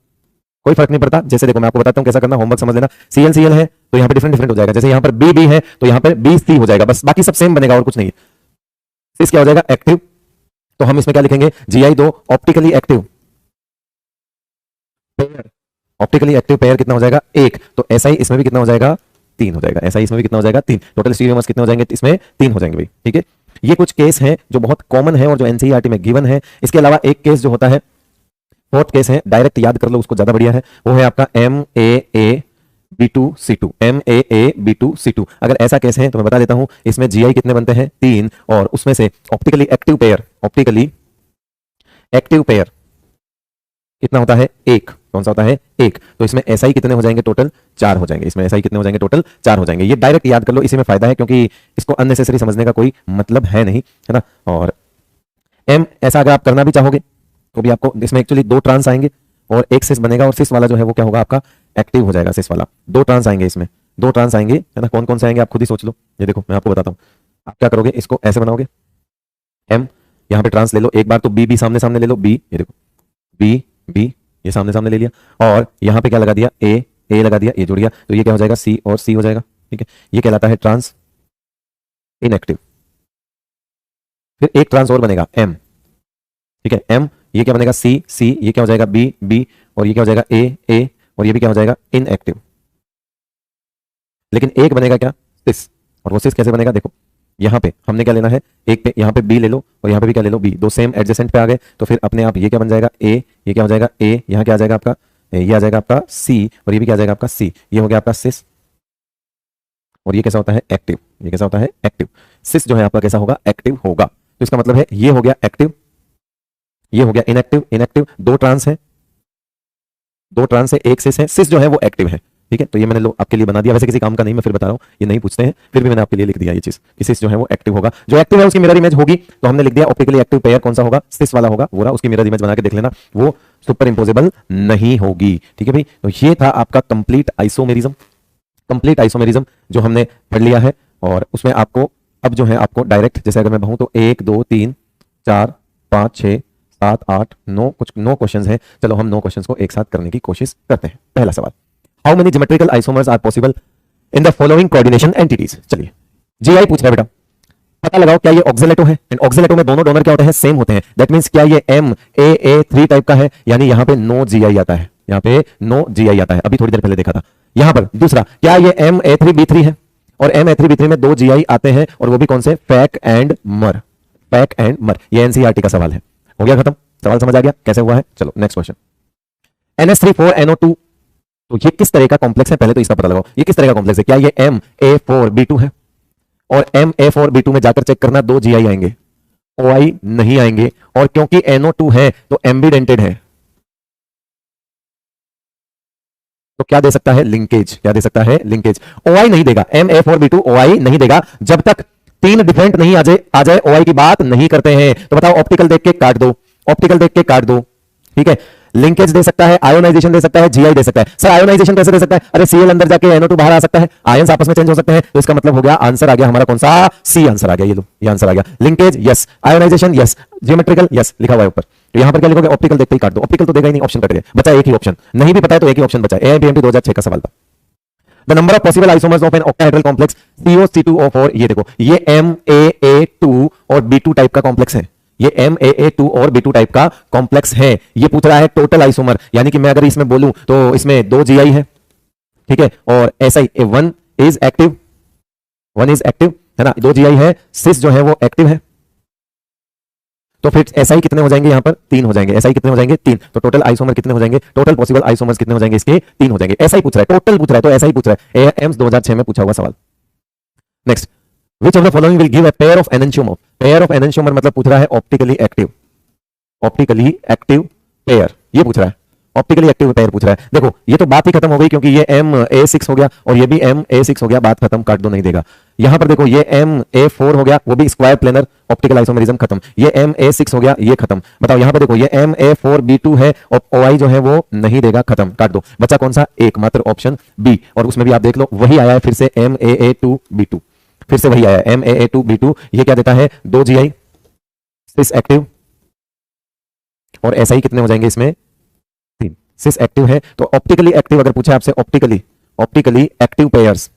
कोई फर्क नहीं पड़ता। जैसे देखो मैं आपको बताता हूं कैसा करना, होमवर्क समझ लेना। CL है तो यहां पे डिफरेंट हो जाएगा, जैसे यहां पर B है तो यहां पर BC हो जाएगा, बस बाकी सब सेम बनेगा और कुछ नहीं है। सिस क्या हो जाएगा, एक्टिव, तो हम इसमें क्या लिखेंगे, GI 2 optically active pair, optically active pair कितना हो जाएगा, 1, तो SI इसमें भी कितना हो जाएगा, 3 हो जाएगा, SI इसमें भी कितना हो जागा, 3, टोटल स्टीरियोमर्स कितने हो जाएंगे, इसमें 3 हो जाएंगे भाई, ठीक है। ये कुछ केस हैं जो बहुत कॉमन है और जो NCERT में गिवन है। इसके अलावा एक केस जो होता है, फोर्थ केस है, डायरेक्ट याद कर लो उसको, ज्यादा बढ़िया है, वो है आपका MAA-B2C2, अगर ऐसा केस है तो मैं बता देता हूं, इसमें GI कितने बनते हैं, 3, और उसमें से ऑप्टिकली एक्टिव पेयर कितना होता है, 1, कौन सा होता है, 1, तो इसमें SI कितने हो जाएंगे, टोटल 4 हो जाएंगे, इसमें SI कितने हो जाएंगे, टोटल 4 हो जाएंगे। ये डायरेक्ट याद कर लो, इसी में फायदा है, क्योंकि इसको अननेसेसरी समझने का कोई मतलब है नहीं, है ना। और M ऐसा अगर आप करना भी चाहोगे तो भी आपको इसमें एक्चुअली 2 ट्रांस आएंगे और एक सिस बनेगा, और सिस वाला जो है वो क्या होगा आपका, एक्टिव हो जाएगा, सिस वाला। 2 ट्रांस आएंगे, इसमें 2 ट्रांस आएंगे, है ना। कौन कौन से आएंगे आप खुद ही सोच लो। ये देखो मैं आपको बताता हूँ, आप क्या करोगे, इसको ऐसे बनाओगे, M यहाँ पे ट्रांस ले लो एक बार, तो B सामने ले लो, B, ये देखो B ये सामने ले लिया, और यहाँ पे क्या लगा दिया, A लगा दिया, ये जुड़ गया, तो ये क्या हो जाएगा, C और C हो जाएगा, ठीक है। ये कहलाता है ट्रांस इनएक्टिव। फिर एक ट्रांस और बनेगा M, ठीक है, M, ये क्या बनेगा, C, ये क्या हो जाएगा, B, और ये क्या हो जाएगा, A, और ये भी क्या हो जाएगा, इनएक्टिव। लेकिन एक बनेगा क्या, सिस, और वो सिस कैसे बनेगा, देखो यहां पे हमने क्या लेना है, एक पे यहाँ पे B ले लो और यहाँ पे भी क्या ले लो, B, 2 सेम एडजेसेंट पे आ गए, तो फिर अपने आप ये क्या बन जाएगा, A, ये क्या हो जाएगा, A, यहाँ क्या आ जाएगा आपका, ये आ जाएगा आपका C, और ये भी क्या आ जाएगा आपका C, ये हो गया आपका सिस, और ये कैसा होता है, एक्टिव, ये कैसा होता है, एक्टिव। सिस जो है आपका कैसा होगा, एक्टिव होगा। तो इसका मतलब है ये हो गया एक्टिव, ये हो गया इनएक्टिव, 2 ट्रांस है, 2 ट्रांस है, एक सिस है, सिस जो है वो एक्टिव है, ठीक है। तो ये मैंने लो आपके लिए बना दिया, वैसे किसी काम का नहीं, मैं फिर बता रहा हूं, ये नहीं पूछते हैं, फिर भी मैंने आपके लिए लिख दिया ये चीज कि सिस जो है वो एक्टिव होगा। जो एक्टिव है उसकी मिरर इमेज होगी, तो हमने लिख दिया ऑप्टिकली एक्टिव पेयर कौन सा होगा, सिस वाला होगा, वो रहा, उसकी मिरर इमेज बना के देख लेना, वो सुपर इंपोजेबल नहीं होगी, ठीक है भाई। तो ये था आपका कंप्लीट आइसोमेरिज्म जो हमने पढ़ लिया है, और उसमें आपको अब जो है आपको डायरेक्ट, जैसे अगर मैं कहूं तो 1 2 3 4 5 6 7 8 9, कुछ 9 क्वेश्चंस हैं। चलो हम 9 क्वेश्चंस को एक साथ करने की कोशिश करते हैं। पहला सवाल, how many geometrical isomers are possible in the following coordination entities. चलिए GI पूछ रहा है बेटा, पता लगाओ क्या ये ऑक्सिलेटो है, एंड ऑक्सिलेटो में दोनों डोनर क्या होते हैं, सेम होते हैं। दैट मींस क्या ये MAA3 टाइप का है, यानी यहां पे नो GI आता है, यहां पे नो GI आता है, अभी थोड़ी देर पहले देखा था। यहां पर दूसरा, क्या ये MA3B3 है, और MA3B3 में 2 GI आते हैं, और वो भी कौन से, फैक एंड मर। ये NCERT का सवाल है, हो गया खत्म, सवाल समझ आ गया कैसे हुआ है। चलो नेक्स्ट क्वेश्चन, NH3 4NO2, तो ये किस तरह का कॉम्प्लेक्स है, पहले तो इसका पता लगाओ, ये किस तरह का कॉम्प्लेक्स है। क्या ये MA4B2 है, और MA4B2 में जाकर चेक करना 2 GI आएंगे, OI नहीं आएंगे, और क्योंकि NO2 है तो एम्बिडेंटेड है, तो क्या दे सकता है? लिंकेज। क्या दे सकता है? लिंकेज। OI नहीं देगा, MA4B2 OI नहीं देगा जब तक तीन डिफरेंट नहीं आ जाए OI की बात नहीं करते हैं। तो बताओ, ऑप्टिकल देख के काट दो, ऑप्टिकल देख के काट दो, ठीक है। लिंकेज दे सकता है, आयोनाइजेशन दे सकता है, GI दे सकता है। सर आयोनाइजेशन कैसे दे सकता है? अरे Cl अंदर जाके NO2 बाहर आ सकता है, आयंस आपस में चेंज हो सकते हैं। तो इसका मतलब हो गया, आंसर आ गया हमारा कौन सा? सी आंसर आ गया। ये लो, ये आंसर आ गया। Linkage yes, ionisation yes, geometrical yes, लिखा हुआ है ऊपर। तो यहां पर क्या लिखोगे? ऑप्टिकल देखते ही काट दो। ऑप्टिकल तो देगा ही नहीं, ऑप्शन कट गया, बचा एक ही ऑप्शन। नहीं भी पता है तो एक ही ऑप्शन बचा है। AIPMT 2006 का सवाल था। The number of possible isomers of an octahedral complex CO-C2O4। ये देखो, ये MAA2 और B2 टाइप का कॉम्प्लेक्स है। ये MAA2 और B2 टाइप का कॉम्प्लेक्स है। ये पूछ रहा है टोटल आइसोमर, यानी कि मैं अगर इसमें बोलूं तो इसमें 2 GI है, ठीक है, और SI 1 is active, 1 is active है ना, 2 GI है, सिस जो है वो एक्टिव है। तो फिर SI कितने हो जाएंगे? यहां पर 3 हो जाएंगे। SI कितने हो जाएंगे? 3। तो टोटल आइसोमर कितने हो जाएंगे? टोटल पॉसिबल आइसोमर्स कितने हो जाएंगे? इसके 3 हो जाएंगे। SI पूछ रहा है, टोटल पूछ रहा है, तो SI पूछ रहा है। एम्स 2006 में पूछा हुआ सवाल। Next, which of the following will give a pair of enantiomer? Pair of enantiomer मतलब पूछ रहा है optically active, optically active pair, ये पूछ रहा है। ऑप्टिकली एक्टिव पेयर पूछ रहा है। देखो, ये तो बात ही खत्म हो गई, क्योंकि ये MA6 हो गया और ये भी MA6 हो गया, बात खत्म, काट दो, नहीं देगा। यहां पर देखो, ये MA4 हो गया, वो भी स्क्वायर प्लेनर, ऑप्टिकल आइसोमेरिज्म खत्म। ये MA6 हो गया, ये खत्म। बताओ, यहां पर देखो, ये MA4B2 है और OI जो है वो नहीं देगा, खत्म, काट दो। बचा कौन सा? एकमात्र ऑप्शन बी, और उसमें भी आप देख लो, वही आया है फिर से, MAA2B2, फिर से वही आया है, MAA2B2। ये क्या देता है? 2 GI, सिस एक्टिव, और SI कितने हो जाएंगे इसमें? 3। सिस एक्टिव है, तो ऑप्टिकली एक्टिव अगर पूछा आपसे, ऑप्टिकली एक्टिव पेयर्स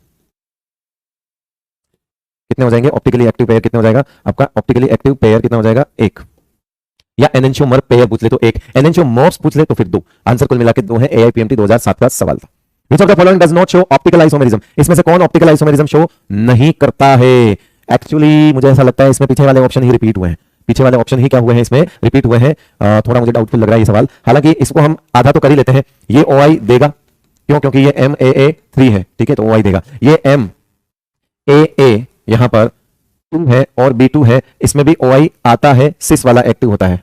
कितने हो जाएंगे? ऑप्टिकली एक्टिव पेयर कितने हो जाएगा आपका? ऑप्टिकली एक्टिव पेयर कितना हो जाएगा? 1। या एनेंशियोमर पेयर पूछ ले तो 1, एनेंशियोमर्स पूछ ले तो फिर 2। आंसर कुल मिलाकर 2 है। AIPMT 2007 का सवाल था। Which of the following does not show optical isomerism? इसमें से कौन ऑप्टिकल आइसोमेरिज्म शो नहीं करता है? एक्चुअली मुझे ऐसा लगता है इसमें पीछे वाले ऑप्शन ही रिपीट हुए हैं, पीछे वाले ऑप्शन ही क्या हुए हैं? इसमें रिपीट हुए हैं। थोड़ा मुझे डाउटफुल लग रहा है ये सवाल, हालांकि इसको हम आधा तो कर ही लेते हैं। ये OI देगा, क्यों? क्योंकि ये MAA3 है, ठीक है, तो OI देगा। ये MAA यहां पर 2 है और B2 है, इसमें भी OI आता है, सिस वाला एक्टिव होता है,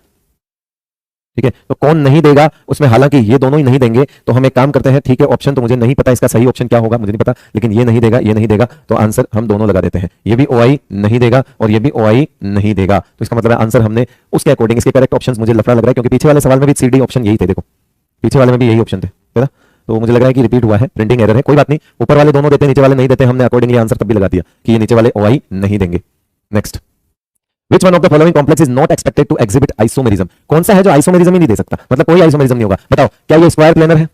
ठीक है। तो कौन नहीं देगा उसमें? हालांकि ये दोनों ही नहीं देंगे, तो हम एक काम करते हैं, ठीक है, ऑप्शन तो मुझे नहीं पता इसका सही ऑप्शन क्या होगा, मुझे नहीं पता, लेकिन ये नहीं देगा, ये नहीं देगा, तो आंसर हम दोनों लगा देते हैं। ये भी OI नहीं देगा और ये भी OI नहीं देगा, तो इसका मतलब है आंसर हमने उसके अकॉर्डिंग, इसके करेक्ट ऑप्शन मुझे लफड़ा लग रहा है, क्योंकि पीछे वाले सवाल में भी CD ऑप्शन यही थे। देखो, पीछे वाले में भी यही ऑप्शन थे, है ना, तो मुझे लग रहा है कि रिपीट हुआ है, प्रिंटिंग एरर है, कोई बात नहीं। ऊपर वाले दोनों देते, नीचे वाले नहीं देते, हमने अकॉर्डिंगली आंसर तब भी लगा दिया कि ये नीचे वाले OI नहीं देंगे। Next, Which one of the following complex is not expected to exhibit isomerism? कौन सा है जो आइसोमेरिज्म ही नहीं दे सकता? मतलब कोई आइसोमेरिज्म नहीं होगा। बताओ, क्या ये स्क्वायर प्लेनर है?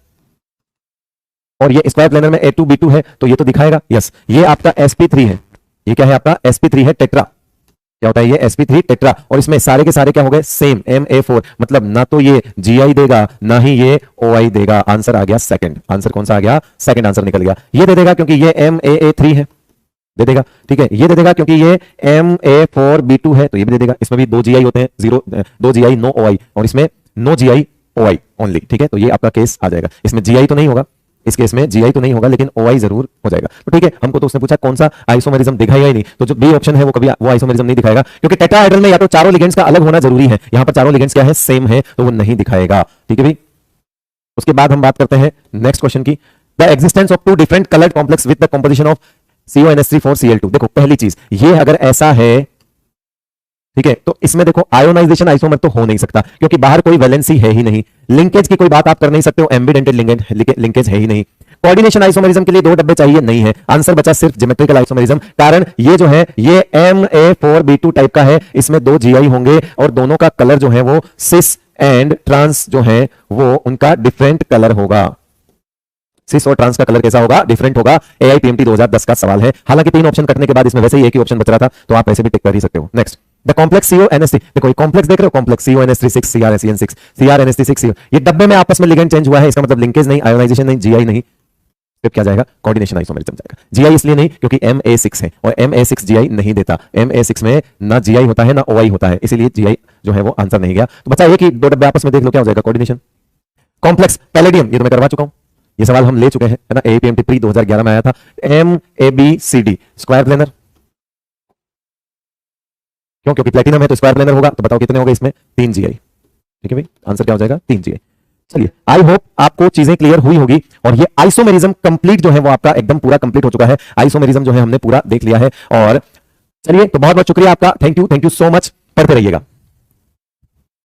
और ये स्क्वायर प्लेनर में A2B2 है, तो ये तो दिखाएगा, यस। ये आपका sp3 है, ये क्या है आपका? sp3 है, टेट्रा। क्या होता है ये? sp3 टेट्रा, और इसमें सारे के सारे क्या हो गए? सेम, MA4, मतलब ना तो ये GI देगा ना ही ये OI देगा। आंसर आ गया सेकंड। आंसर कौन सा आ गया? सेकंड आंसर निकल गया। ये दे देगा क्योंकि ये MAA3 है, दे देगा, ठीक है। ये दे देगा क्योंकि ये MA4B2 है, तो ये भी दे देगा। इसमें भी 2 GI होते हैं, 2 GI नो OI, और इसमें नो GI OI ओनली, ठीक है। तो ये आपका केस आ जाएगा। इसमें GI तो नहीं होगा, इस केस में GI तो नहीं होगा, लेकिन OI जरूर हो जाएगा। तो ठीक है, हमको तो उसने पूछा कौन सा आइसोमेरिज्म दिखाएगा ही नहीं, तो जो बी ऑप्शन है वो कभी वो आइसोमेरिज्म नहीं दिखाएगा, क्योंकि टेट्राहेड्रल में या तो चारों लिगेंड्स का अलग होना जरूरी है, यहां पर चारों लिगेंड्स क्या है? सेम है, तो वो नहीं दिखाएगा, ठीक है भाई। उसके बाद हम बात करते हैं नेक्स्ट क्वेश्चन की। The existence of 2 different coloured complex with the composition of CONH3 4Cl2। देखो, पहली चीज ये अगर ऐसा है, ठीक है, तो इसमें देखो आयोनाइजेशन आइसोमर तो हो नहीं सकता, क्योंकि बाहर कोई वैलेंसी है ही नहीं। लिंकेज की कोई बात आप कर नहीं सकते हो, एम्बिडेंटेड लिंकेज है ही नहीं। कोऑर्डिनेशन आइसोमेरिज्म के लिए 2 डब्बे चाहिए, नहीं है। आंसर बचा सिर्फ ज्योमेट्रिकल आइसोमेरिज्म, कारण ये जो है ये MA4B2 टाइप का है, इसमें 2 GI होंगे और दोनों का कलर जो है वो सिस एंड ट्रांस जो है वो उनका डिफरेंट कलर होगा। सिस और ट्रांस का कलर कैसा होगा? डिफरेंट होगा। AIPMT 2010 का सवाल है। हालांकि 3 ऑप्शन कटने के बाद इसमें वैसे ही एक ही ऑप्शन बच रहा था, तो आप ऐसे भी टिक कर ही सकते हो। Next, the complex CONH3। देखो, ये कॉम्प्लेक्स देख रहे हो, कॉम्प्लेक्स CONH3 6 CrSen6 CrNH3 ये डब्बे में आपस में लिगेंड चेंज हुआ है, इसका मतलब लिंकेज नहीं, आयोनाइजेशन नहीं, GI नहीं, फिर क्या जाएगा? कोऑर्डिनेशन आइसोमेरिज्म जाएगा। GI इसलिए नहीं क्योंकि MA6 है और MA6 GI नहीं देता। MA6 में ना GI होता है ना OI होता है, इसीलिए GI जो है वो आंसर नहीं गया। तो बचा ये कि 2 डब्बे आपस में देख लो, क्या हो जाएगा? कोऑर्डिनेशन। कॉम्प्लेक्स पैलेडियम, ये तो मैं करवा चुका हूं, ये सवाल हम ले चुके हैं, है ना। AIPMT प्री 2011 में आया था। MABCD स्क्वायर प्लेनर, क्यों? क्योंकि प्लेटिनम है तो स्क्वायर प्लेनर होगा। तो बताओ कितने हो गए इसमें? 3 GI, ठीक है भाई। आंसर क्या हो जाएगा? 3 GI। चलिए, आई होप आपको चीजें क्लियर हुई होगी और ये आइसोमेरिज्म कंप्लीट जो है वो आपका एकदम पूरा कंप्लीट हो चुका है। आइसोमेरिज्म जो है हमने पूरा देख लिया है। और चलिए, तो बहुत बहुत शुक्रिया आपका, थैंक यू सो मच, पढ़ते रहिएगा।